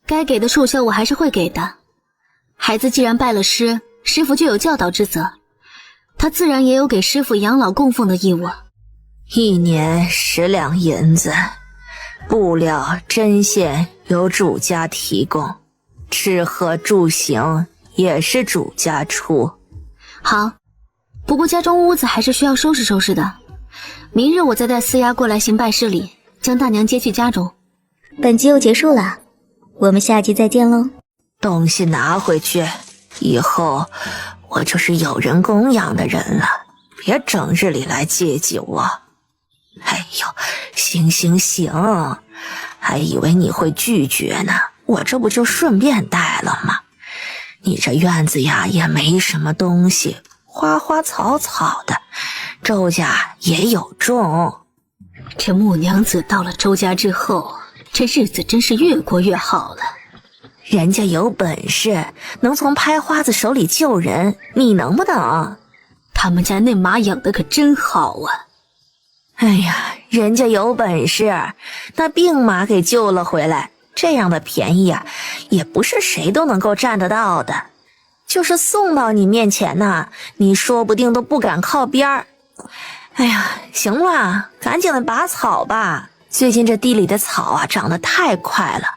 该给的束绣我还是会给的。孩子既然拜了师，师傅就有教导之责，他自然也有给师傅养老供奉的义务。1年10两银子，布料针线由主家提供，吃喝住行也是主家出。好，不过家中屋子还是需要收拾收拾的。明日我再带四丫过来行拜师礼，将大娘接去家中。本集又结束了，我们下集再见喽。东西拿回去，以后我就是有人供养的人了，别整日里来接济我。哎呦，行，还以为你会拒绝呢，我这不就顺便带了吗？你这院子呀也没什么东西，花花草草的，周家也有种。这木娘子到了周家之后，这日子真是越过越好了。人家有本事，能从拍花子手里救人，你能不能？他们家那马养的可真好啊！哎呀，人家有本事，那病马给救了回来，这样的便宜啊，也不是谁都能够占得到的。就是送到你面前呐，你说不定都不敢靠边儿。哎呀，行了，赶紧的拔草吧。最近这地里的草啊，长得太快了，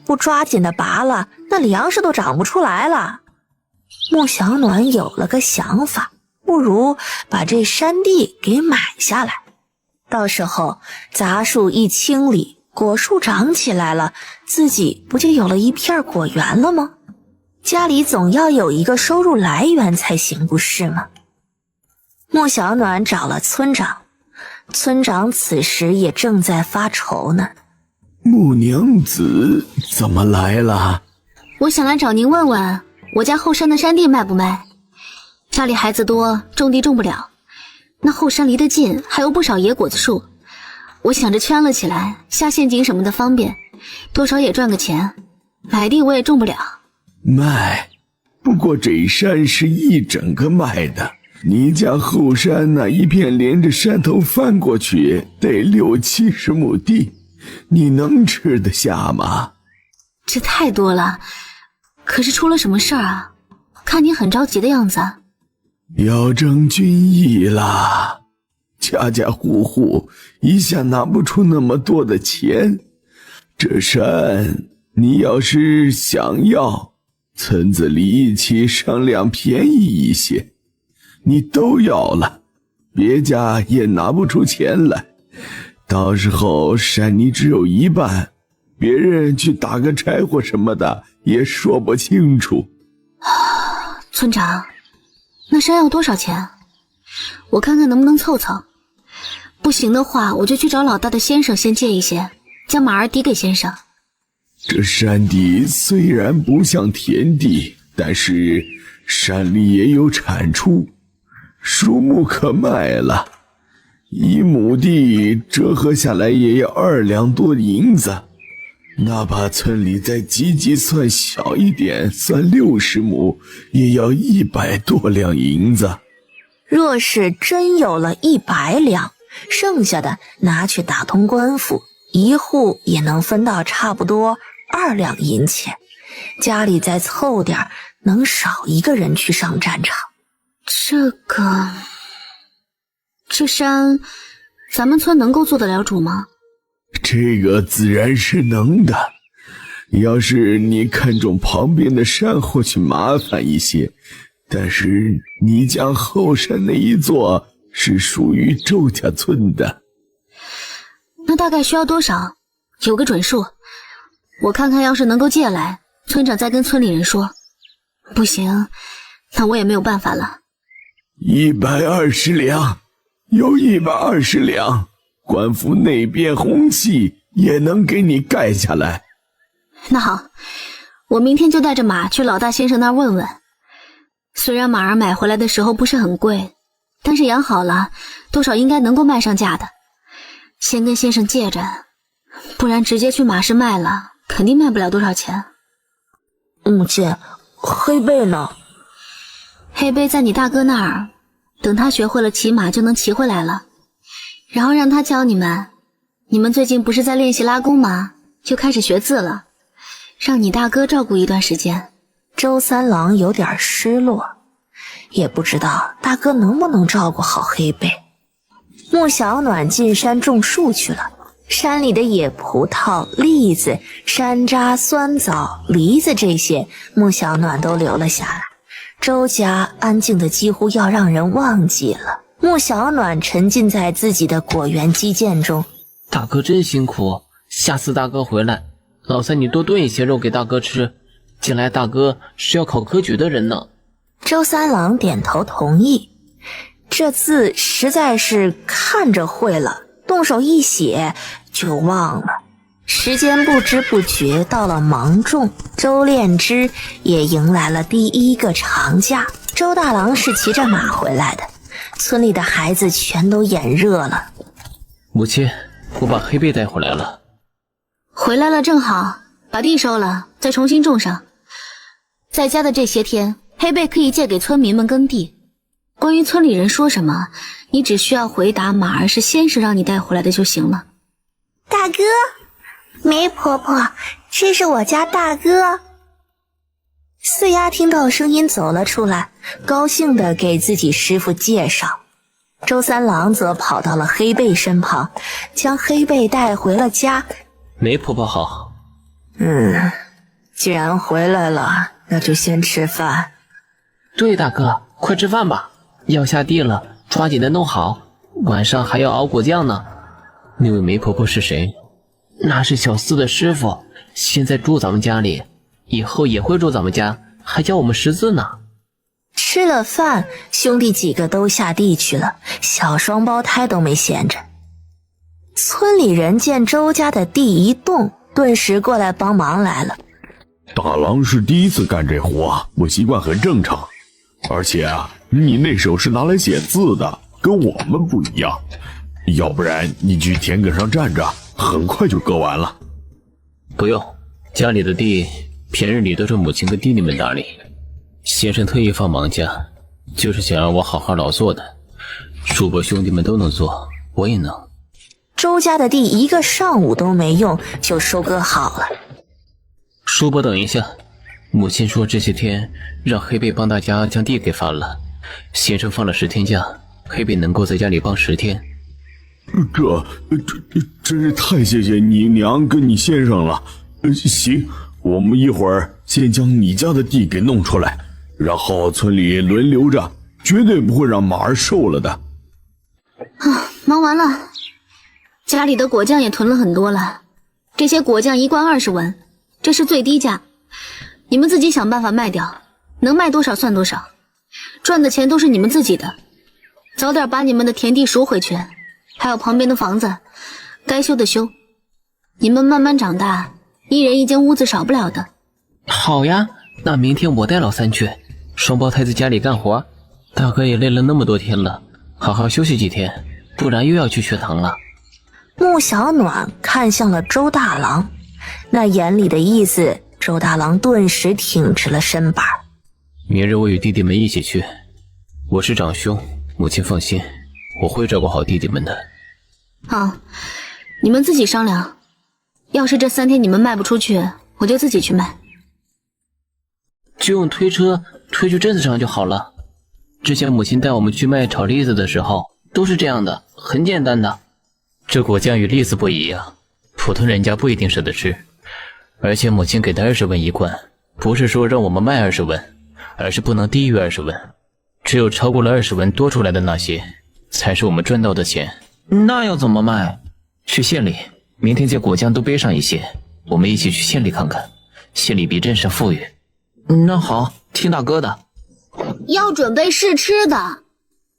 不抓紧的拔了，那粮食都长不出来了。穆小暖有了个想法，不如把这山地给买下来，到时候杂树一清理，果树长起来了，自己不就有了一片果园了吗？家里总要有一个收入来源才行，不是吗？穆小暖找了村长，村长此时也正在发愁呢。穆娘子怎么来了？我想来找您问问，我家后山的山地卖不卖？家里孩子多，种地种不了，那后山离得近，还有不少野果子树，我想着圈了起来，下陷阱什么的方便，多少也赚个钱。买地我也种不了。卖，不过这山是一整个卖的，你家后山那一片连着山头翻过去得60-70亩地，你能吃得下吗？这太多了，可是出了什么事儿啊？看你很着急的样子。要征军役啦，家家户户一下拿不出那么多的钱，这山你要是想要，村子里一起商量便宜一些，你都要了，别家也拿不出钱来，到时候山你只有一半，别人去打个柴火什么的也说不清楚。村长，那山要多少钱？我看看能不能凑凑，不行的话我就去找老大的先生先借一些，将马儿抵给先生。这山地虽然不像田地，但是山里也有产出，树木可卖了，1亩地折合下来也要2两多银子，哪怕村里再积算小一点，算60亩，也要100多两银子。若是真有了100两，剩下的拿去打通官府，一户也能分到差不多2两银钱，家里再凑点，能少一个人去上战场。这山咱们村能够做得了主吗？这个自然是能的，要是你看中旁边的山或许麻烦一些，但是你家后山那一座是属于周家村的。那大概需要多少？有个准数，我看看，要是能够借来，村长再跟村里人说。不行，那我也没有办法了。120两，有120两，官府那边红气也能给你盖下来。那好，我明天就带着马去老大先生那儿问问。虽然马儿买回来的时候不是很贵，但是养好了，多少应该能够卖上价的。先跟先生借着，不然直接去马市卖了，肯定卖不了多少钱。母亲，黑贝呢？黑贝在你大哥那儿，等他学会了骑马就能骑回来了，然后让他教你们。你们最近不是在练习拉弓吗？就开始学字了，让你大哥照顾一段时间。周三郎有点失落，也不知道大哥能不能照顾好黑贝。穆小暖进山种树去了，山里的野葡萄、栗子、山楂、酸枣、梨子这些，穆小暖都留了下来。周家安静的几乎要让人忘记了。穆小暖沉浸在自己的果园基建中。大哥真辛苦，下次大哥回来，老三你多炖一些肉给大哥吃。近来大哥是要考科举的人呢。周三郎点头同意。这字实在是看着会了，动手一写就忘了。时间不知不觉到了芒种，周炼之也迎来了第一个长假。周大郎是骑着马回来的，村里的孩子全都眼热了。母亲，我把黑贝带回来了。回来了正好，把地收了，再重新种上。在家的这些天，黑贝可以借给村民们耕地。关于村里人说什么，你只需要回答马儿是先生让你带回来的就行了。大哥，梅婆婆，这是我家大哥。四丫听到声音走了出来，高兴地给自己师傅介绍。周三郎则跑到了黑贝身旁，将黑贝带回了家。梅婆婆好。既然回来了，那就先吃饭。对，大哥，快吃饭吧，要下地了，抓紧的弄好，晚上还要熬果酱呢。那位梅婆婆是谁？那是小四的师傅，现在住咱们家里，以后也会住咱们家，还教我们识字呢。吃了饭，兄弟几个都下地去了，小双胞胎都没闲着。村里人见周家的地一动，顿时过来帮忙来了。大郎是第一次干这活，不习惯很正常。而且啊，你那手是拿来写字的，跟我们不一样。要不然你去田埂上站着，很快就割完了。不用，家里的地平日里都是母亲跟弟弟们打理。先生特意放忙假，就是想让我好好劳作的。叔伯兄弟们都能做，我也能。周家的地一个上午都没用，就收割好了。叔伯等一下，母亲说这些天让黑贝帮大家将地给翻了，先生放了10天假，黑贝能够在家里帮10天。这真是太谢谢你娘跟你先生了。行，我们一会儿先将你家的地给弄出来，然后村里轮流着，绝对不会让马儿受了的。忙完了，家里的果酱也囤了很多了，这些果酱一罐20文，这是最低价，你们自己想办法卖掉，能卖多少算多少，赚的钱都是你们自己的。早点把你们的田地赎回去，还有旁边的房子，该修的修。你们慢慢长大，一人一间屋子少不了的。好呀，那明天我带老三去，双胞胎在家里干活。大哥也累了那么多天了，好好休息几天，不然又要去学堂了。穆小暖看向了周大郎，那眼里的意思，周大郎顿时挺直了身板。明日我与弟弟们一起去，我是长兄，母亲放心，我会照顾好弟弟们的。好，你们自己商量，要是这3天你们卖不出去，我就自己去卖。就用推车推去镇子上就好了。之前母亲带我们去卖炒栗子的时候都是这样的，很简单的。这果酱与栗子不一样，普通人家不一定舍得吃，而且母亲给的20文一罐，不是说让我们卖20文，而是不能低于20文，只有超过了20文多出来的那些才是我们赚到的钱。那要怎么卖？去县里，明天将果酱都背上一些，我们一起去县里看看，县里比镇上富裕。那好，听大哥的。要准备试吃的。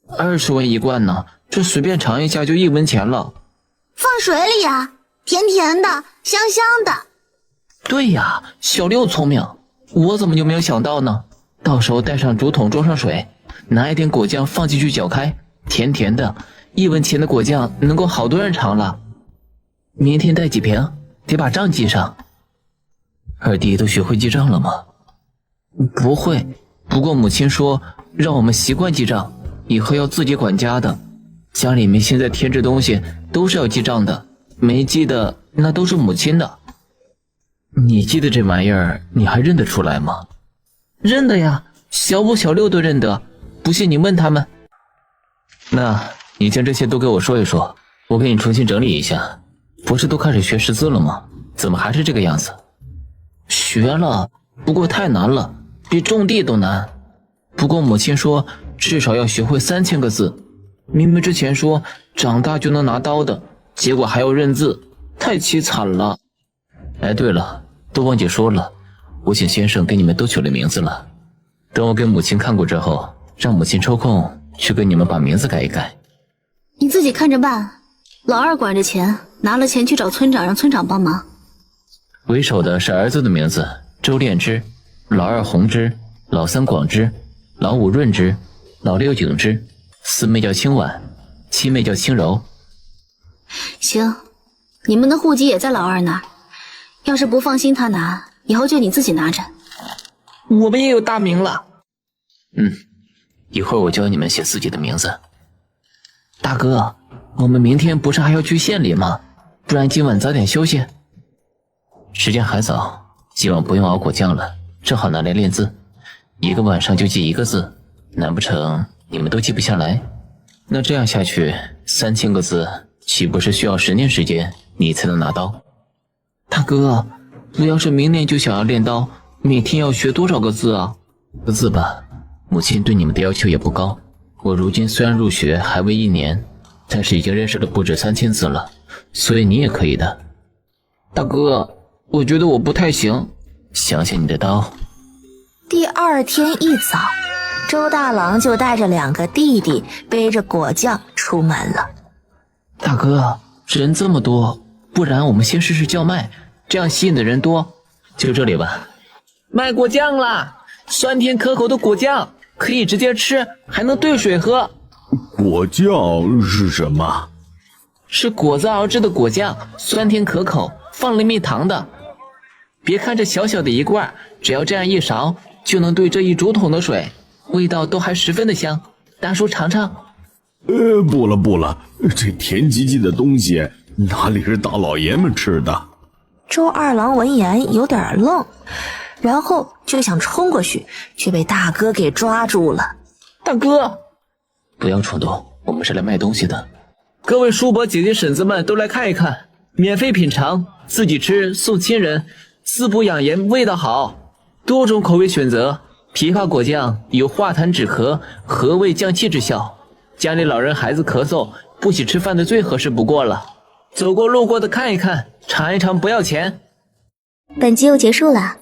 20文一罐呢，这随便尝一下就1文钱了。放水里啊，甜甜的，香香的。对呀，小六聪明，我怎么就没有想到呢？到时候带上竹筒装上水，拿一点果酱放进去搅开，甜甜的，1文钱的果酱能够好多人尝了。明天带几瓶，得把账记上。二弟都学会记账了吗？不会，不过母亲说让我们习惯记账，以后要自己管家的。家里面现在添置东西都是要记账的，没记的那都是母亲的。你记的这玩意儿你还认得出来吗？认得呀，小5小6都认得，不信你问他们。那你将这些都给我说一说，我给你重新整理一下。不是都开始学识字了吗？怎么还是这个样子？学了，不过太难了，比种地都难。不过母亲说至少要学会3000个字，明明之前说长大就能拿刀的，结果还要认字，太凄惨了。哎，对了，都忘记说了，我请先生给你们都取了名字了。等我给母亲看过之后，让母亲抽空去给你们把名字改一改。你自己看着办，老二管着钱，拿了钱去找村长，让村长帮忙。为首的是儿子的名字周炼之，老二弘之，老三广之，老五润之，老六景之，四妹叫清婉，七妹叫清柔。行，你们的户籍也在老二那儿，要是不放心他拿，以后就你自己拿着。我们也有大名了。一会儿我教你们写自己的名字。大哥，我们明天不是还要去县里吗？不然今晚早点休息。时间还早，今晚不用熬果酱了，正好拿来练字。1个晚上就记1个字，难不成你们都记不下来？那这样下去，3000个字，岂不是需要10年时间你才能拿刀？大哥，我要是明年就想要练刀，每天要学多少个字啊？1个字吧，母亲对你们的要求也不高。我如今虽然入学还未1年，但是已经认识了不止3000字了，所以你也可以的。大哥，我觉得我不太行，想想你的刀。第2天一早，周大郎就带着2个弟弟背着果酱出门了。大哥，人这么多，不然我们先试试叫卖，这样吸引的人多。就这里吧。卖果酱啦，酸甜可口的果酱，可以直接吃，还能兑水喝。果酱是什么？是果子熬制的果酱，酸甜可口，放了蜜糖的。别看这小小的一罐，只要这样一勺，就能兑这1竹筒的水，味道都还十分的香。大叔尝尝。不了，这甜唧唧的东西哪里是大老爷们吃的？周二郎闻言有点愣，然后就想冲过去，却被大哥给抓住了。大哥，不要冲动，我们是来卖东西的。各位叔伯姐姐婶子们都来看一看，免费品尝，自己吃送亲人，滋补养颜，味道好，多种口味选择。枇杷果酱有化痰止咳、和胃降气之效，家里老人孩子咳嗽不许吃饭的最合适不过了。走过路过的看一看，尝一尝，不要钱。本集又结束了，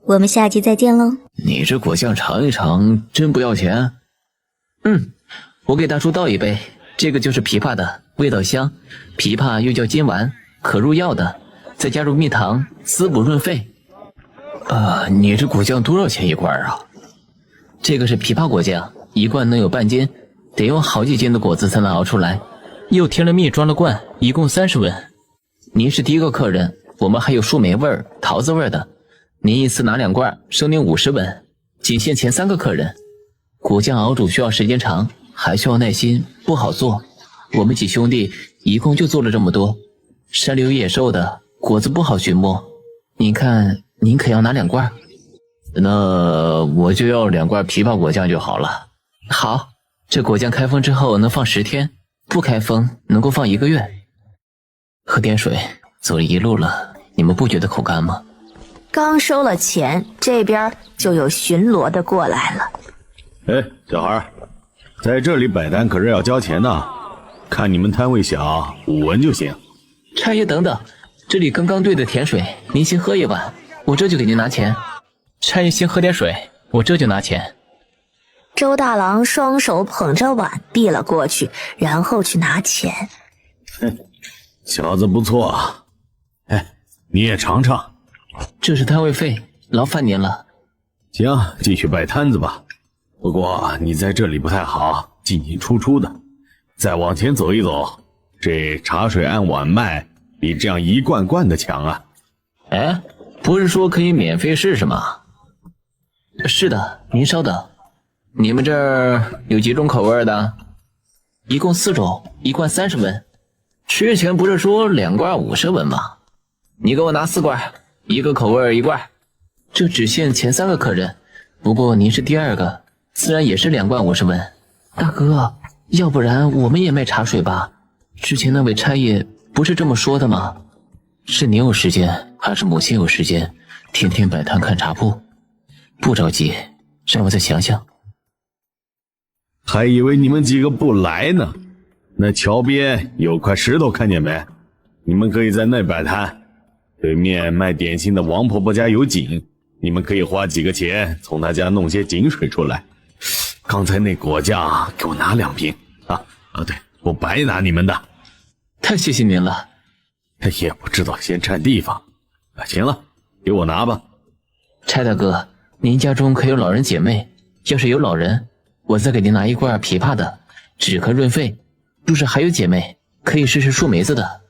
我们下集再见喽。你这果酱尝一尝，真不要钱？我给大叔倒一杯，这个就是枇杷的，味道香，枇杷又叫金丸，可入药的，再加入蜜糖，滋补润肺。你这果酱多少钱一罐啊？这个是枇杷果酱，一罐能有半斤，得用好几斤的果子才能熬出来，又添了蜜装了罐，一共30文。您是第一个客人，我们还有树莓味儿、桃子味儿的，您一次拿2罐，收您50文，仅限前3个客人。果酱熬煮需要时间长，还需要耐心，不好做。我们几兄弟一共就做了这么多，山里有野兽的，果子不好寻摸。您看，您可要拿2罐？那我就要2罐枇杷果酱就好了。好，这果酱开封之后能放10天，不开封能够放1个月。喝点水，走了一路了，你们不觉得口干吗？刚收了钱，这边就有巡逻的过来了。小孩，在这里摆摊可是要交钱的，看你们摊位小，5文就行。差爷等等，这里刚刚兑的甜水，您先喝一碗，我这就给您拿钱。差爷先喝点水，我这就拿钱。周大郎双手捧着碗递了过去，然后去拿钱。小子不错啊，你也尝尝。这是摊位费，劳烦您了。行，继续摆摊子吧。不过你在这里不太好，进进出出的。再往前走一走，这茶水按碗卖，比这样一罐罐的强啊。哎，不是说可以免费试试吗？是的，您稍等。你们这儿有几种口味的？一共4种，一罐30文。之前不是说2罐50文吗？你给我拿4罐，一个口味1罐。这只限前3个客人，不过您是第2个，自然也是2罐50文。大哥，要不然我们也卖茶水吧？之前那位差爷不是这么说的吗？是你有时间，还是母亲有时间，天天摆摊看茶铺？不着急，让我再想想。还以为你们几个不来呢。那桥边有块石头看见没？你们可以在那摆摊。对面卖点心的王婆婆家有井，你们可以花几个钱从她家弄些井水出来。刚才那果酱给我拿2瓶啊！对，我白拿你们的。太谢谢您了。也不知道先占地方。行了，给我拿吧。差大哥，您家中可有老人姐妹？要是有老人，我再给您拿一罐枇杷的，止咳润肺。若是还有姐妹，可以试试树梅子的。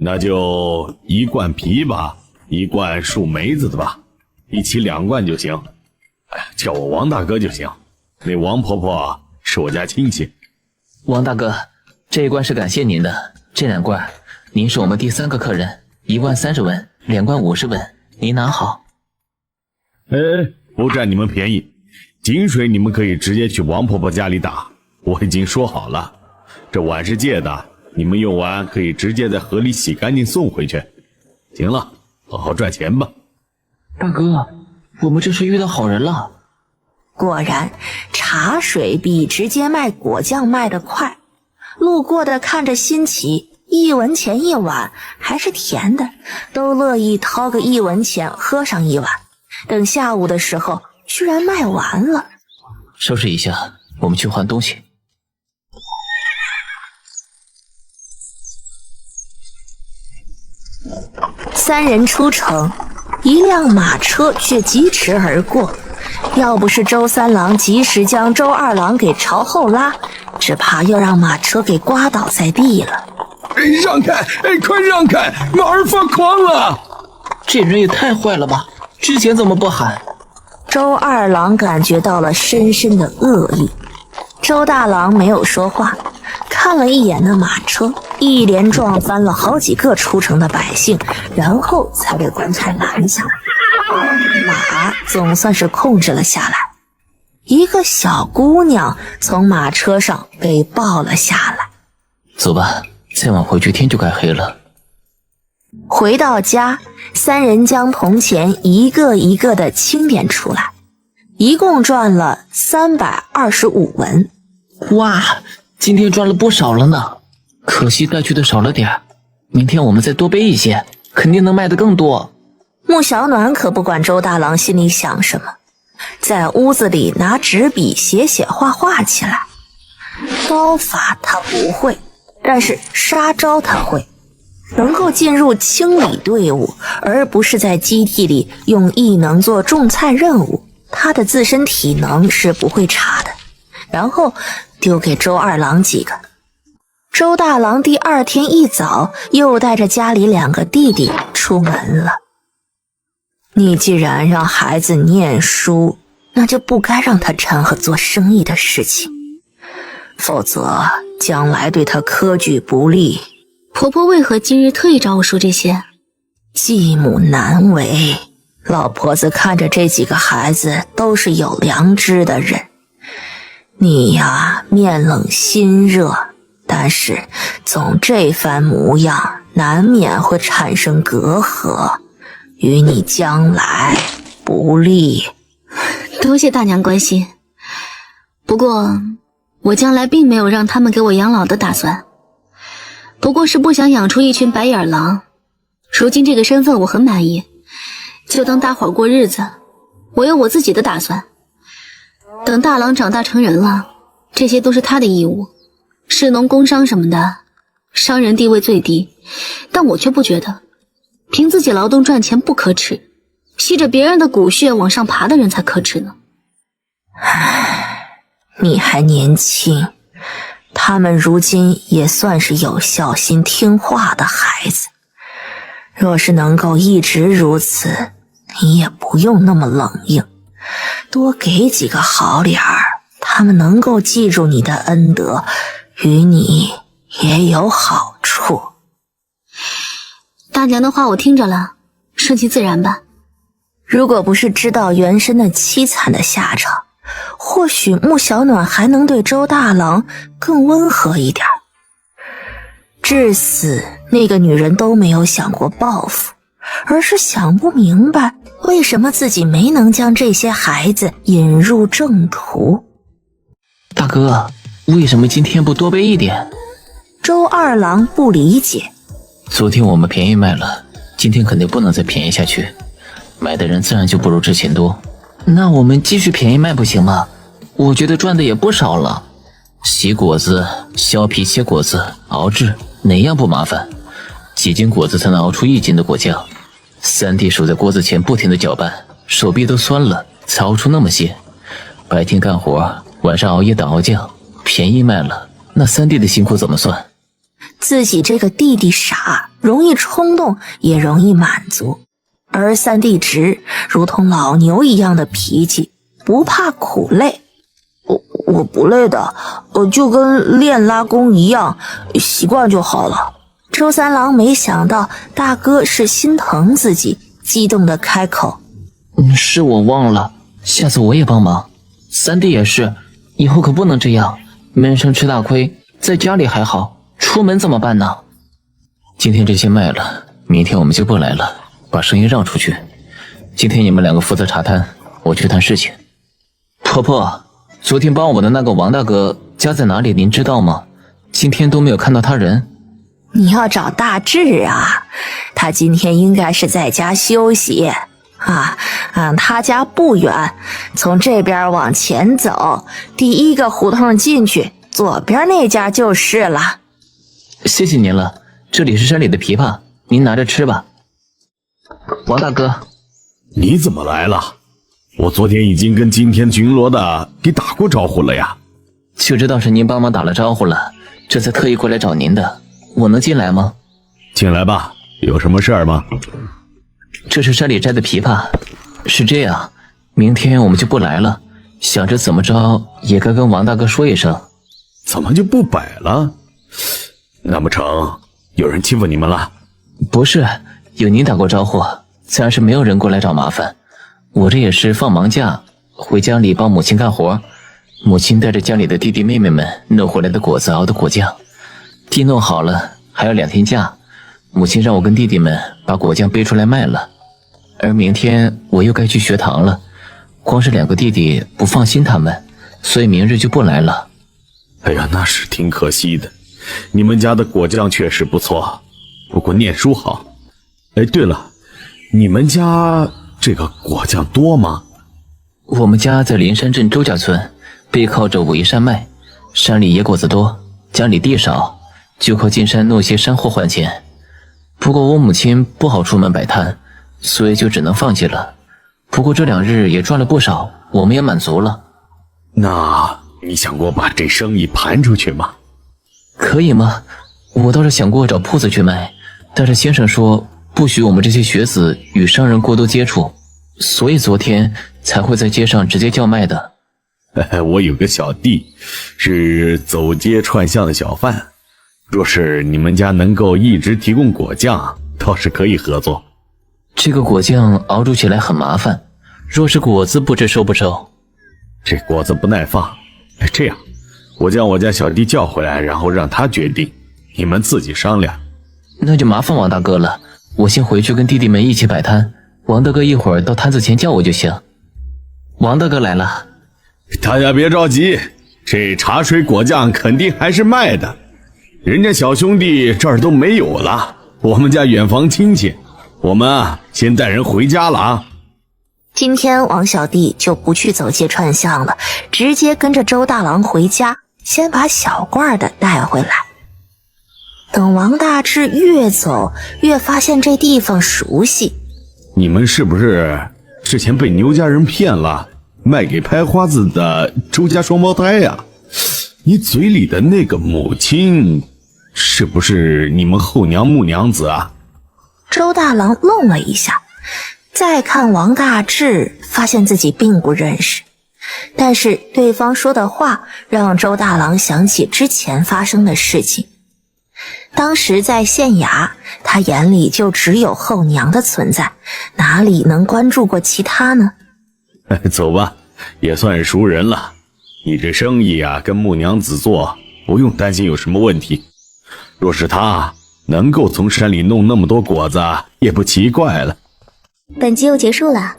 那就1罐枇杷，1罐树梅子的吧，一起2罐就行。叫我王大哥就行。那王婆婆是我家亲戚。王大哥，这一罐是感谢您的，这2罐您是我们第3个客人，1罐30文，2罐50文，您拿好。不占你们便宜，井水你们可以直接去王婆婆家里打，我已经说好了。这碗是借的，你们用完可以直接在河里洗干净送回去。行了，好好赚钱吧。大哥，我们这是遇到好人了。果然，茶水比直接卖果酱卖得快。路过的看着新奇，1文钱一碗，还是甜的，都乐意掏个1文钱喝上一碗。等下午的时候，居然卖完了。收拾一下，我们去换东西。3人出城，一辆马车却疾驰而过。要不是周三郎及时将周二郎给朝后拉，只怕要让马车给刮倒在地了。让开！快让开！马儿发狂了！这人也太坏了吧！之前怎么不喊？周二郎感觉到了深深的恶意。周大郎没有说话，看了一眼那马车，一连撞翻了好几个出城的百姓，然后才被官差拦下来。马总算是控制了下来，一个小姑娘从马车上被抱了下来。走吧，再晚回去天就该黑了。回到家，3人将铜钱一个一个的清点出来，一共赚了325文。哇，今天赚了不少了呢，可惜带去的少了点，明天我们再多背一些，肯定能卖得更多。穆小暖可不管周大郎心里想什么，在屋子里拿纸笔写画画起来。刀法他不会，但是杀招他会，能够进入清理队伍，而不是在基地里用异能做种菜任务，他的自身体能是不会差的。然后丢给周二郎几个。周大郎第2天一早又带着家里2个弟弟出门了。你既然让孩子念书，那就不该让他掺和做生意的事情，否则将来对他科举不利。婆婆为何今日特意找我说这些？继母难为，老婆子看着这几个孩子都是有良知的人，你呀面冷心热，但是总这番模样，难免会产生隔阂，与你将来不利。多谢大娘关心，不过我将来并没有让他们给我养老的打算，不过是不想养出一群白眼狼。如今这个身份我很满意，就当大伙儿过日子，我有我自己的打算。等大郎长大成人了，这些都是他的义务，士农工商什么的，商人地位最低，但我却不觉得，凭自己劳动赚钱不可耻，吸着别人的骨血往上爬的人才可耻呢。你还年轻，他们如今也算是有孝心听话的孩子。若是能够一直如此，你也不用那么冷硬，多给几个好脸儿，他们能够记住你的恩德，与你也有好处。大娘的话我听着了，顺其自然吧。如果不是知道原身的凄惨的下场，或许穆小暖还能对周大郎更温和一点。至死那个女人都没有想过报复，而是想不明白为什么自己没能将这些孩子引入正途。大哥，为什么今天不多备一点？周二郎不理解。昨天我们便宜卖了，今天肯定不能再便宜下去，买的人自然就不如之前多。那我们继续便宜卖不行吗？我觉得赚的也不少了。洗果子、削皮、切果子、熬制，哪样不麻烦？几斤果子才能熬出1斤的果酱？三弟守在锅子前不停地搅拌，手臂都酸了，才熬出那么些。白天干活，晚上熬夜打熬酱，便宜卖了，那三弟的辛苦怎么算？自己这个弟弟傻，容易冲动，也容易满足。而三弟直，如同老牛一样的脾气，不怕苦累。我不累的，就跟练拉弓一样，习惯就好了。周三郎没想到大哥是心疼自己，激动地开口：是我忘了，下次我也帮忙。三弟也是，以后可不能这样，闷声吃大亏，在家里还好，出门怎么办呢？今天这些卖了，明天我们就不来了，把生意让出去。今天你们2个负责茶摊，我去谈事情。婆婆，昨天帮我的那个王大哥家在哪里您知道吗？今天都没有看到他人。你要找大志啊，他今天应该是在家休息他家不远，从这边往前走，第一个胡同进去，左边那家就是了。谢谢您了，这里是山里的枇杷，您拿着吃吧。王大哥，你怎么来了？我昨天已经跟今天巡逻的给打过招呼了呀。就知道是您帮忙打了招呼了，这才特意过来找您的。我能进来吗？进来吧，有什么事儿吗？这是山里摘的枇杷。是这样，明天我们就不来了，想着怎么着也该跟王大哥说一声。怎么就不摆了？难不成有人欺负你们了？不是，有您打过招呼，自然是没有人过来找麻烦。我这也是放忙假，回家里帮母亲干活。母亲带着家里的弟弟妹妹们弄回来的果子熬的果酱，地弄好了还要2天假，母亲让我跟弟弟们把果酱背出来卖了。而明天我又该去学堂了，光是2个弟弟不放心他们，所以明日就不来了。哎呀，那是挺可惜的。你们家的果酱确实不错，不过念书好。哎，对了，你们家这个果酱多吗？我们家在灵山镇周家村，背靠着武夷山脉，山里野果子多，家里地少，就靠进山弄些山货换钱。不过我母亲不好出门摆摊，所以就只能放弃了。不过这2日也赚了不少，我们也满足了。那你想过把这生意盘出去吗？可以吗？我倒是想过找铺子去卖，但是先生说不许我们这些学子与商人过多接触，所以昨天才会在街上直接叫卖的。我有个小弟是走街串巷的小贩，若是你们家能够一直提供果酱，倒是可以合作。这个果酱熬煮起来很麻烦，若是果子不知收不收？这果子不耐放。这样，我将我家小弟叫回来，然后让他决定，你们自己商量。那就麻烦王大哥了，我先回去跟弟弟们一起摆摊，王大哥一会儿到摊子前叫我就行。王大哥来了。大家别着急，这茶水果酱肯定还是卖的，人家小兄弟这儿都没有了，我们家远房亲戚，我们先带人回家了啊。今天王小弟就不去走街串巷了，直接跟着周大郎回家，先把小罐的带回来。等王大志越走越发现这地方熟悉，你们是不是之前被牛家人骗了，卖给拍花子的周家双胞胎呀？你嘴里的那个母亲，是不是你们后娘穆娘子啊？周大郎愣了一下，再看王大治，发现自己并不认识，但是对方说的话让周大郎想起之前发生的事情。当时在县衙，他眼里就只有后娘的存在，哪里能关注过其他呢？走吧，也算是熟人了。你这生意啊，跟穆娘子做，不用担心有什么问题。若是他能够从山里弄那么多果子，也不奇怪了。本集又结束了，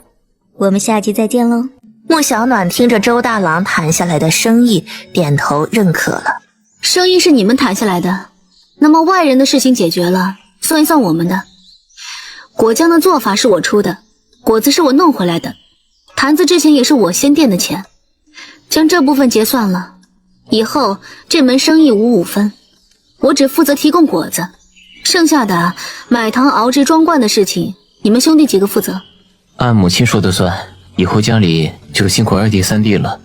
我们下集再见喽。穆小暖听着周大郎谈下来的生意，点头认可了。生意是你们谈下来的，那么外人的事情解决了，算一算我们的。果浆的做法是我出的，果子是我弄回来的，坛子之前也是我先垫的钱，将这部分结算了，以后这门生意5-5分，我只负责提供果子，剩下的买糖熬制装罐的事情，你们兄弟几个负责。按母亲说的算，以后家里就辛苦2弟3弟了。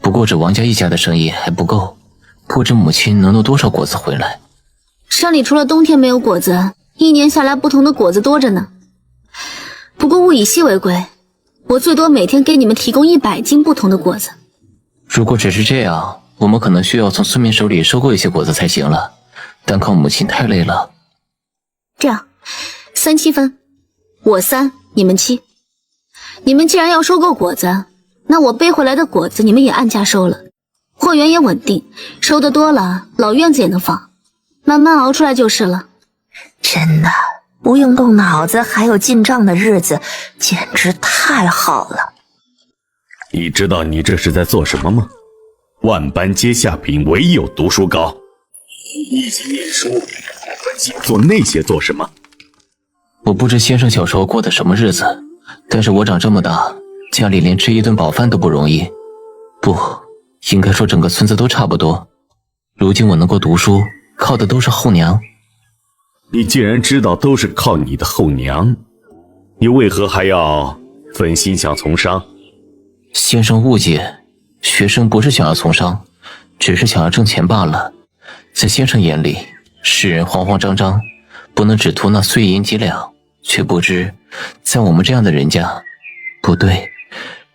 不过这王家一家的生意还不够，不知母亲能弄多少果子回来。山里除了冬天没有果子，一年下来不同的果子多着呢。不过物以稀为贵，我最多每天给你们提供100斤不同的果子。如果只是这样，我们可能需要从村民手里收购一些果子才行了，单靠母亲太累了。这样，3-7分，我3，你们7。你们既然要收购果子，那我背回来的果子你们也按价收了，货源也稳定，收得多了，老院子也能放，慢慢熬出来就是了。真的，不用动脑子还有进账的日子，简直太好了。你知道你这是在做什么吗？万般皆下品，唯有读书高。你去念书，做那些做什么？我不知先生小时候过的什么日子，但是我长这么大，家里连吃一顿饱饭都不容易。不，应该说整个村子都差不多。如今我能够读书，靠的都是后娘。你既然知道都是靠你的后娘，你为何还要分心想从商？先生误解，学生不是想要从商，只是想要挣钱罢了。在先生眼里，世人慌慌张张，不能只图那碎银几两，却不知在我们这样的人家，不对，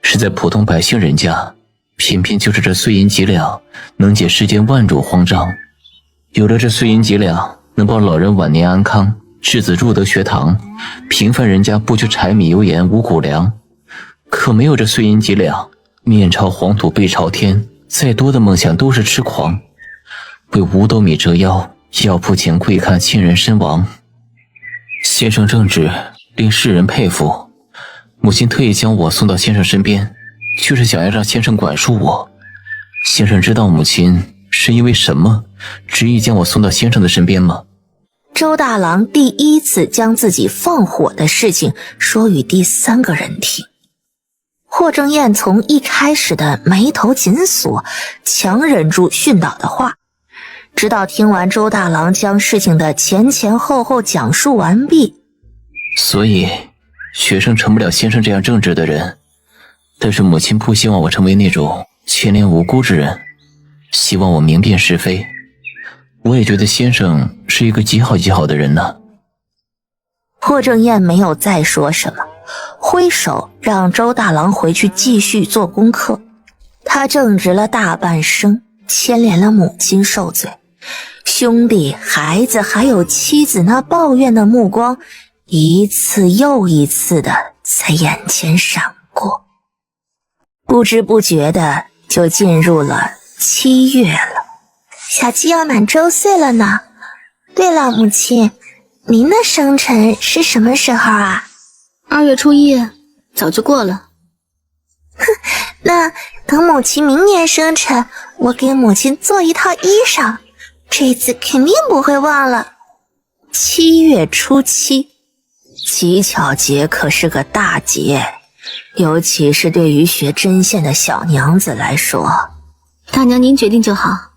是在普通百姓人家，偏偏就是这碎银几两能解世间万种慌张。有了这碎银几两，能保老人晚年安康，稚子入得学堂，平凡人家不缺柴米油盐五谷粮。可没有这碎银几两，面朝黄土背朝天，再多的梦想都是痴狂。为5斗米折腰，药铺前跪看亲人身亡。先生正直，令世人佩服。母亲特意将我送到先生身边，就是想要让先生管束我。先生知道母亲是因为什么执意将我送到先生的身边吗？周大郎第一次将自己放火的事情说与第3个人听。霍正彦从一开始的眉头紧锁，强忍住训导的话，直到听完周大郎将事情的前前后后讲述完毕。所以学生成不了先生这样正直的人，但是母亲不希望我成为那种牵连无辜之人，希望我明辨是非。我也觉得先生是一个极好极好的人呢。霍正彦没有再说什么，挥手让周大郎回去继续做功课。他正直了大半生，牵连了母亲受罪，兄弟孩子还有妻子那抱怨的目光一次又一次的在眼前闪过。不知不觉的就进入了7月了。小七要满周岁了呢。对了，母亲，您的生辰是什么时候啊？2月初1，早就过了。那等母亲明年生辰，我给母亲做一套衣裳，这次肯定不会忘了。7月初7，乞巧节可是个大节，尤其是对于学针线的小娘子来说。大娘您决定就好。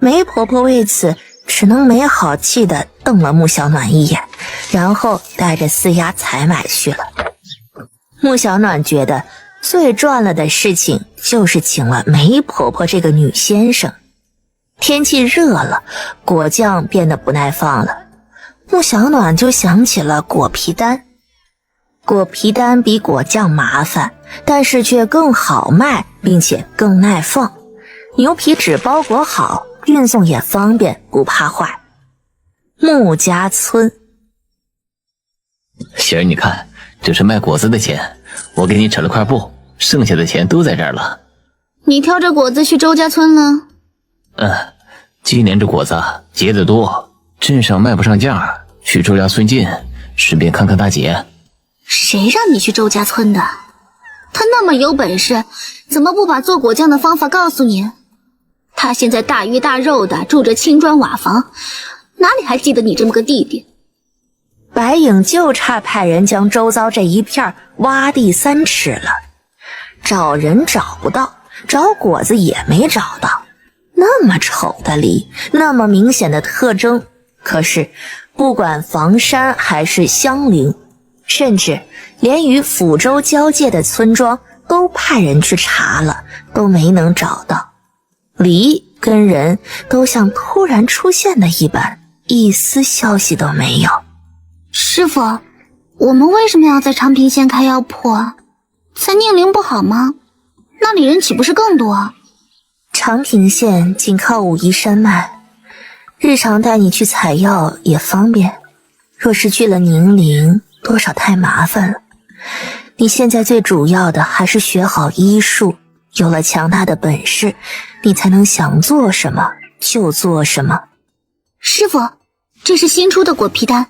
梅婆婆为此只能没好气地瞪了穆小暖一眼，然后带着四丫采买去了。穆小暖觉得最赚了的事情就是请了梅婆婆这个女先生。天气热了，果酱变得不耐放了，穆小暖就想起了果皮丹。果皮丹比果酱麻烦，但是却更好卖，并且更耐放。牛皮纸包裹好，运送也方便，不怕坏。穆家村。喜儿，你看，这是卖果子的钱，我给你扯了块布，剩下的钱都在这儿了。你挑着果子去周家村了？今年这果子结得多，镇上卖不上价，去周家村进，顺便看看大姐。谁让你去周家村的？他那么有本事，怎么不把做果酱的方法告诉你？他现在大鱼大肉的住着青砖瓦房，哪里还记得你这么个弟弟？白影就差派人将周遭这一片挖地3尺了。找人找不到，找果子也没找到。那么丑的梨，那么明显的特征，可是不管房山还是襄陵，甚至连与抚州交界的村庄都派人去查了，都没能找到。梨跟人都像突然出现的一般，一丝消息都没有。师傅，我们为什么要在长平县开药铺啊？在宁陵不好吗？那里人岂不是更多？长平县紧靠武夷山脉，日常带你去采药也方便。若是去了宁陵，多少太麻烦了。你现在最主要的还是学好医术，有了强大的本事，你才能想做什么就做什么。师傅，这是新出的果皮丹，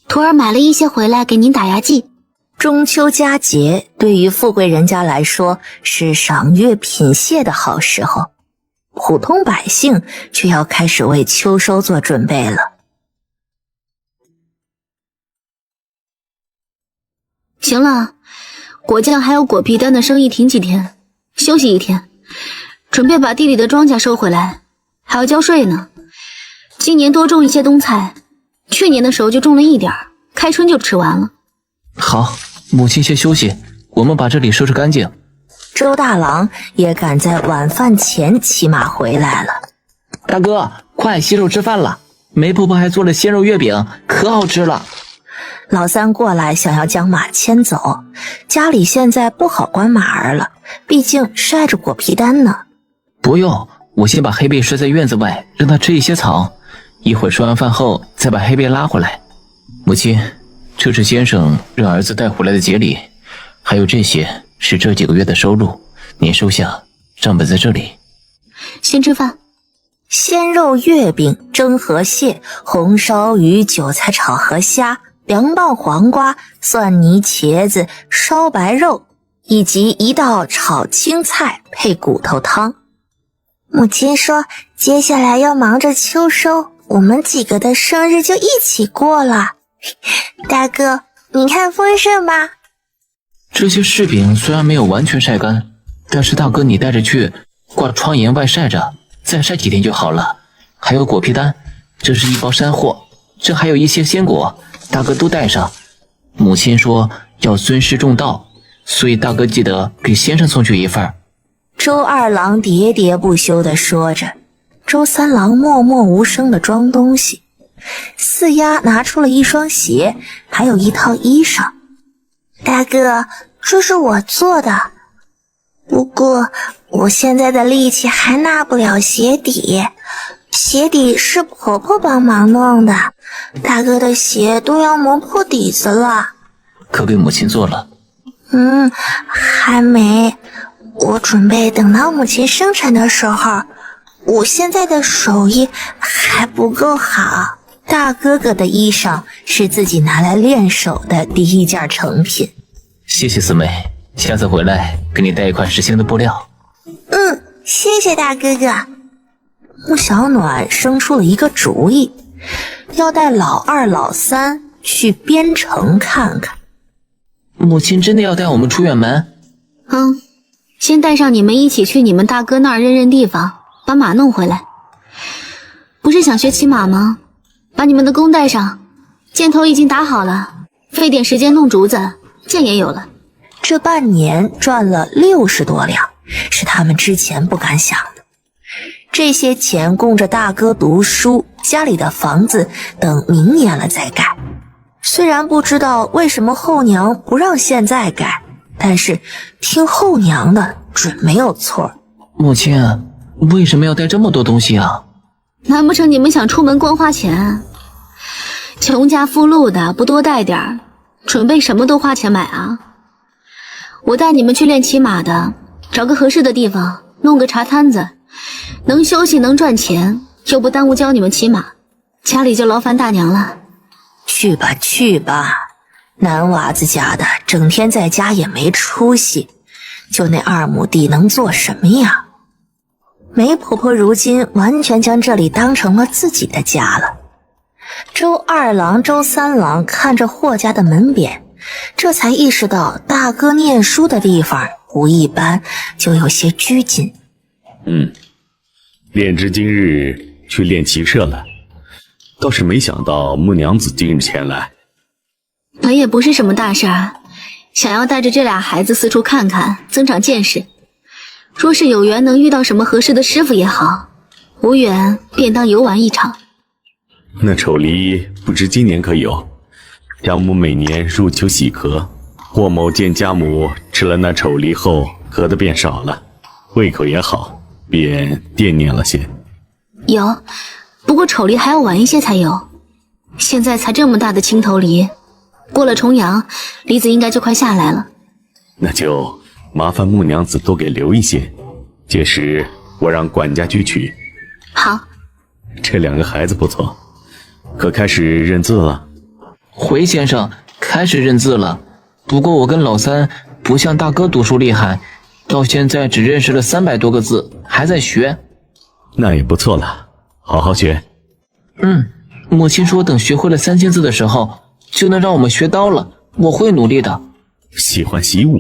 徒儿买了一些回来给您打牙祭。中秋佳节对于富贵人家来说是赏月品谢的好时候，普通百姓却要开始为秋收做准备了。行了，果酱还有果皮丹的生意停几天，休息1天，准备把地里的庄稼收回来，还要交税呢。今年多种一些冬菜，去年的时候就种了一点，开春就吃完了。好，母亲先休息，我们把这里收拾干净。周大郎也赶在晚饭前骑马回来了。大哥，快洗手吃饭了，梅婆婆还做了鲜肉月饼，可好吃了。老三过来想要将马牵走，家里现在不好关马儿了，毕竟晒着果皮丹呢。不用，我先把黑贝拴在院子外，让它吃一些草，一会儿吃完饭后再把黑贝拉回来。母亲，这是先生让儿子带回来的节礼，还有这些是这几个月的收入，您收下，账本在这里。先吃饭。鲜肉月饼、蒸河蟹、红烧鱼、韭菜炒河虾、凉拌黄瓜、蒜泥茄子、烧白肉，以及一道炒青菜配骨头汤。母亲说接下来要忙着秋收，我们几个的生日就一起过了。大哥，你看丰盛吗？这些柿饼虽然没有完全晒干，但是大哥你带着去挂窗沿外晒着，再晒几天就好了。还有果皮丹，这是一包山货，这还有一些鲜果，大哥都带上。母亲说要尊师重道，所以大哥记得给先生送去一份。周二郎喋喋不休地说着，周三郎默默无声地装东西。四丫拿出了一双鞋，还有一套衣裳。大哥，这是我做的，不过我现在的力气还拿不了鞋底，鞋底是婆婆帮忙弄的，大哥的鞋都要磨破底子了。可给母亲做了？还没，我准备等到母亲生产的时候，我现在的手艺还不够好。大哥哥的衣裳是自己拿来练手的第一件成品。谢谢四妹，下次回来给你带一块实心的布料。谢谢大哥哥。穆小暖生出了一个主意，要带老二老三去边城看看。母亲真的要带我们出远门？先带上你们一起去你们大哥那儿认认地方，把马弄回来。不是想学骑马吗？把你们的弓带上，箭头已经打好了，费点时间弄竹子，箭也有了。这半年赚了60多两，是他们之前不敢想的。这些钱供着大哥读书，家里的房子等明年了再盖。虽然不知道为什么后娘不让现在盖，但是听后娘的准没有错。母亲，为什么要带这么多东西啊？难不成你们想出门光花钱？穷家富路的不多带点儿，准备什么都花钱买啊？我带你们去练骑马的，找个合适的地方，弄个茶摊子，能休息能赚钱，又不耽误教你们骑马，家里就劳烦大娘了。去吧去吧，男娃子家的整天在家也没出息，就那2亩地能做什么呀？梅婆婆如今完全将这里当成了自己的家了。周二郎、周三郎看着霍家的门匾，这才意识到大哥念书的地方不一般，就有些拘谨。炼之今日去练骑射了，倒是没想到木娘子今日前来。本也不是什么大事儿，想要带着这俩孩子四处看看，增长见识。若是有缘能遇到什么合适的师傅也好，无缘便当游玩一场。那丑梨不知今年可有？家母每年入秋喜咳，霍某见家母吃了那丑梨后咳得变少了，胃口也好，便惦念了些。有，不过丑梨还要晚一些才有，现在才这么大的青头梨，过了重阳，梨子应该就快下来了。那就麻烦木娘子多给留一些，届时我让管家去取。好。这2个孩子不错，可开始认字了？回先生，开始认字了。不过我跟老三不像大哥读书厉害，到现在只认识了300多个字，还在学。那也不错了，好好学。母亲说等学会了3000字的时候，就能让我们学刀了。我会努力的。喜欢习武？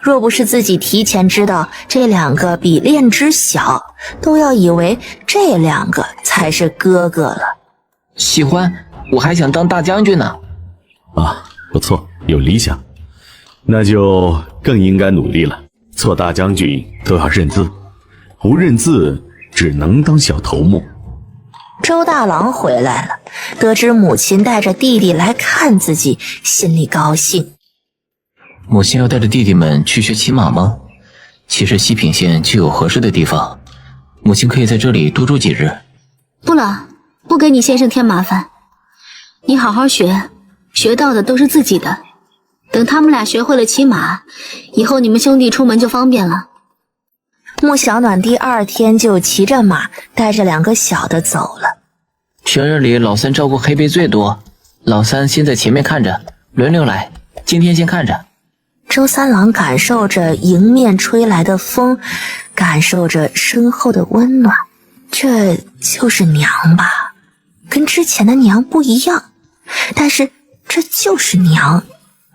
若不是自己提前知道这2个比炼之小，都要以为这2个才是哥哥了。喜欢，我还想当大将军呢。啊，不错，有理想，那就更应该努力了。做大将军都要认字，不认字只能当小头目。周大郎回来了，得知母亲带着弟弟来看自己，心里高兴。母亲要带着弟弟们去学骑马吗？其实西平县就有合适的地方，母亲可以在这里多住几日。不了，不给你先生添麻烦。你好好学，学到的都是自己的。等他们俩学会了骑马，以后你们兄弟出门就方便了。穆小暖第2天就骑着马，带着2个小的走了。全日里老三照顾黑背最多，老三先在前面看着，轮流来，今天先看着。周三郎感受着迎面吹来的风，感受着身后的温暖，这就是娘吧？跟之前的娘不一样，但是这就是娘，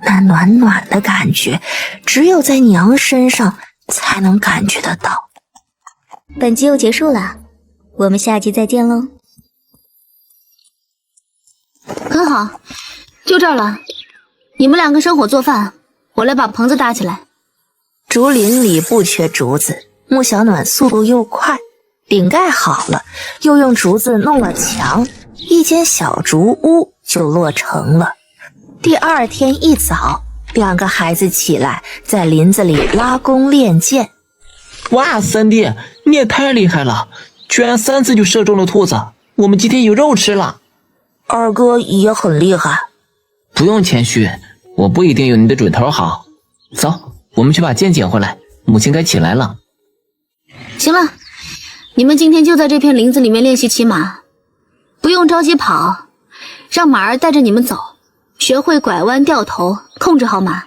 那暖暖的感觉，只有在娘身上才能感觉得到。本集又结束了，我们下集再见喽。很好，就这儿了。你们2个生火做饭，我来把棚子搭起来。竹林里不缺竹子，穆小暖速度又快，顶盖好了，又用竹子弄了墙，一间小竹屋就落成了。第2天一早，2个孩子起来，在林子里拉弓练箭。哇，三弟，你也太厉害了，居然3次就射中了兔子，我们今天有肉吃了。二哥也很厉害。不用谦虚，我不一定有你的准头好。走，我们去把剑捡回来，母亲该起来了。行了，你们今天就在这片林子里面练习骑马，不用着急跑，让马儿带着你们走，学会拐弯掉头，控制好马。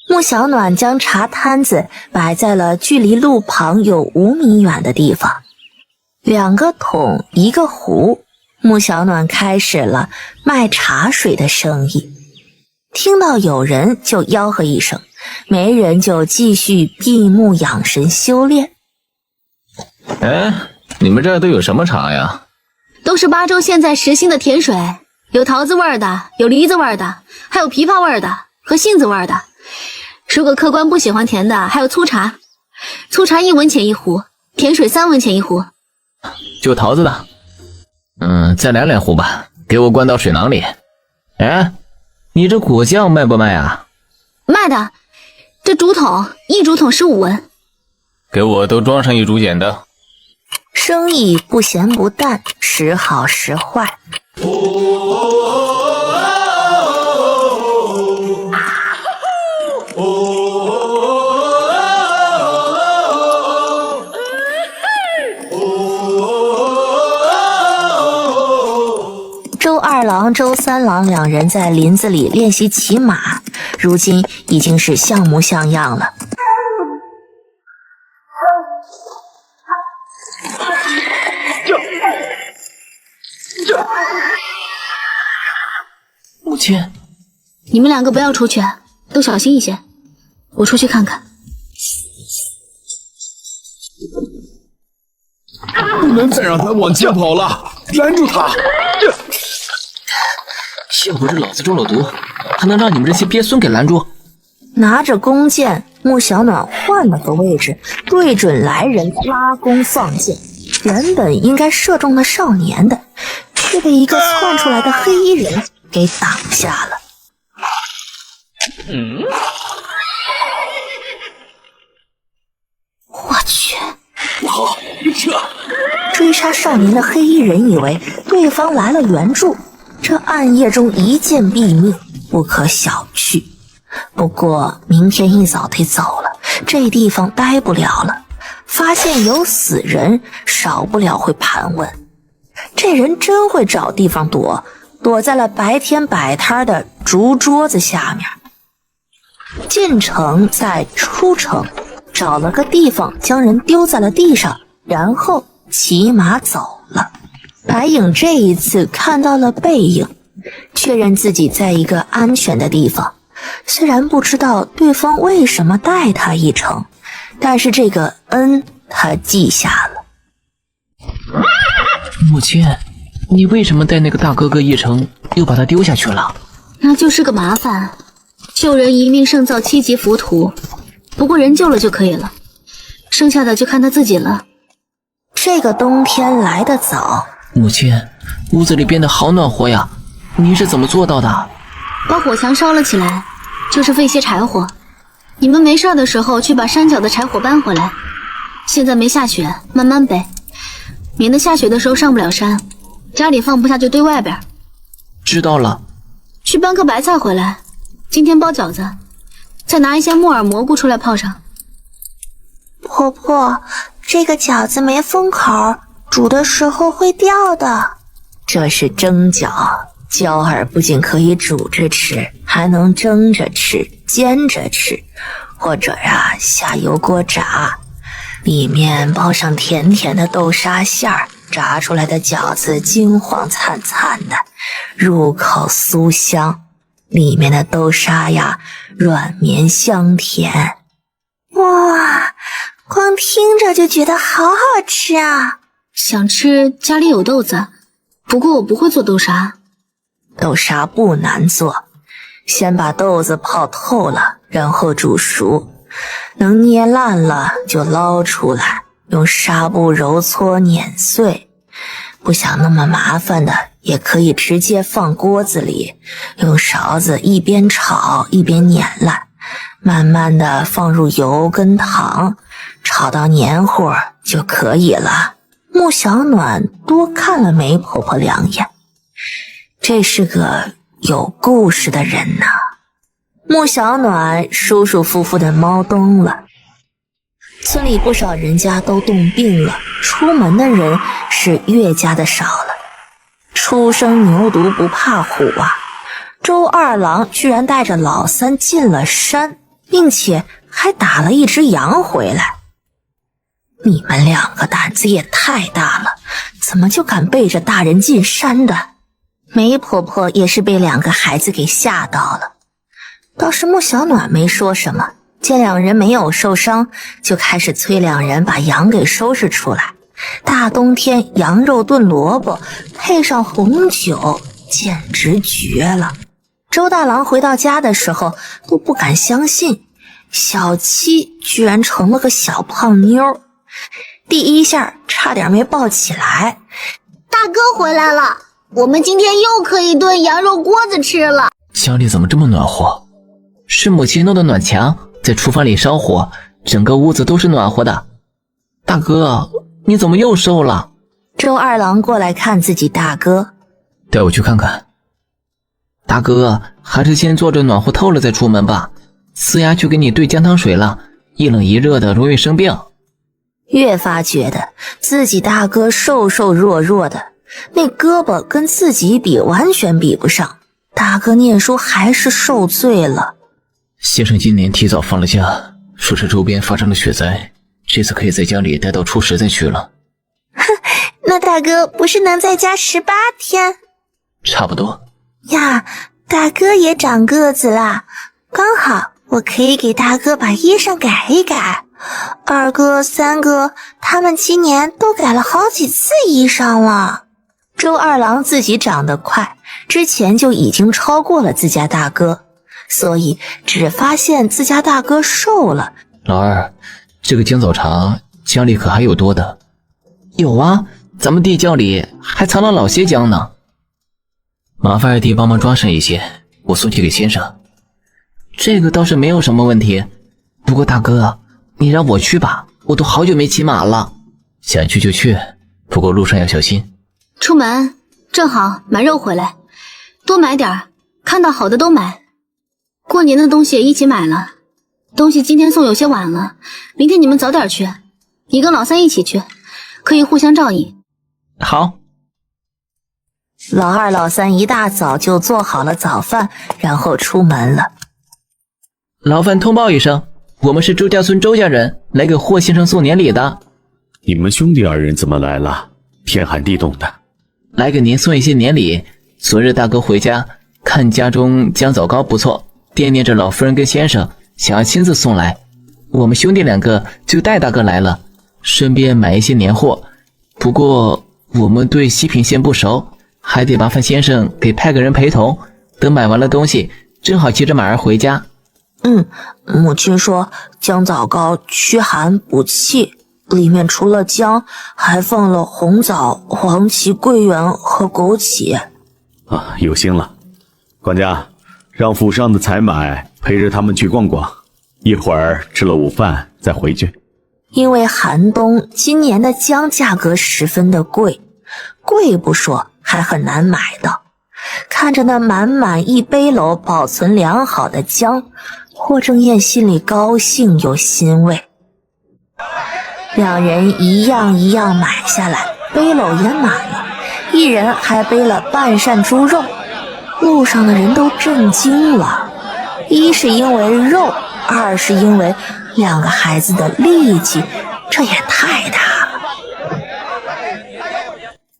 穆小暖将茶摊子摆在了距离路旁有5米远的地方，2个桶1个壶，穆小暖开始了卖茶水的生意。听到有人就吆喝一声，没人就继续闭目养神修炼。哎，你们这儿都有什么茶呀？都都是巴州现在时兴的甜水，有桃子味的，有梨子味的，还有枇杷味的和杏子味的。如果客官不喜欢甜的，还有粗茶，粗茶1文钱1壶，甜水3文钱1壶。就桃子的，再来2壶吧，给我灌到水囊里。哎，你这果酱卖不卖啊？卖的，这竹筒1竹筒15文。给我都装上1竹简的。生意不咸不淡，时好时坏。周二郎、周三郎两人在林子里练习骑马，如今已经是像模像样了。母亲，你们2个不要出去，都小心一些。我出去看看。不能再让他往前跑了，拦住他！幸好是老子中了毒，还能让你们这些鳖孙给拦住。拿着弓箭，穆小暖换了个位置，对准来人拉弓放箭。原本应该射中了少年的，却被一个窜出来的黑衣人给挡下了。我去！不好，撤！追杀少年的黑衣人以为对方来了援助，这暗夜中一箭毙命，不可小觑。不过明天一早得走了，这地方待不了了。发现有死人，少不了会盘问。这人真会找地方躲，躲在了白天摆摊的竹桌子下面。进城再出城，找了个地方将人丢在了地上，然后骑马走了。白影这一次看到了背影，确认自己在一个安全的地方。虽然不知道对方为什么带他一程，但是这个恩他记下了。母亲，你为什么带那个大哥哥一程，又把他丢下去了？那就是个麻烦，救人一命胜造7级浮屠，不过人救了就可以了，剩下的就看他自己了。这个冬天来得早。母亲，屋子里变得好暖和呀，你是怎么做到的？把火墙烧了起来，就是费些柴火。你们没事的时候去把山脚的柴火搬回来。现在没下雪，慢慢背，免得下雪的时候上不了山，家里放不下就堆外边。知道了。去搬颗白菜回来，今天包饺子，再拿一些木耳蘑菇出来泡上。婆婆，这个饺子没封口，煮的时候会掉的。这是蒸饺，椒耳不仅可以煮着吃，还能蒸着吃、煎着吃，或者下油锅炸，里面包上甜甜的豆沙馅儿，炸出来的饺子金黄灿灿的，入口酥香，里面的豆沙软绵香甜。哇，光听着就觉得好好吃啊！想吃家里有豆子，不过我不会做豆沙。豆沙不难做，先把豆子泡透了，然后煮熟，能捏烂了就捞出来，用纱布揉搓碾碎。不想那么麻烦的，也可以直接放锅子里，用勺子一边炒一边碾烂，慢慢的放入油跟糖，炒到黏糊就可以了。穆小暖多看了梅婆婆2眼，这是个有故事的人呐。穆小暖舒舒服服的猫冬了。村里不少人家都冻病了，出门的人是越加的少了。初生牛犊不怕虎啊，周二郎居然带着老三进了山，并且还打了一只羊回来。你们2个胆子也太大了，怎么就敢背着大人进山的？梅婆婆也是被2个孩子给吓到了。倒是穆小暖没说什么，见2人没有受伤，就开始催2人把羊给收拾出来，大冬天羊肉炖萝卜配上红酒，简直绝了。周大郎回到家的时候都不敢相信，小七居然成了个小胖妞，第一下差点没抱起来。大哥回来了，我们今天又可以炖羊肉锅子吃了。家里怎么这么暖和？是母亲弄的暖墙，在厨房里烧火，整个屋子都是暖和的。大哥，你怎么又瘦了？周二郎过来看自己大哥，带我去看看。大哥，还是先坐着暖和透了再出门吧，呲牙去给你兑姜汤水了，一冷一热的容易生病。越发觉得自己大哥瘦瘦弱弱的，那胳膊跟自己比完全比不上，大哥念书还是受罪了。先生今年提早放了假，说是周边发生了雪灾，这次可以在家里待到初10再去了。哼，那大哥不是能在家18天？差不多。呀，大哥也长个子啦，刚好我可以给大哥把衣裳改一改。二哥、三哥他们今年都改了好几次衣裳了。周二郎自己长得快，之前就已经超过了自家大哥，所以只发现自家大哥瘦了。老二，这个姜枣茶家里可还有多的？有啊，咱们地窖里还藏了老些姜呢。麻烦二弟帮忙抓上一些，我送去给先生。这个倒是没有什么问题，不过大哥，你让我去吧，我都好久没骑马了。想去就去，不过路上要小心。出门正好买肉回来，多买点，看到好的都买。过年的东西也一起买了，东西今天送有些晚了，明天你们早点去，你跟老三一起去，可以互相照应。好。老二老三一大早就做好了早饭，然后出门了。劳烦通报一声，我们是周家村周家人，来给霍先生送年礼的。你们兄弟二人怎么来了？天寒地冻的。来给您送一些年礼。昨日大哥回家，看家中姜枣糕不错，惦念着老夫人跟先生，想要亲自送来。我们兄弟2个就带大哥来了，顺便买一些年货。不过我们对西平县不熟，还得麻烦先生给派个人陪同，等买完了东西，正好骑着马儿回家。母亲说姜枣糕驱寒补气，里面除了姜，还放了红枣、黄芪、桂圆和枸杞。啊，有心了。管家，让府上的采买陪着他们去逛逛，一会儿吃了午饭再回去。因为寒冬，今年的姜价格十分的贵，贵不说，还很难买到。看着那满满一背篓保存良好的姜，霍正彦心里高兴又欣慰。两人一样一样买下来，背篓也满了，一人还背了半扇猪肉。路上的人都震惊了，一是因为肉，二是因为2个孩子的力气，这也太大了。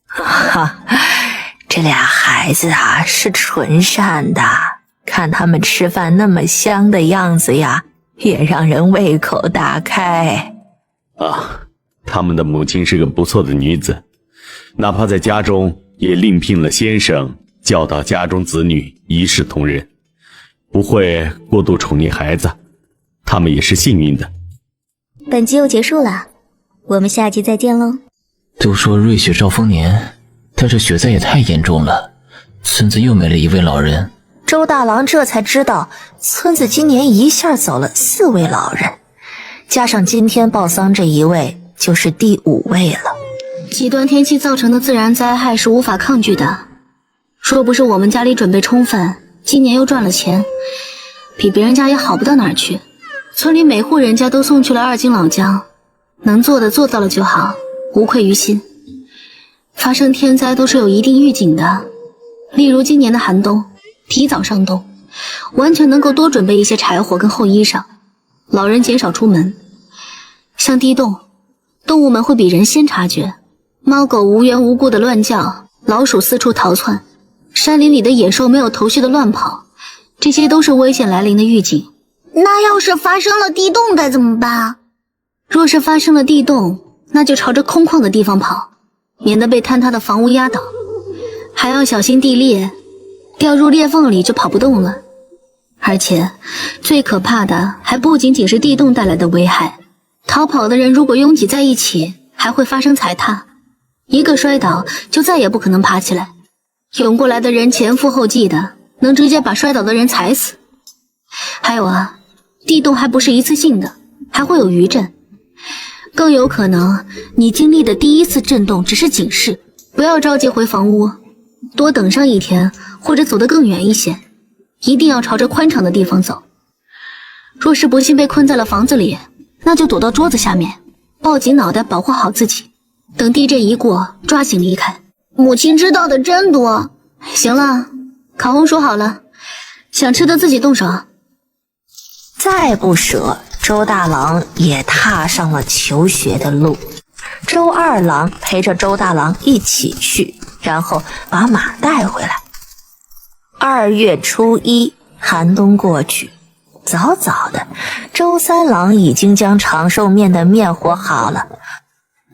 哈，这俩孩子啊是纯善的，看他们吃饭那么香的样子呀，也让人胃口大开。啊，他们的母亲是个不错的女子，哪怕在家中也另聘了先生，教导家中子女一视同仁，不会过度宠溺孩子，他们也是幸运的。本集又结束了，我们下集再见喽。都说瑞雪兆丰年，但是雪灾也太严重了，村子又没了一位老人。周大郎这才知道，村子今年一下走了4位老人，加上今天报丧这一位，就是第5位了。极端天气造成的自然灾害是无法抗拒的，若不是我们家里准备充分，今年又赚了钱，比别人家也好不到哪儿去。村里每户人家都送去了2斤老姜，能做的做到了就好，无愧于心。发生天灾都是有一定预警的，例如今年的寒冬，提早上冬，完全能够多准备一些柴火跟厚衣裳，老人减少出门。像地冻，动物们会比人先察觉，猫狗无缘无故的乱叫，老鼠四处逃窜，山林里的野兽没有头绪的乱跑，这些都是危险来临的预警。那要是发生了地冻该怎么办？若是发生了地冻，那就朝着空旷的地方跑，免得被坍塌的房屋压倒。还要小心地裂，掉入裂缝里就跑不动了。而且最可怕的还不仅仅是地洞带来的危害，逃跑的人如果拥挤在一起，还会发生踩踏，一个摔倒就再也不可能爬起来。涌过来的人前赴后继的，能直接把摔倒的人踩死。还有啊，地洞还不是一次性的，还会有余震，更有可能你经历的第一次震动只是警示，不要着急回房屋，多等上一天，或者走得更远一些，一定要朝着宽敞的地方走。若是不幸被困在了房子里，那就躲到桌子下面，抱紧脑袋保护好自己，等地震一过，抓紧离开。母亲知道的真多。行了，烤红薯好了，想吃的自己动手。再不舍，周大郎也踏上了求学的路。周二郎陪着周大郎一起去，然后把马带回来。2月初1，寒冬过去，早早的，周三郎已经将长寿面的面和好了。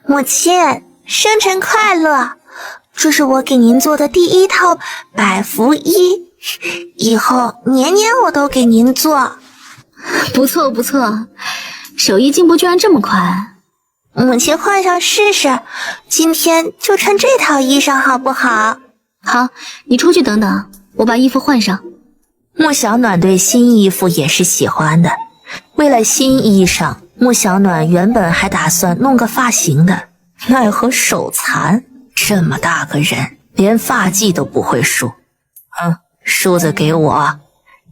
母亲，生辰快乐！这是我给您做的第1套百服衣，以后年年我都给您做。不错不错，手艺进步居然这么快。母亲换上试试，今天就穿这套衣裳好不好？好，你出去等等，我把衣服换上。穆小暖对新衣服也是喜欢的，为了新衣裳，穆小暖原本还打算弄个发型的，奈何手残，这么大个人连发髻都不会梳。梳子给我。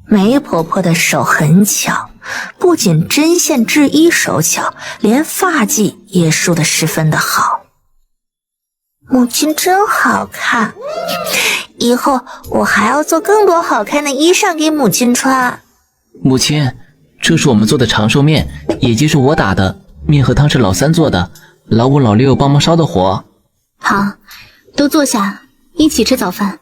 梅婆婆的手很巧，不仅针线制衣手巧，连发髻也梳得十分的好。母亲真好看，以后我还要做更多好看的衣裳给母亲穿。母亲，这是我们做的长寿面，野鸡是我打的，面和汤是老三做的，老5老6帮忙烧的火。好，都坐下，一起吃早饭。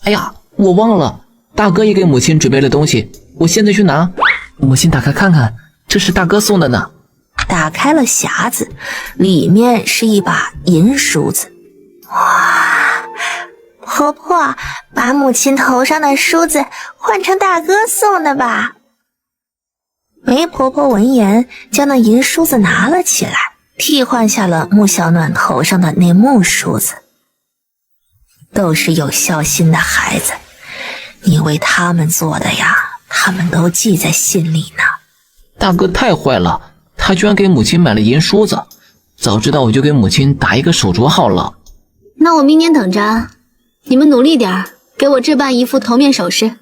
哎呀，我忘了，大哥也给母亲准备了东西，我现在去拿。母亲打开看看，这是大哥送的呢。打开了匣子，里面是一把银梳子。哇，婆婆，把母亲头上的梳子换成大哥送的吧。梅婆婆闻言，将那银梳子拿了起来，替换下了穆小暖头上的那木梳子。都是有孝心的孩子，你为他们做的呀，他们都记在心里呢。大哥太坏了，他居然给母亲买了银梳子，早知道我就给母亲打一个手镯好了。那我明年等着，你们努力点，给我置办一副头面首饰。